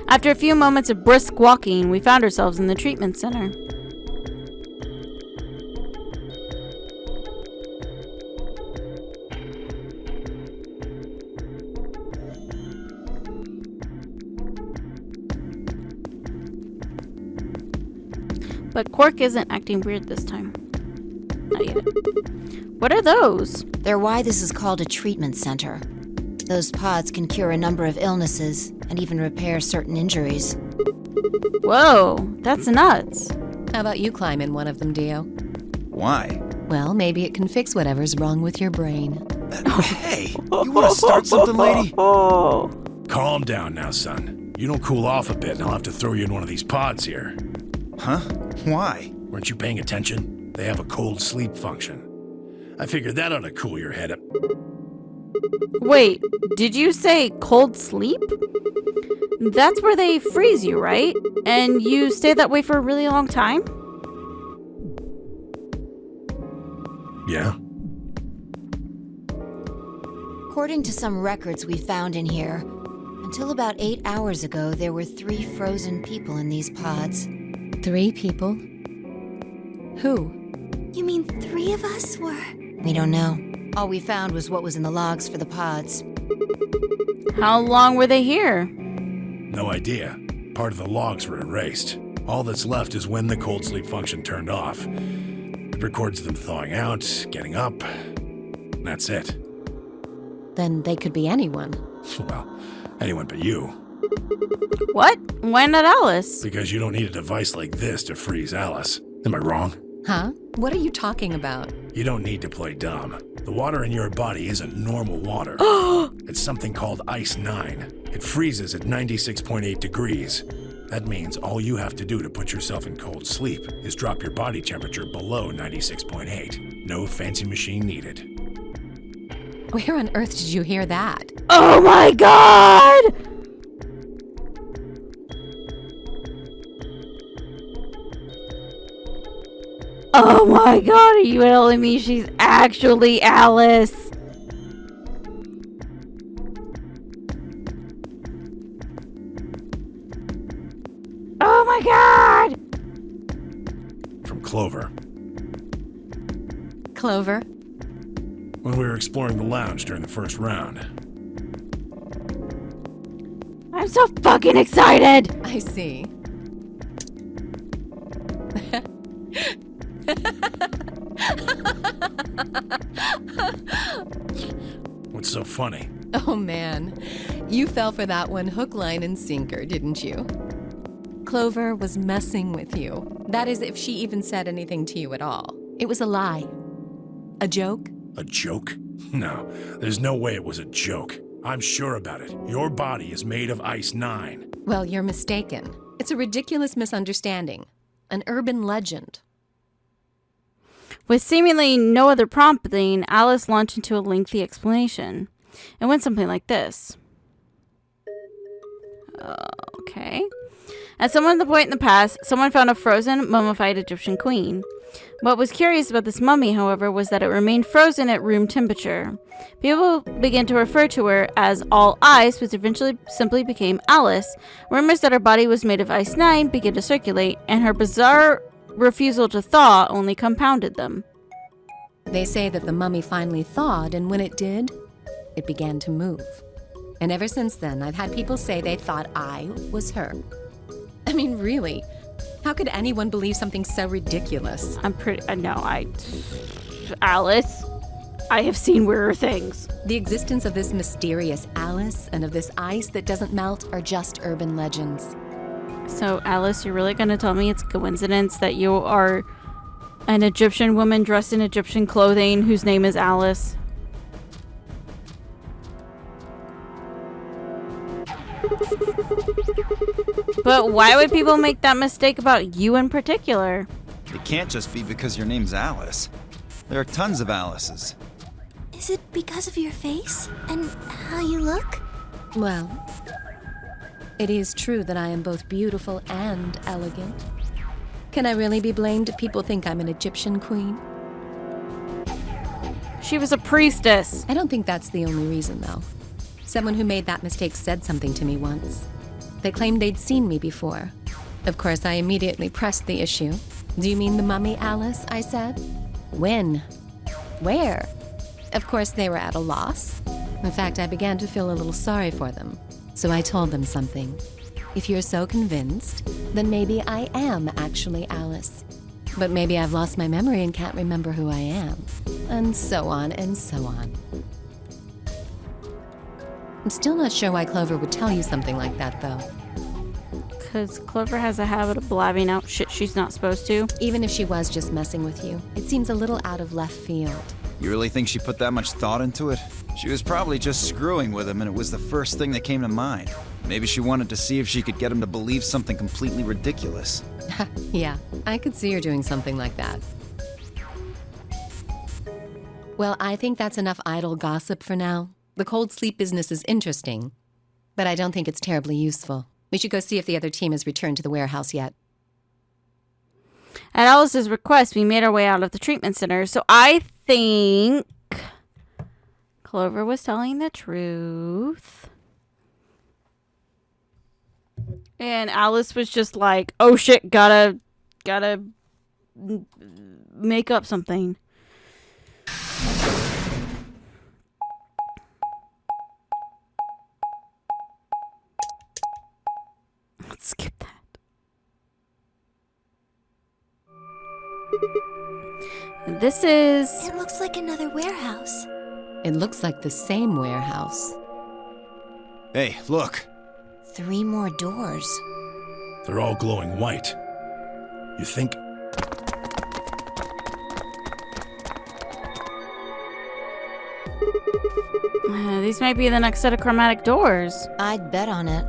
After a few moments of brisk walking, we found ourselves in the treatment center. But Quark isn't acting weird this time. Not yet. What are those? They're why this is called a treatment center. Those pods can cure a number of illnesses and even repair certain injuries. Whoa, that's nuts. How about you climb in one of them, Dio? Why? Well, maybe it can fix whatever's wrong with your brain. Hey, you want to start something, lady? Calm down now, son. You don't cool off a bit and I'll have to throw you in one of these pods here. Huh? Why? Weren't you paying attention? They have a cold sleep function. I figured that ought to cool your head up. Wait, did you say cold sleep? That's where they freeze you, right? And you stay that way for a really long time? Yeah? According to some records we found in here, until about 8 hours ago, there were 3 frozen people in these pods. 3 people? Who? You mean 3 of us were? We don't know. All we found was what was in the logs for the pods. How long were they here? No idea. Part of the logs were erased. All that's left is when the cold sleep function turned off. It records them thawing out, getting up. And that's it. Then they could be anyone. Well, anyone but you. What? Why not Alice? Because you don't need a device like this to freeze Alice. Am I wrong? Huh? What are you talking about? You don't need to play dumb. The water in your body isn't normal water. It's something called Ice 9. It freezes at 96.8 degrees. That means all you have to do to put yourself in cold sleep is drop your body temperature below 96.8. No fancy machine needed. Where on earth did you hear that? Oh my god! Oh my god, are you telling me she's actually Alice? Oh my god! From Clover. Clover? When we were exploring the lounge during the first round. I'm so fucking excited! I see. What's so funny? Oh man, you fell for that one hook, line, and sinker, didn't you? Clover was messing with you. That is, if she even said anything to you at all. It was a lie. A joke? A joke? No, there's no way it was a joke. I'm sure about it. Your body is made of Ice 9. Well, you're mistaken. It's a ridiculous misunderstanding. An urban legend. With seemingly no other prompting, Alice launched into a lengthy explanation. It went something like this. Okay. At some point in the past, someone found a frozen, mummified Egyptian queen. What was curious about this mummy, however, was that it remained frozen at room temperature. People began to refer to her as All Ice, which eventually simply became Alice. Rumors that her body was made of Ice 9 began to circulate, and her bizarre refusal to thaw only compounded them. They say that the mummy finally thawed, and when it did, it began to move. And ever since then, I've had people say they thought I was her. I mean, really, how could anyone believe something so ridiculous? Alice, I have seen weirder things. The existence of this mysterious Alice and of this ice that doesn't melt are just urban legends. So, Alice, you're really gonna tell me it's a coincidence that you are an Egyptian woman dressed in Egyptian clothing whose name is Alice? But why would people make that mistake about you in particular? It can't just be because your name's Alice. There are tons of Alices. Is it because of your face and how you look? Well, it is true that I am both beautiful and elegant. Can I really be blamed if people think I'm an Egyptian queen? She was a priestess. I don't think that's the only reason, though. Someone who made that mistake said something to me once. They claimed they'd seen me before. Of course, I immediately pressed the issue. Do you mean the mummy, Alice? I said. When? Where? Of course, they were at a loss. In fact, I began to feel a little sorry for them. So I told them something. If you're so convinced, then maybe I am actually Alice. But maybe I've lost my memory and can't remember who I am. And so on and so on. I'm still not sure why Clover would tell you something like that, though. Because Clover has a habit of blabbing out shit she's not supposed to. Even if she was just messing with you, it seems a little out of left field. You really think she put that much thought into it? She was probably just screwing with him, and it was the first thing that came to mind. Maybe she wanted to see if she could get him to believe something completely ridiculous. Yeah, I could see her doing something like that. Well, I think that's enough idle gossip for now. The cold sleep business is interesting, but I don't think it's terribly useful. We should go see if the other team has returned to the warehouse yet. At Alice's request, we made our way out of the treatment center, so I think Clover was telling the truth. And Alice was just like, oh shit, gotta make up something. Let's skip that. This is... It looks like another warehouse. It looks like the same warehouse. Hey, look. 3 more doors. They're all glowing white. You think? These might be the next set of chromatic doors. I'd bet on it.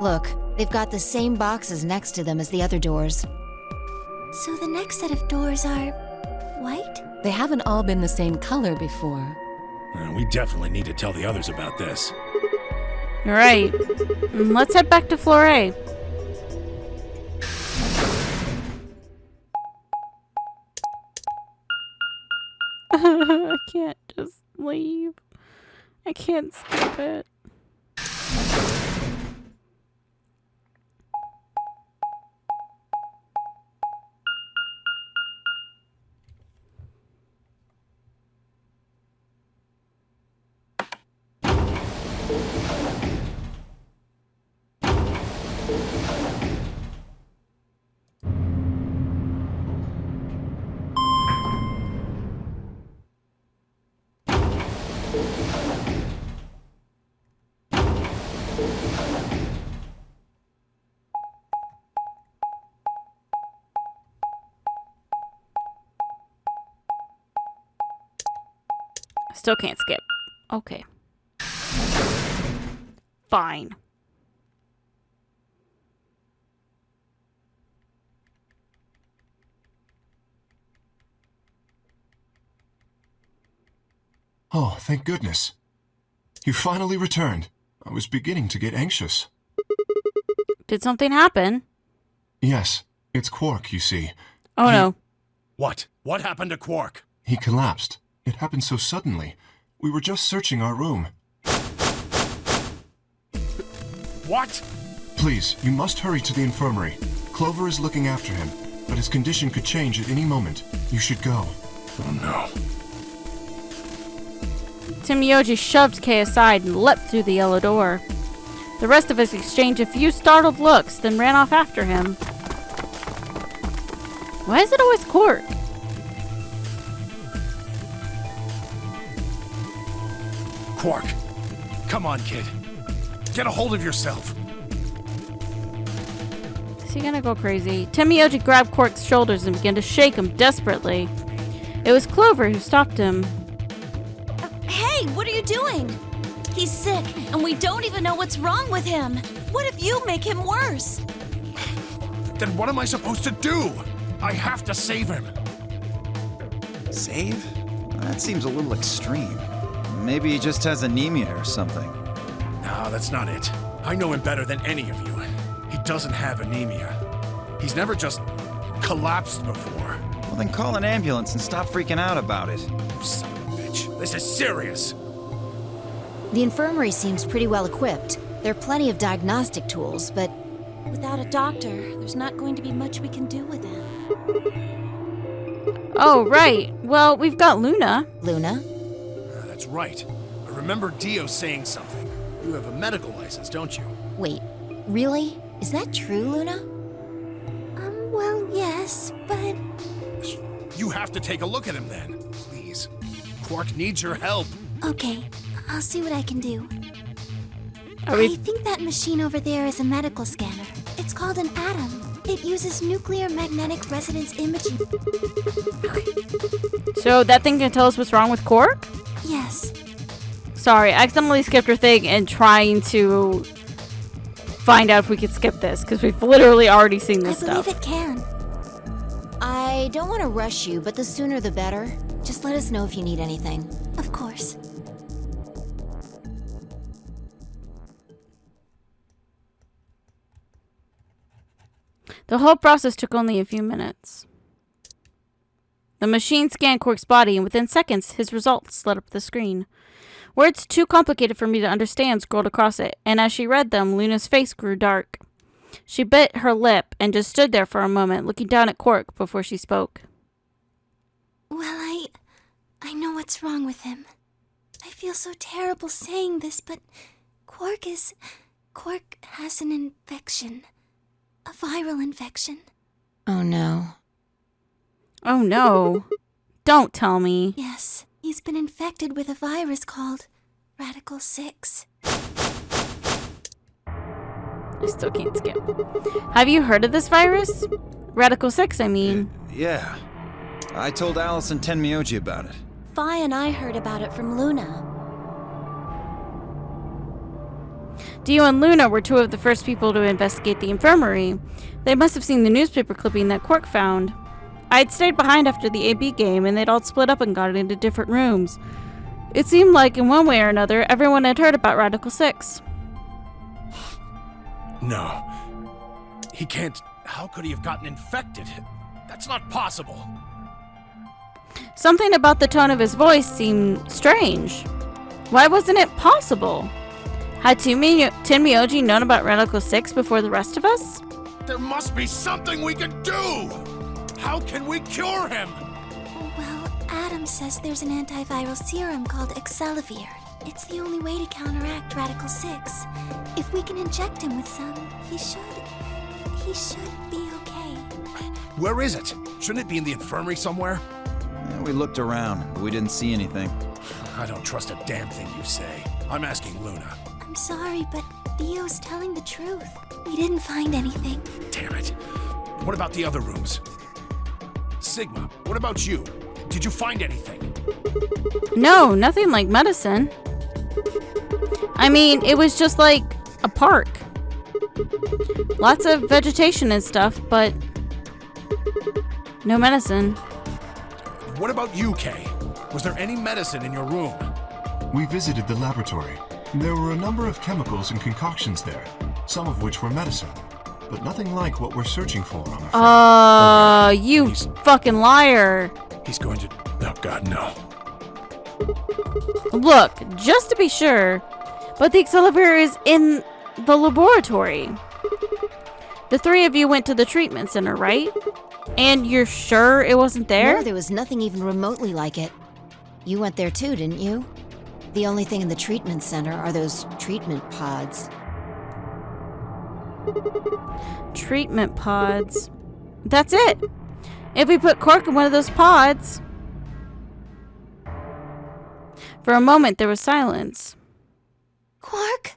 Look, they've got the same boxes next to them as the other doors. So the next set of doors are white? They haven't all been the same color before. We definitely need to tell the others about this. You're right. Let's head back to floor A. I can't just leave. I can't skip it. Still can't skip. Okay. Fine. Oh, thank goodness. You finally returned. I was beginning to get anxious. Did something happen? Yes, It's Quark, you see. Oh no. What? What happened to Quark? He collapsed. It happened so suddenly. We were just searching our room. What? Please, you must hurry to the infirmary. Clover is looking after him, but his condition could change at any moment. You should go. Oh no. Timioji shoved Kay aside and leapt through the yellow door. The rest of us exchanged a few startled looks, then ran off after him. Why is it always Quark? Quark. Come on, kid. Get a hold of yourself. Is he gonna go crazy? Timioji grabbed Quark's shoulders and began to shake him desperately. It was Clover who stopped him. Hey, what are you doing? He's sick, and we don't even know what's wrong with him. What if you make him worse? Then what am I supposed to do? I have to save him. Save? That seems a little extreme. Maybe he just has anemia or something. No, that's not it. I know him better than any of you. He doesn't have anemia. He's never just collapsed before. Well, then call an ambulance and stop freaking out about it. You son of a bitch. This is serious. The infirmary seems pretty well equipped. There are plenty of diagnostic tools, but Without a doctor, there's not going to be much we can do with him. Oh, right. Well, we've got Luna. Luna? That's right. I remember Dio saying something. You have a medical license, don't you? Wait, really? Is that true, Luna? Well, yes, but... You have to take a look at him then. Please. Quark needs your help. Okay, I'll see what I can do. Are we... I think that machine over there is a medical scanner. It's called an ATOM. It uses nuclear magnetic resonance imaging. So that thing can tell us what's wrong with Quark? Yes. Sorry, I accidentally skipped her thing and trying to find out if we could skip this, because we've literally already seen this I believe stuff. it can. I don't want to rush you, but the sooner the better. Just let us know if you need anything. Of course. The whole process took only a few minutes. The machine scanned Quark's body, and within seconds, his results lit up the screen. Words too complicated for me to understand scrolled across it, and as she read them, Luna's face grew dark. She bit her lip and just stood there for a moment, looking down at Quark before she spoke. Well, I know what's wrong with him. I feel so terrible saying this, but Quark has an infection. A viral infection. Oh no. Oh no. Don't tell me. Yes, he's been infected with a virus called Radical 6. I still can't skip. Have you heard of this virus? Radical 6, I mean. Yeah. I told Alice and Tenmyoji about it. Fi and I heard about it from Luna. Dio and Luna were two of the first people to investigate the infirmary. They must have seen the newspaper clipping that Quark found. I'd stayed behind after the AB game, and they'd all split up and got into different rooms. It seemed like, in one way or another, everyone had heard about Radical 6. No. He can't... How could he have gotten infected? That's not possible. Something about the tone of his voice seemed strange. Why wasn't it possible? Had Tenmyoji known about Radical 6 before the rest of us? There must be something we can do! How can we cure him? Well, Adam says there's an antiviral serum called Excelivir. It's the only way to counteract Radical 6. If we can inject him with some, he should be okay. Where is it? Shouldn't it be in the infirmary somewhere? Yeah, we looked around, but we didn't see anything. I don't trust a damn thing you say. I'm asking Luna. I'm sorry, but Theo's telling the truth. We didn't find anything. Damn it. What about the other rooms? Sigma, what about you? Did you find anything? No, nothing like medicine. I mean, it was just like a park. Lots of vegetation and stuff, but no medicine. What about you, Kay? Was there any medicine in your room? We visited the laboratory. There were a number of chemicals and concoctions there, some of which were medicine. but nothing like what we're searching for, I'm afraid. You fucking liar. He's going to... Oh, God, no. Look, just to be sure, but the accelerator is in the laboratory. The three of you went to the treatment center, right? And you're sure it wasn't there? No, there was nothing even remotely like it. You went there too, didn't you? The only thing in the treatment center are those treatment pods. Treatment pods. That's it. If we put Quark in one of those pods... For a moment, there was silence. Quark?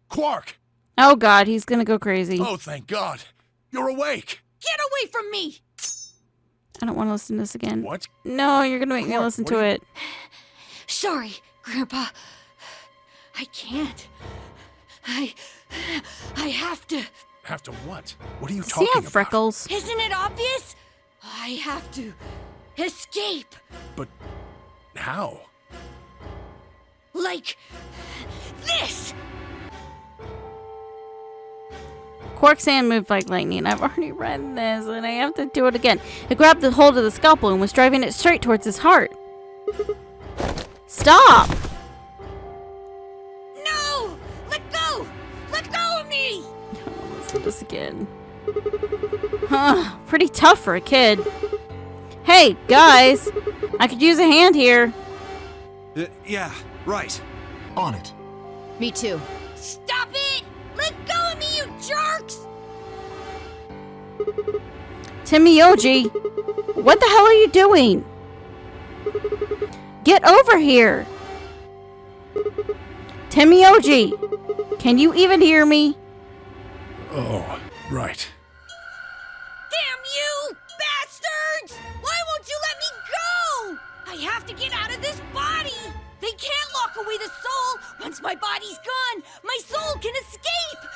Quark! Oh God, he's gonna go crazy. Oh, thank God. You're awake. Get away from me! I don't want to listen to this again. What? No, you're gonna make me Quark, listen what to are you- it. Sorry, Grandpa. I can't. I have to. Have to what? What are you See talking how about? freckles? Isn't it obvious? I have to escape. But how? Like this. Quark's hand moved like lightning. I've already read this, and I have to do it again. It grabbed the hold of the scalpel and was driving it straight towards his heart. Stop! No! Let go! Let go of me! Let's do this again. Huh, pretty tough for a kid. Hey, guys! I could use a hand here. Yeah, right. On it. Me too. Stop it! Let go of me, you jerks! Timioji, what the hell are you doing? Get over here! Timioji, can you even hear me? Oh, right. Damn you, bastards! Why won't you let me go? I have to get out of this body! They can't lock away the soul! Once my body's gone, my soul can escape!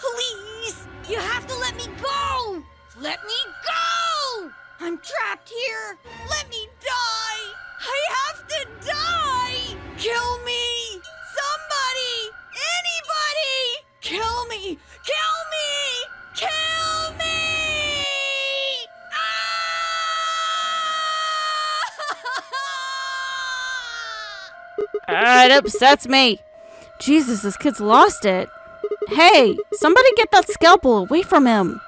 Please! You have to let me go! Let me go! I'm trapped here! Let me die! I have to die! Kill me! Somebody! Anybody! Kill me! Kill me! Kill me! It upsets me. Jesus, this kid's lost it. Hey, somebody get that scalpel away from him.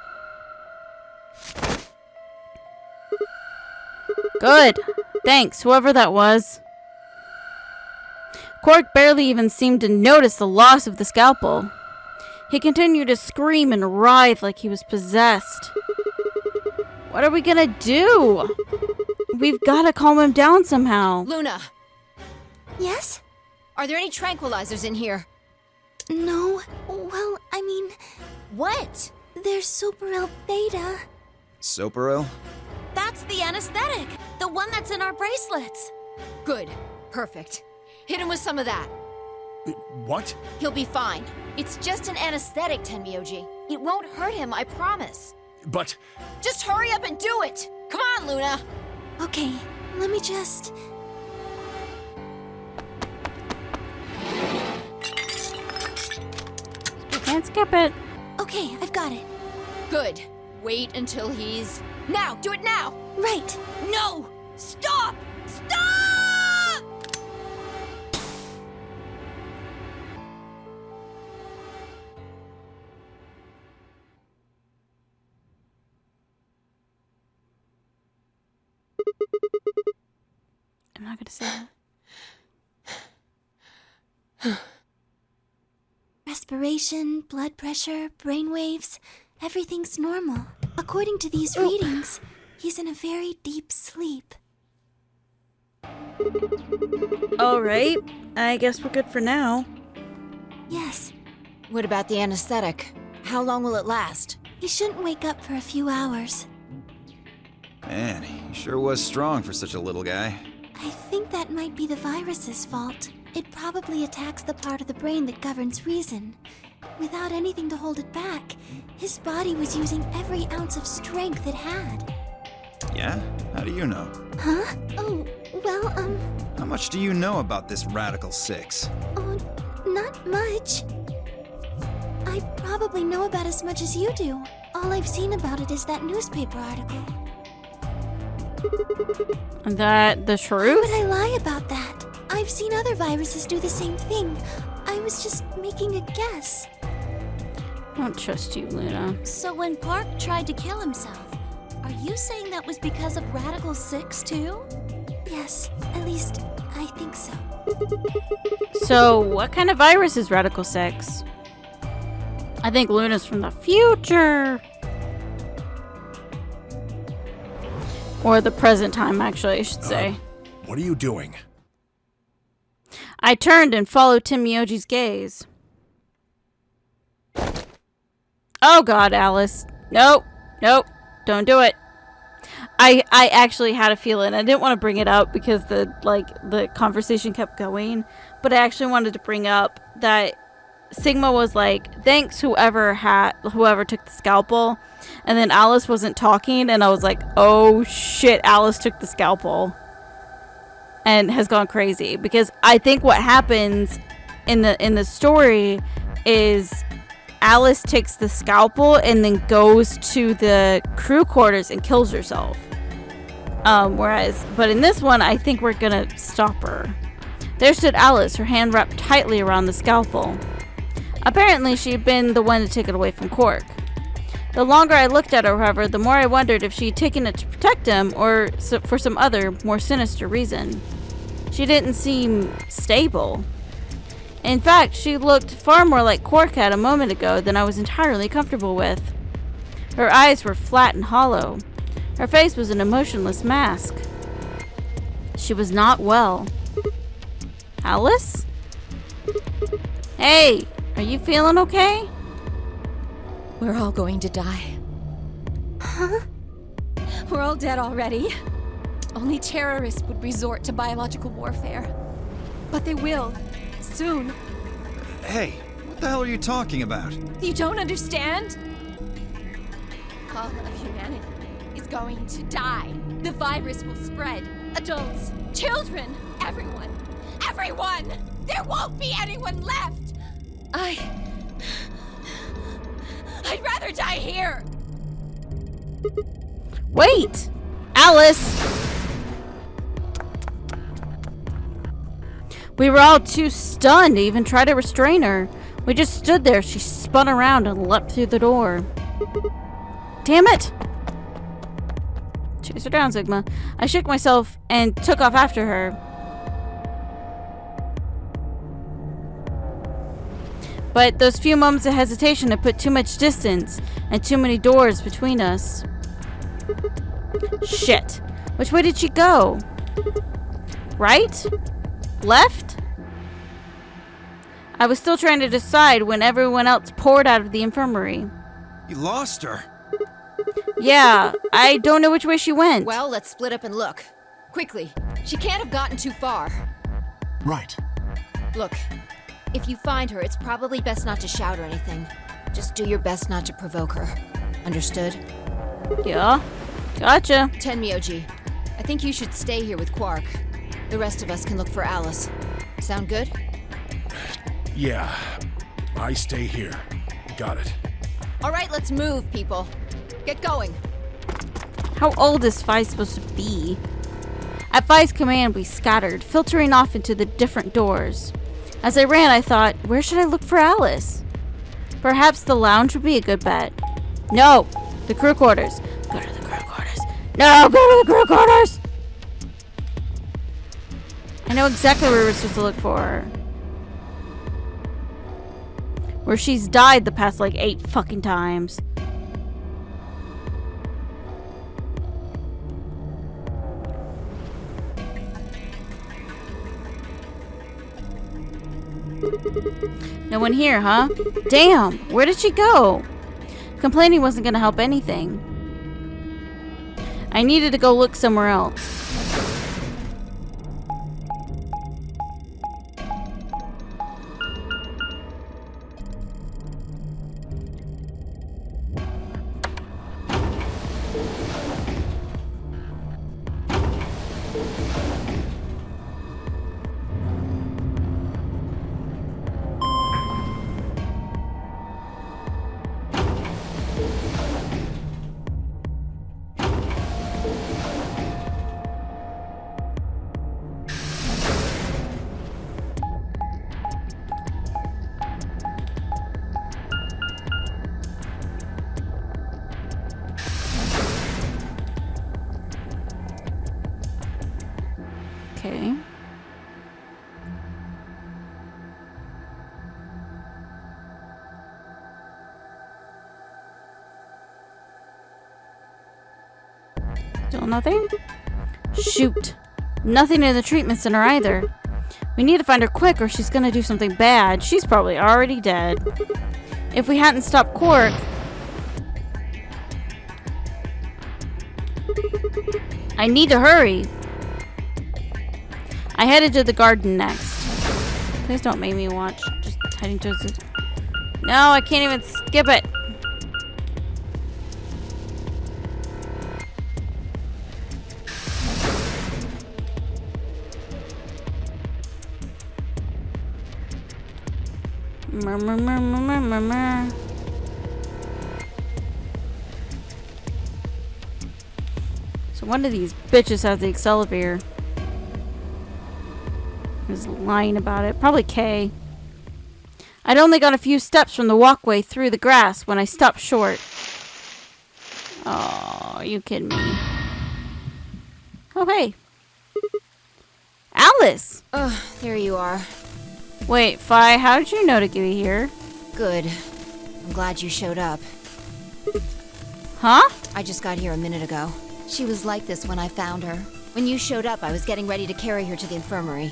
Good. Thanks, whoever that was. Quark barely even seemed to notice the loss of the scalpel. He continued to scream and writhe like he was possessed. What are we gonna do? We've gotta calm him down somehow. Luna, Yes? are there any tranquilizers in here? No. Well, I mean, What? there's Superel Theta. Soperil? That's the anesthetic. The one that's in our bracelets. Good. Perfect. Hit him with some of that. What? He'll be fine. It's just an anesthetic, Tenmyoji. It won't hurt him, I promise. But... Just hurry up and do it! Come on, Luna! Okay, let me just... You can't skip it. Okay, I've got it. Good. Wait until he's... Now! Do it now! Right. No! Stop! Stop! I'm not gonna say that. Respiration, blood pressure, brainwaves, everything's normal. According to these readings, he's in a very deep sleep. Alright, I guess we're good for now. Yes, What about the anesthetic? How long will it last? he shouldn't wake up for a few hours. Man, he sure was strong for such a little guy. I think that might be the virus's fault. It probably attacks the part of the brain that governs reason. Without anything to hold it back, his body was using every ounce of strength it had. Yeah? How do you know? Huh? Oh, well, How much do you know about this Radical Six? oh, not much. I probably know about as much as you do. All I've seen about it is that newspaper article. That the Why truth? would I lie about that? I've seen other viruses do the same thing. I was just making a guess. I don't trust you, Luna. So when Park tried to kill himself, are you saying that was because of Radical 6 too? Yes, at least I think so. So, what kind of virus is Radical 6? I think Luna's from the future. Or the present time, actually, I should say. What are you doing? I turned and followed Tim Mioji's gaze. Oh god, Alice. Nope. Nope. Don't do it. I actually had a feeling. I didn't want to bring it up because the conversation kept going, but I actually wanted to bring up that Sigma was like, "Thanks whoever took the scalpel." And then Alice wasn't talking and I was like, "Oh shit, Alice took the scalpel." And has gone crazy because I think what happens in the story is Alice takes the scalpel and then goes to the crew quarters and kills herself. But in this one, I think we're gonna stop her. There stood Alice, her hand wrapped tightly around the scalpel. Apparently, she had been the one to take it away from Quark. The longer I looked at her, however, the more I wondered if she had taken it to protect him or for some other, more sinister reason. She didn't seem stable. In fact, she looked far more like Quark had a moment ago than I was entirely comfortable with. Her eyes were flat and hollow. Her face was an emotionless mask. She was not well. Alice? Hey, are you feeling okay? We're all going to die. Huh? We're all dead already. Only terrorists would resort to biological warfare. But they will. Soon. Hey, what the hell are you talking about? You don't understand? All of humanity is going to die. The virus will spread. Adults, children, everyone. Everyone! There won't be anyone left! I'd rather die here! Wait! Alice! We were all too stunned to even try to restrain her. We just stood there. She spun around and leapt through the door. Damn it! Chase her down, Sigma. I shook myself and took off after her. But those few moments of hesitation had put too much distance and too many doors between us. Shit. Which way did she go? Right? Left? I was still trying to decide when everyone else poured out of the infirmary. You lost her. Yeah, I don't know which way she went. Well, let's split up and look. Quickly. She can't have gotten too far. Right. Look, if you find her, it's probably best not to shout or anything. Just do your best not to provoke her. Understood? Yeah, gotcha. Tenmyoji, I think you should stay here with Quark. The rest of us can look for Alice. Sound good? Yeah, I stay here. Got it. All right, let's move, people. Get going. How old is Fi supposed to be? At Fi's command, we scattered, filtering off into the different doors. As I ran, I thought, where should I look for Alice? Perhaps the lounge would be a good bet. No! The crew quarters. Go to the crew quarters. No! Go to the crew quarters! I know exactly where we're supposed to look for her. Where she's died the past, 8 fucking times. No one here, huh? Damn! Where did she go? Complaining wasn't gonna help anything. I needed to go look somewhere else. Okay. Still nothing? Shoot. Nothing in the treatment center either. We need to find her quick or she's gonna do something bad. She's probably already dead. If we hadn't stopped Quark... I need to hurry. I headed to the garden next. Please don't make me watch. Just heading towards the... No, I can't even skip it. So one of these bitches has the accelerator. Is lying about it. Probably Kay. I'd only got a few steps from the walkway through the grass when I stopped short. Oh, you kidding me? Oh, hey. Alice! Oh, there you are. Wait, Fi, how did you know to get here? Good. I'm glad you showed up. Huh? I just got here a minute ago. She was like this when I found her. When you showed up, I was getting ready to carry her to the infirmary.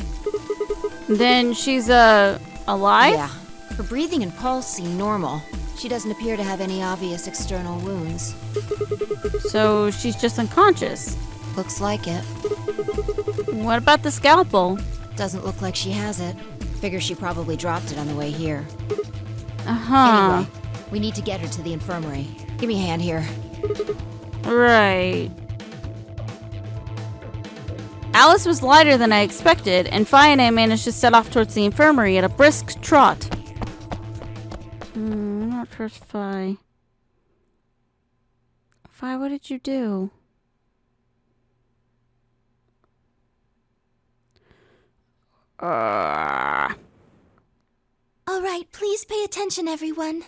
Then she's, alive? Yeah. Her breathing and pulse seem normal. She doesn't appear to have any obvious external wounds. So she's just unconscious? Looks like it. What about the scalpel? Doesn't look like she has it. Figure she probably dropped it on the way here. Uh-huh. Anyway, we need to get her to the infirmary. Give me a hand here. Right. Alice was lighter than I expected, and Fi and I managed to set off towards the infirmary at a brisk trot. Not first Fi. Fi, what did you do? All right, please pay attention, everyone.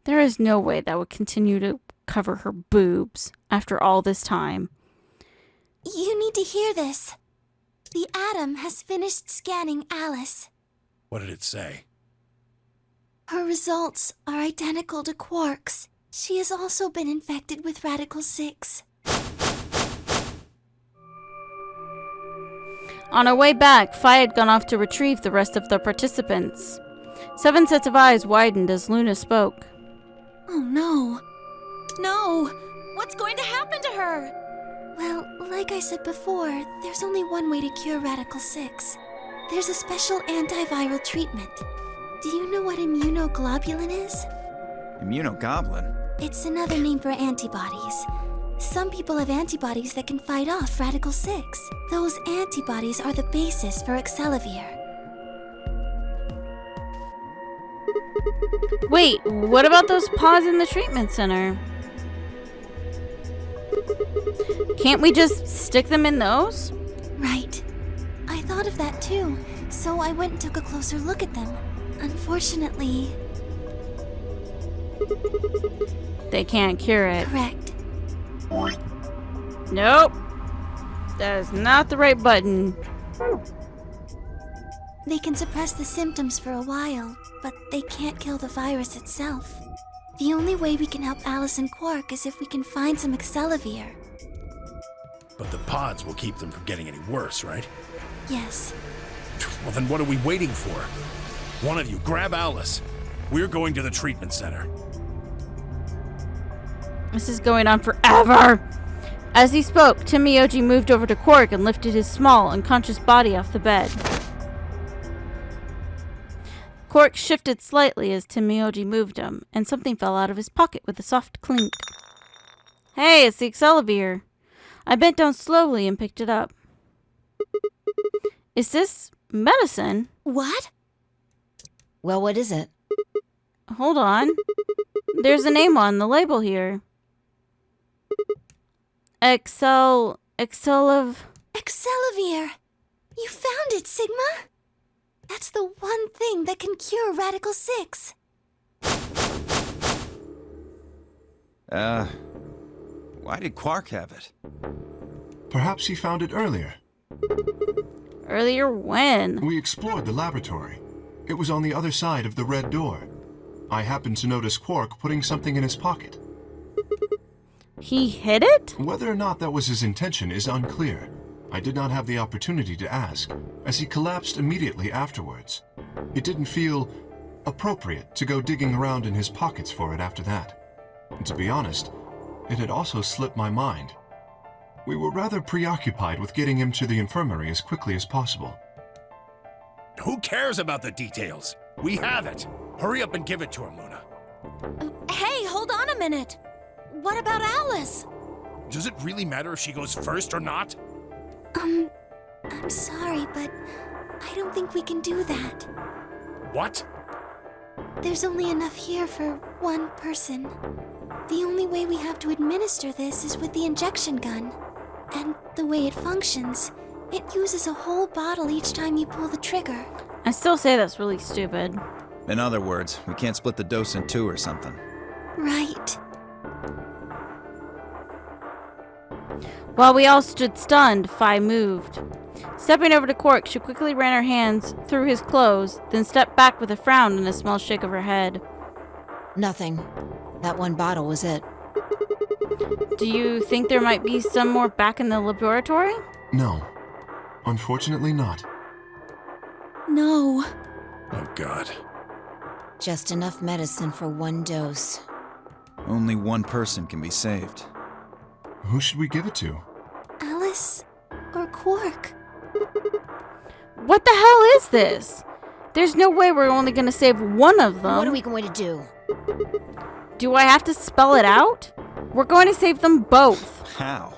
There is no way that would continue to cover her boobs after all this time. You need to hear this. The Atom has finished scanning Alice. What did it say? Her results are identical to Quark's. She has also been infected with Radical 6. On our way back, Fi had gone off to retrieve the rest of the participants. 7 sets of eyes widened as Luna spoke. Oh no. No! What's going to happen to her? Well, like I said before, there's only one way to cure Radical 6. There's a special antiviral treatment. Do you know what immunoglobulin is? Immunogoblin? It's another name for antibodies. Some people have antibodies that can fight off Radical 6. Those antibodies are the basis for Accelavir. Wait, what about those paws in the treatment center? Can't we just stick them in those? Right. I thought of that too, so I went and took a closer look at them. Unfortunately... They can't cure it. Correct. Nope. That is not the right button. They can suppress the symptoms for a while, but they can't kill the virus itself. The only way we can help Alice and Quark is if we can find some Accelavir. But the pods will keep them from getting any worse, right? Yes. Well, then what are we waiting for? One of you, grab Alice. We're going to the treatment center. This is going on forever. As he spoke, Timioji moved over to Quark and lifted his small, unconscious body off the bed. Quark shifted slightly as Timioji moved him, and something fell out of his pocket with a soft clink. Hey, it's the Accelavir. I bent down slowly and picked it up. Is this medicine? What? Well, what is it? Hold on. There's a name on the label here. Accelavir. Accelavir! You found it, Sigma! That's the one thing that can cure Radical 6. Why did Quark have it? Perhaps he found it earlier. Earlier when? We explored the laboratory. It was on the other side of the red door. I happened to notice Quark putting something in his pocket. He hid it? Whether or not that was his intention is unclear. I did not have the opportunity to ask, as he collapsed immediately afterwards. It didn't feel appropriate to go digging around in his pockets for it after that. And to be honest, it had also slipped my mind. We were rather preoccupied with getting him to the infirmary as quickly as possible. Who cares about the details? We have it. Hurry up and give it to him, Luna. Hey, hold on a minute. What about Alice? Does it really matter if she goes first or not? I'm sorry, but I don't think we can do that. What? There's only enough here for one person. The only way we have to administer this is with the injection gun. And the way it functions, it uses a whole bottle each time you pull the trigger. I still say that's really stupid. In other words, we can't split the dose in two or something. Right. While we all stood stunned, Fi moved. Stepping over to Quark, she quickly ran her hands through his clothes, then stepped back with a frown and a small shake of her head. Nothing. That one bottle was it. Do you think there might be some more back in the laboratory? No. Unfortunately not. No. Oh, God. Just enough medicine for one dose. Only one person can be saved. Who should we give it to? Alice or Quark? What the hell is this? There's no way we're only going to save one of them. What are we going to do? Do I have to spell it out? We're going to save them both. How?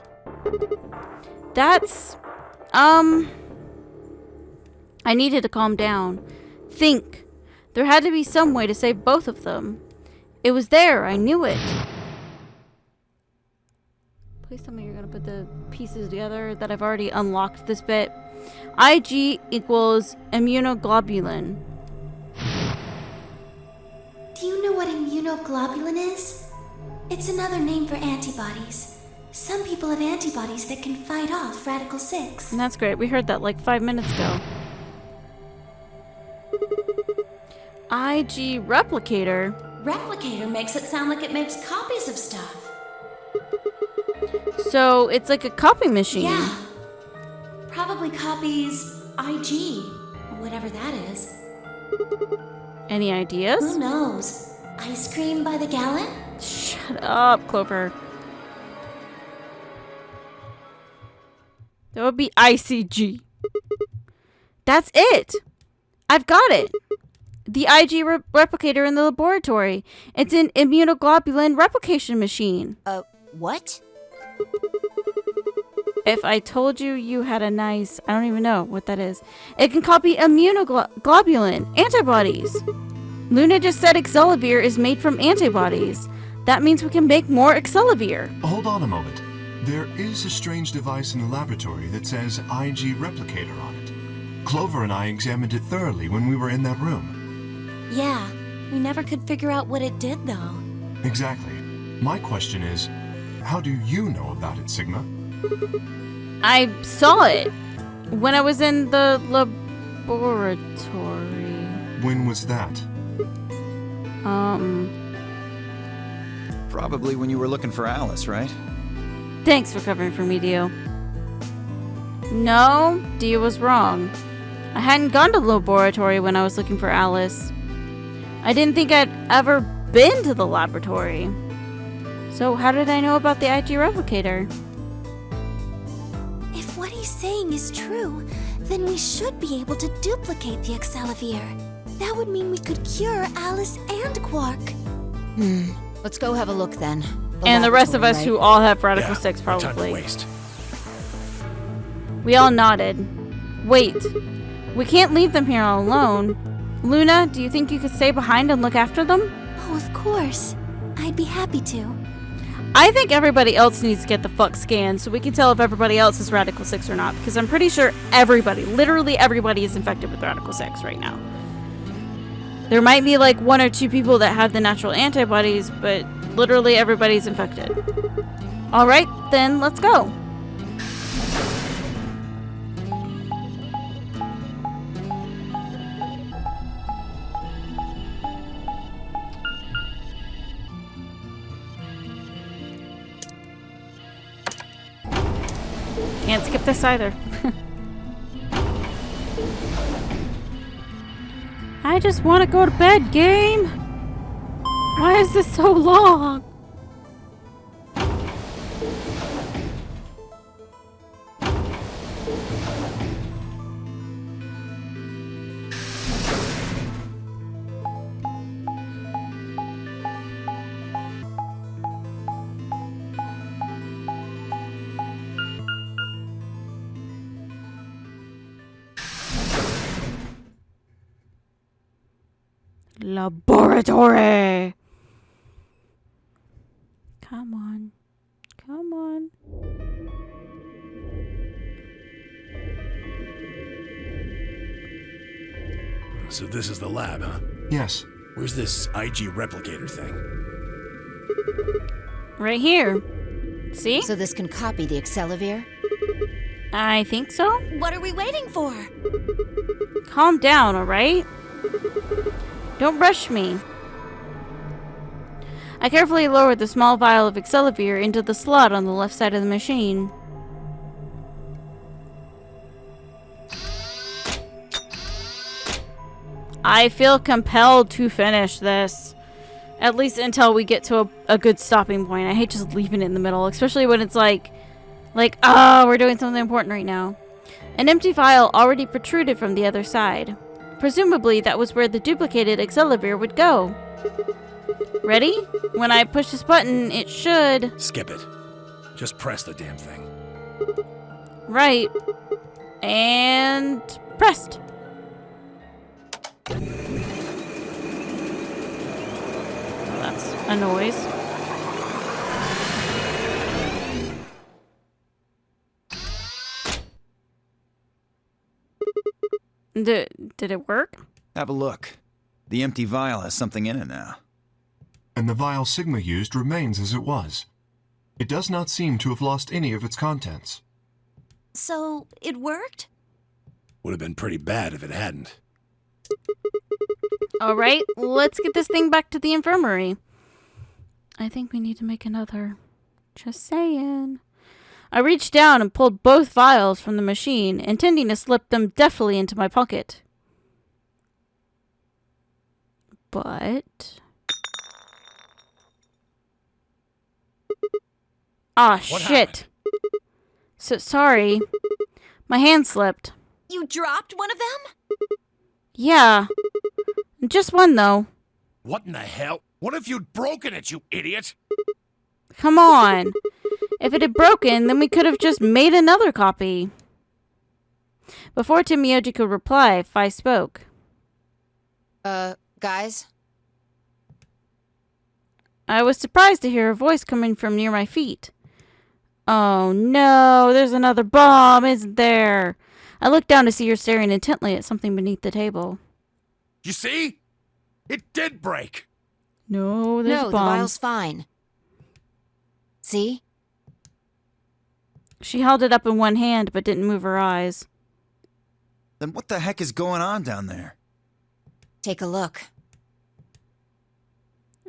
That's... I needed to calm down. Think. There had to be some way to save both of them. It was there. I knew it. Please tell me you're going to put the pieces together that I've already unlocked this bit. IG equals immunoglobulin. Do you know what immunoglobulin is? It's another name for antibodies. Some people have antibodies that can fight off Radical 6. And that's great. We heard that like 5 minutes ago. IG replicator. Replicator makes it sound like it makes copies of stuff. So it's like a copy machine. Yeah. Probably copies IG, or whatever that is. Any ideas? Who knows? Ice cream by the gallon? Shut up, Clover. That would be ICG. That's it. I've got it. The IG replicator in the laboratory. It's an immunoglobulin replication machine. What? If I told you you had a nice... I don't even know what that is. It can copy immunoglobulin antibodies. Luna just said Excelavir is made from antibodies. That means we can make more Excelavir. Hold on a moment. There is a strange device in the laboratory that says IG replicator on it. Clover and I examined it thoroughly when we were in that room. Yeah, we never could figure out what it did, though. Exactly. My question is, how do you know about it, Sigma? I saw it when I was in the laboratory. When was that? Probably when you were looking for Alice, right? Thanks for covering for me, Dio. No, Dio was wrong. I hadn't gone to the laboratory when I was looking for Alice. I didn't think I'd ever been to the laboratory. So how did I know about the IG replicator? If what he's saying is true, then we should be able to duplicate the Excelavir. That would mean we could cure Alice and Quark. Let's go have a look then. And the rest of us laboratory, who all have Radical Yeah, 6 no time to probably. waste. We all nodded. Wait. We can't leave them here all alone. Luna, do you think you could stay behind and look after them? Oh, of course. I'd be happy to. I think everybody else needs to get the fuck scanned so we can tell if everybody else is Radical 6 or not. Because I'm pretty sure everybody, literally everybody is infected with Radical 6 right now. There might be like 1 or 2 people that have the natural antibodies, but literally everybody's infected. Alright, then let's go. Can't skip this either. I just want to go to bed, game. Why is this so long? Laboratory. Come on. Come on. So this is the lab, huh? Yes. Where's this IG replicator thing? Right here. See? So this can copy the Accelavir? I think so. What are we waiting for? Calm down, alright? Don't rush me. I carefully lowered the small vial of Accelavir into the slot on the left side of the machine. I feel compelled to finish this. At least until we get to a good stopping point. I hate just leaving it in the middle, especially when it's like, oh, we're doing something important right now. An empty vial already protruded from the other side. Presumably, that was where the duplicated Accelavir would go. Ready? When I push this button, it should... Skip it. Just press the damn thing. Right. And... pressed. That's a noise. Did it work? Have a look. The empty vial has something in it now. And the vial Sigma used remains as it was. It does not seem to have lost any of its contents. So, it worked? Would have been pretty bad if it hadn't. Alright, let's get this thing back to the infirmary. I think we need to make another. Just saying. I reached down and pulled both vials from the machine, intending to slip them deftly into my pocket. But... ah, What shit. happened? So sorry. My hand slipped. You dropped one of them? Yeah. Just one, though. What in the hell? What if you'd broken it, you idiot? Come on. If it had broken, then we could have just made another copy. Before Timioji could reply, Fi spoke. Guys? I was surprised to hear a voice coming from near my feet. Oh no, there's another bomb, isn't there? I looked down to see her staring intently at something beneath the table. You see? It did break. No, there's No, a the bomb. vial's fine. See? She held it up in one hand, but didn't move her eyes. Then what the heck is going on down there? Take a look.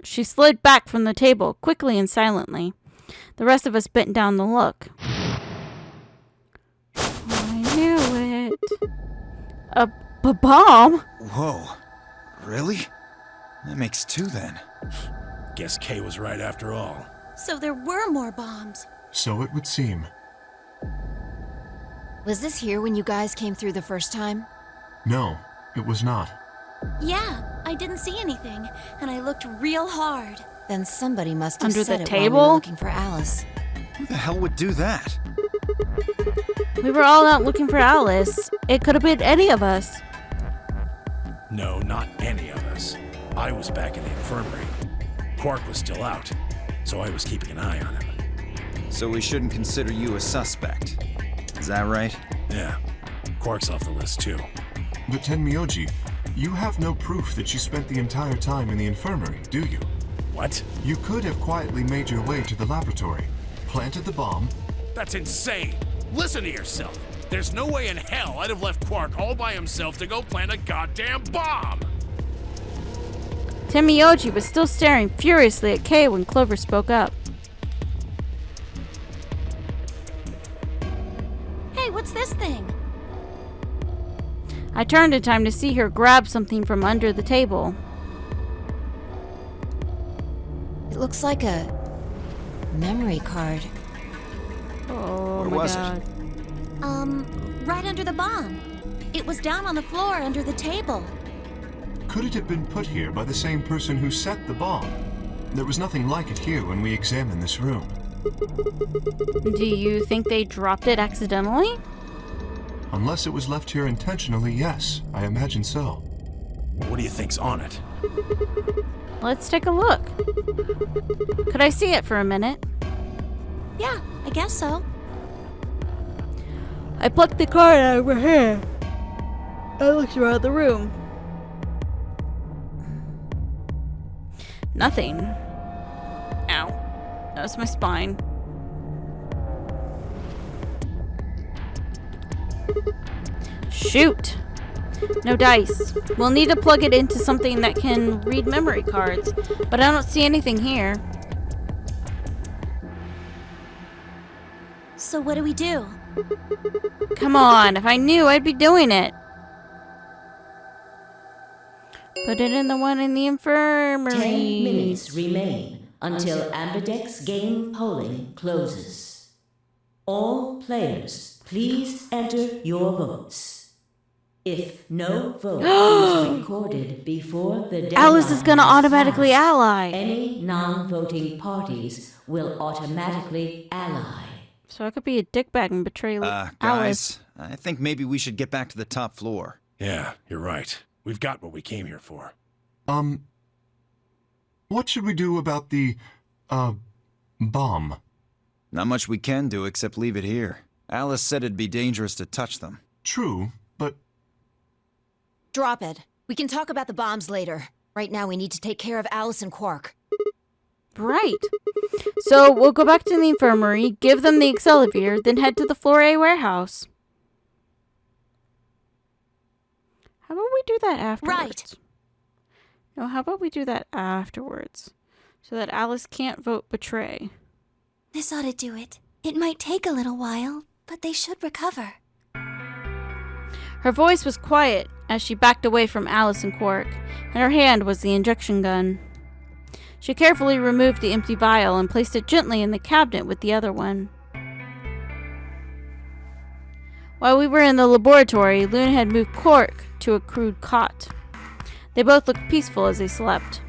She slid back from the table, quickly and silently. The rest of us bent down to look. I knew it. A bomb? Whoa. Really? That makes two then. Guess Kay was right after all. So there were more bombs. So it would seem. Was this here when you guys came through the first time? No, it was not. Yeah, I didn't see anything, and I looked real hard. Then somebody must have Under said the it while we table? were looking for Alice. Who the hell would do that? We were all out looking for Alice. It could have been any of us. No, not any of us. I was back in the infirmary. Quark was still out, so I was keeping an eye on him. So we shouldn't consider you a suspect. Is that right? Yeah, Quark's off the list too. But Tenmyoji, you have no proof that you spent the entire time in the infirmary, do you? What? You could have quietly made your way to the laboratory, planted the bomb. That's insane! Listen to yourself! There's no way in hell I'd have left Quark all by himself to go plant a goddamn bomb! Timioji was still staring furiously at Kay when Clover spoke up. I turned in time to see her grab something from under the table. It looks like a memory card. Oh Where my was it? god. Right under the bomb. It was down on the floor under the table. Could it have been put here by the same person who set the bomb? There was nothing like it here when we examined this room. Do you think they dropped it accidentally? Unless it was left here intentionally, yes, I imagine so. What do you think's on it? Let's take a look. Could I see it for a minute? Yeah, I guess so. I plucked the card out of her hair. I looked around the room. Nothing. Ow. That was my spine. Shoot! No dice. We'll need to plug it into something that can read memory cards, but I don't see anything here. So what do we do? Come on, if I knew, I'd be doing it. Put it in the one in the infirmary. 10 minutes remain until Ambidex game polling closes. All players, please enter your votes. If no vote is recorded before the deadline Alice is gonna automatically passed, ally. any non-voting parties will automatically ally. So I could be a dickbag and betray Alice. Guys, I think maybe we should get back to the top floor. Yeah, you're right. We've got what we came here for. What should we do about the, bomb? Not much we can do except leave it here. Alice said it'd be dangerous to touch them. True, but Drop it. We can talk about the bombs later. Right now we need to take care of Alice and Quark. Right. So we'll go back to the infirmary, give them the Accelivir, then head to the Floor A warehouse. How about we do that afterwards? Right. No, how about we do that afterwards? So that Alice can't vote betray. This ought to do it. It might take a little while, but they should recover. Her voice was quiet as she backed away from Alice and Quark, and her hand was the injection gun. She carefully removed the empty vial and placed it gently in the cabinet with the other one. While we were in the laboratory, Luna had moved Quark to a crude cot. They both looked peaceful as they slept.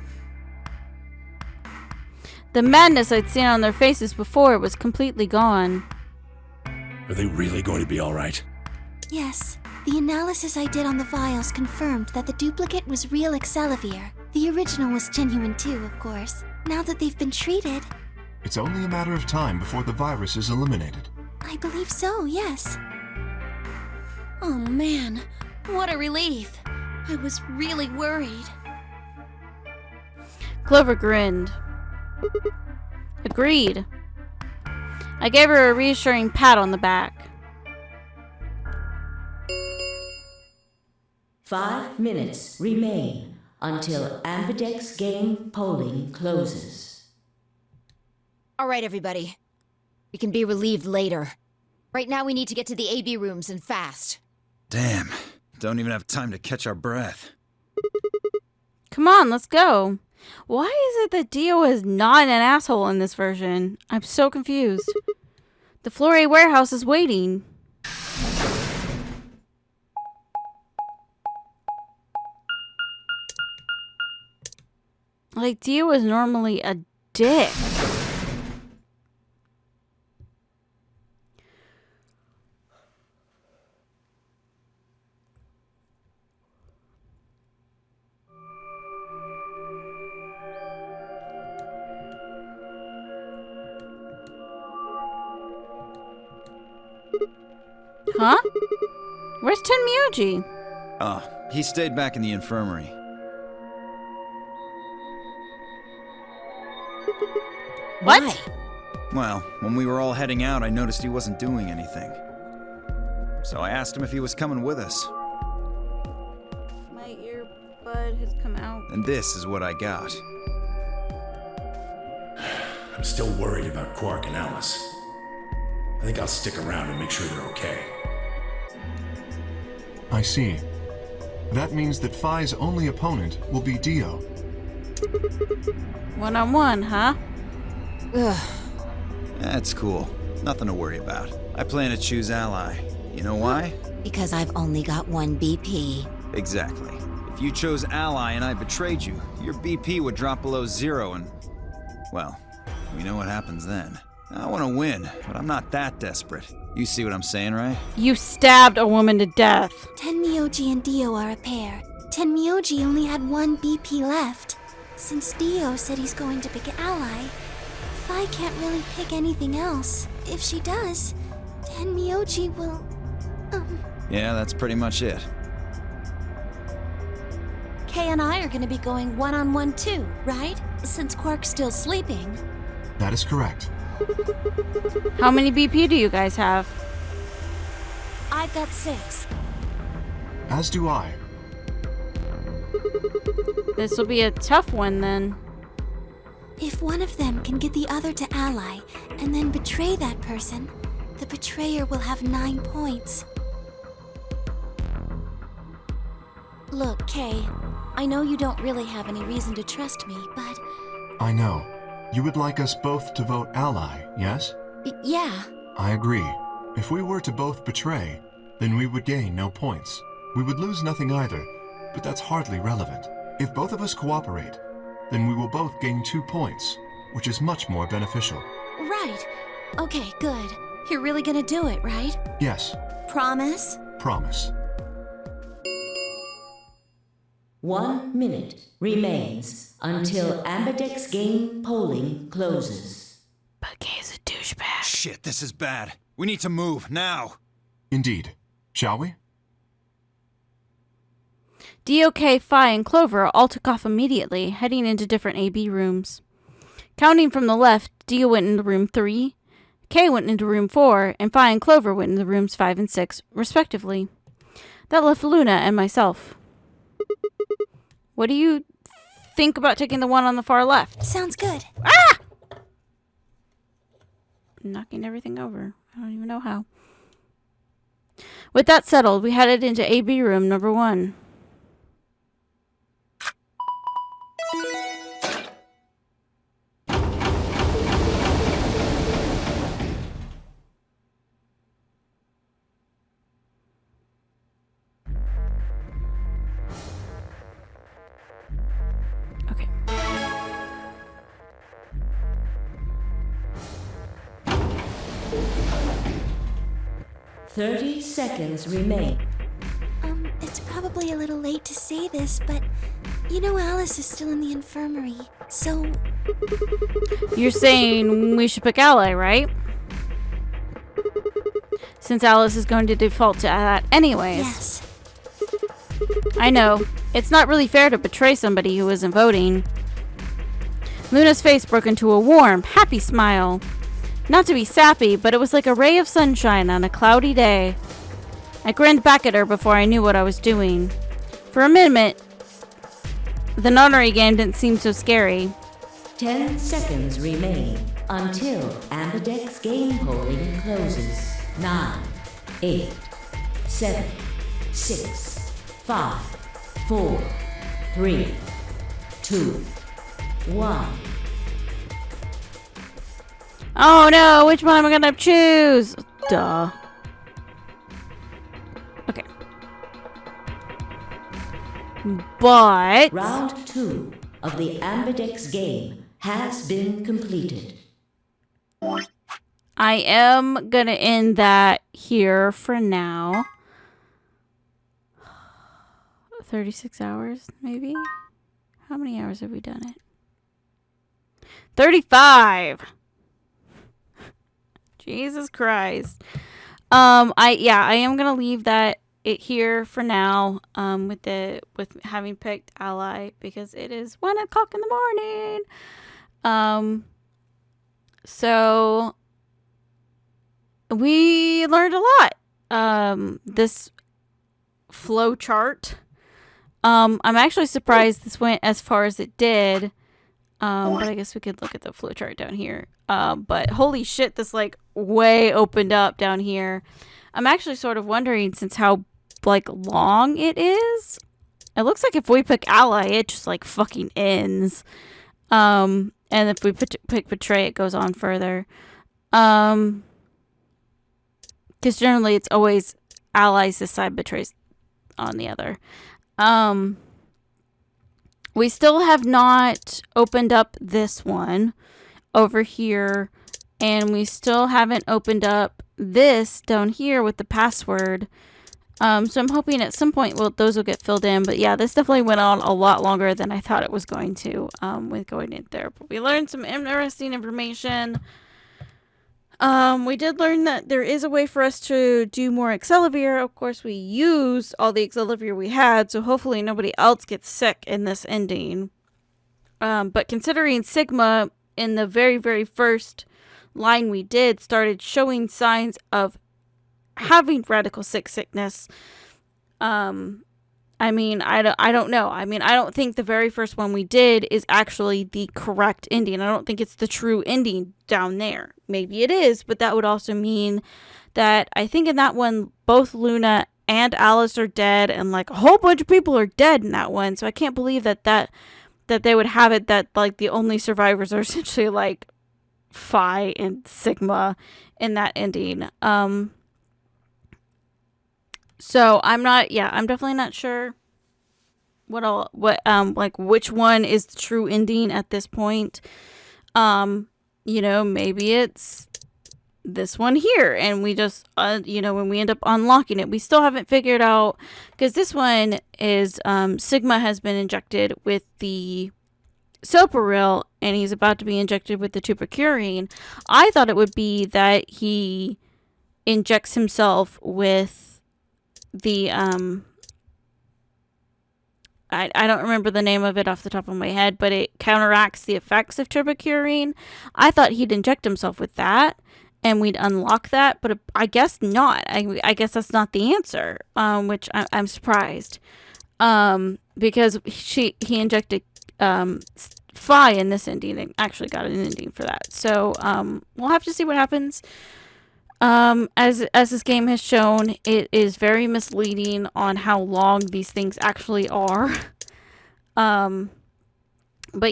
The madness I'd seen on their faces before was completely gone. Are they really going to be all right? Yes, the analysis I did on the vials confirmed that the duplicate was real Accelivir. The original was genuine too, of course. Now that they've been treated... it's only a matter of time before the virus is eliminated. I believe so, yes. Oh man, what a relief. I was really worried. Clover grinned. Agreed. I gave her a reassuring pat on the back. 5 minutes remain until Ambidex game polling closes. All right, everybody. We can be relieved later. Right now we need to get to the AB rooms and fast. Damn, don't even have time to catch our breath. Come on, let's go. Why is it that Dio is not an asshole in this version? I'm so confused. The Floor A warehouse is waiting. Like, Dio is normally a dick. Huh? Where's Tenmyuji? Oh, he stayed back in the infirmary. What? Why? Well, when we were all heading out, I noticed he wasn't doing anything. So I asked him if he was coming with us. My earbud has come out. And this is what I got. I'm still worried about Quark and Alice. I think I'll stick around and make sure they're okay. I see. That means that Phi's only opponent will be Dio. 1-on-1, huh? Ugh. That's cool. Nothing to worry about. I plan to choose Ally. You know why? Because I've only got one BP. Exactly. If you chose Ally and I betrayed you, your BP would drop below 0 and... well, we know what happens then. I want to win, but I'm not that desperate. You see what I'm saying, right? You stabbed a woman to death. Tenmyoji and Dio are a pair. Tenmyoji only had one BP left. Since Dio said he's going to pick an ally, Phi can't really pick anything else. If she does, Tenmyoji will... Yeah, that's pretty much it. Kay and I are going to be going 1-on-1 too, right? Since Quark's still sleeping. That is correct. How many BP do you guys have? I've got 6. As do I. This will be a tough one then. If one of them can get the other to ally and then betray that person, the betrayer will have 9 points. Look, Kay, I know you don't really have any reason to trust me, but... I know. You would like us both to vote Ally, yes? Yeah. I agree. If we were to both betray, then we would gain no points. We would lose nothing either, but that's hardly relevant. If both of us cooperate, then we will both gain 2 points, which is much more beneficial. Right. Okay, good. You're really gonna do it, right? Yes, Promise? promise. 1 minute remains until Ambidex game polling closes. But Kay's a douchebag. Shit, this is bad. We need to move, now. Indeed. Shall we? DOK, Phi, and Clover all took off immediately, heading into different AB rooms. Counting from the left, Dio went into room 3, Kay went into room 4, and Phi and Clover went into rooms 5 and 6, respectively. That left Luna and myself. What do you think about taking the one on the far left? Sounds good. Ah! Knocking everything over. I don't even know how. With that settled, we headed into AB room number 1. Okay. 30 seconds remain. It's probably a little late to say this, but you know Alice is still in the infirmary, so... You're saying we should pick Ally, right? Since Alice is going to default to that anyways. Yes. I know. It's not really fair to betray somebody who isn't voting. Luna's face broke into a warm, happy smile. Not to be sappy, but it was like a ray of sunshine on a cloudy day. I grinned back at her before I knew what I was doing. For a minute, the nunnery game didn't seem so scary. 10 seconds remain until Ambidex game polling closes. 9, 8, 7, 6, 5, 4, 3, 2, 1. Oh no, which one am I gonna choose? Duh. Okay. But... Round 2 of the Ambidex game has been completed. I am gonna end that here for now. 36 hours, maybe? How many hours have we done it? 35! Jesus Christ. I am gonna leave it here for now, with having picked Ally, because it is 1 o'clock in the morning. So we learned a lot. This flow chart. I'm actually surprised this went as far as it did. But I guess we could look at the flow chart down here. But holy shit, this like way opened up down here. I'm actually sort of wondering, since how like long it is, It looks like if we pick ally, it just like fucking ends. And if we pick betray, it goes on further. Because generally it's always allies this side, betrays on the other. We still have not opened up this one over here, and we still haven't opened up this down here with the password. So I'm hoping at some point those will get filled in. But yeah, this definitely went on a lot longer than I thought it was going to with going in there. But we learned some interesting information. We did learn that there is a way for us to do more Excelivir. Of course, we used all the Excelivir we had, so hopefully nobody else gets sick in this ending. But considering Sigma in the very, very first line we did started showing signs of having radical sickness, I mean, I don't know. I mean, I don't think the very first one we did is actually the correct ending. I don't think it's the true ending down there. Maybe it is, but that would also mean that I think in that one, both Luna and Alice are dead, and like a whole bunch of people are dead in that one. So I can't believe that they would have it that like the only survivors are essentially like Phi and Sigma in that ending. So I'm definitely not sure like which one is the true ending at this point. Maybe it's this one here, and we just when we end up unlocking it, we still haven't figured out, because this one is Sigma has been injected with the Soparil, and he's about to be injected with the Tupacurine. I thought it would be that he injects himself with the I don't remember the name of it off the top of my head, but it counteracts the effects of Turbocurine. I thought he'd inject himself with that and we'd unlock that, but I guess not. I guess that's not the answer, which I'm surprised, because he injected Phi in this ending and actually got an ending for that. So we'll have to see what happens. As this game has shown, it is very misleading on how long these things actually are. But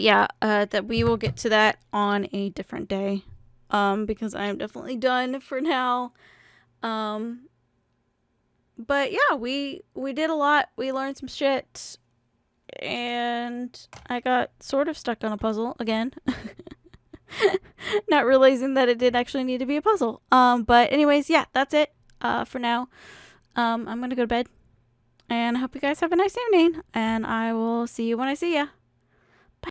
yeah, that we will get to that on a different day. Because I am definitely done for now. But yeah, we did a lot. We learned some shit. And I got sort of stuck on a puzzle again. Not realizing that it did actually need to be a puzzle. But anyways, yeah, that's it for now. I'm gonna go to bed, and I hope you guys have a nice evening, and I will see you when I see ya.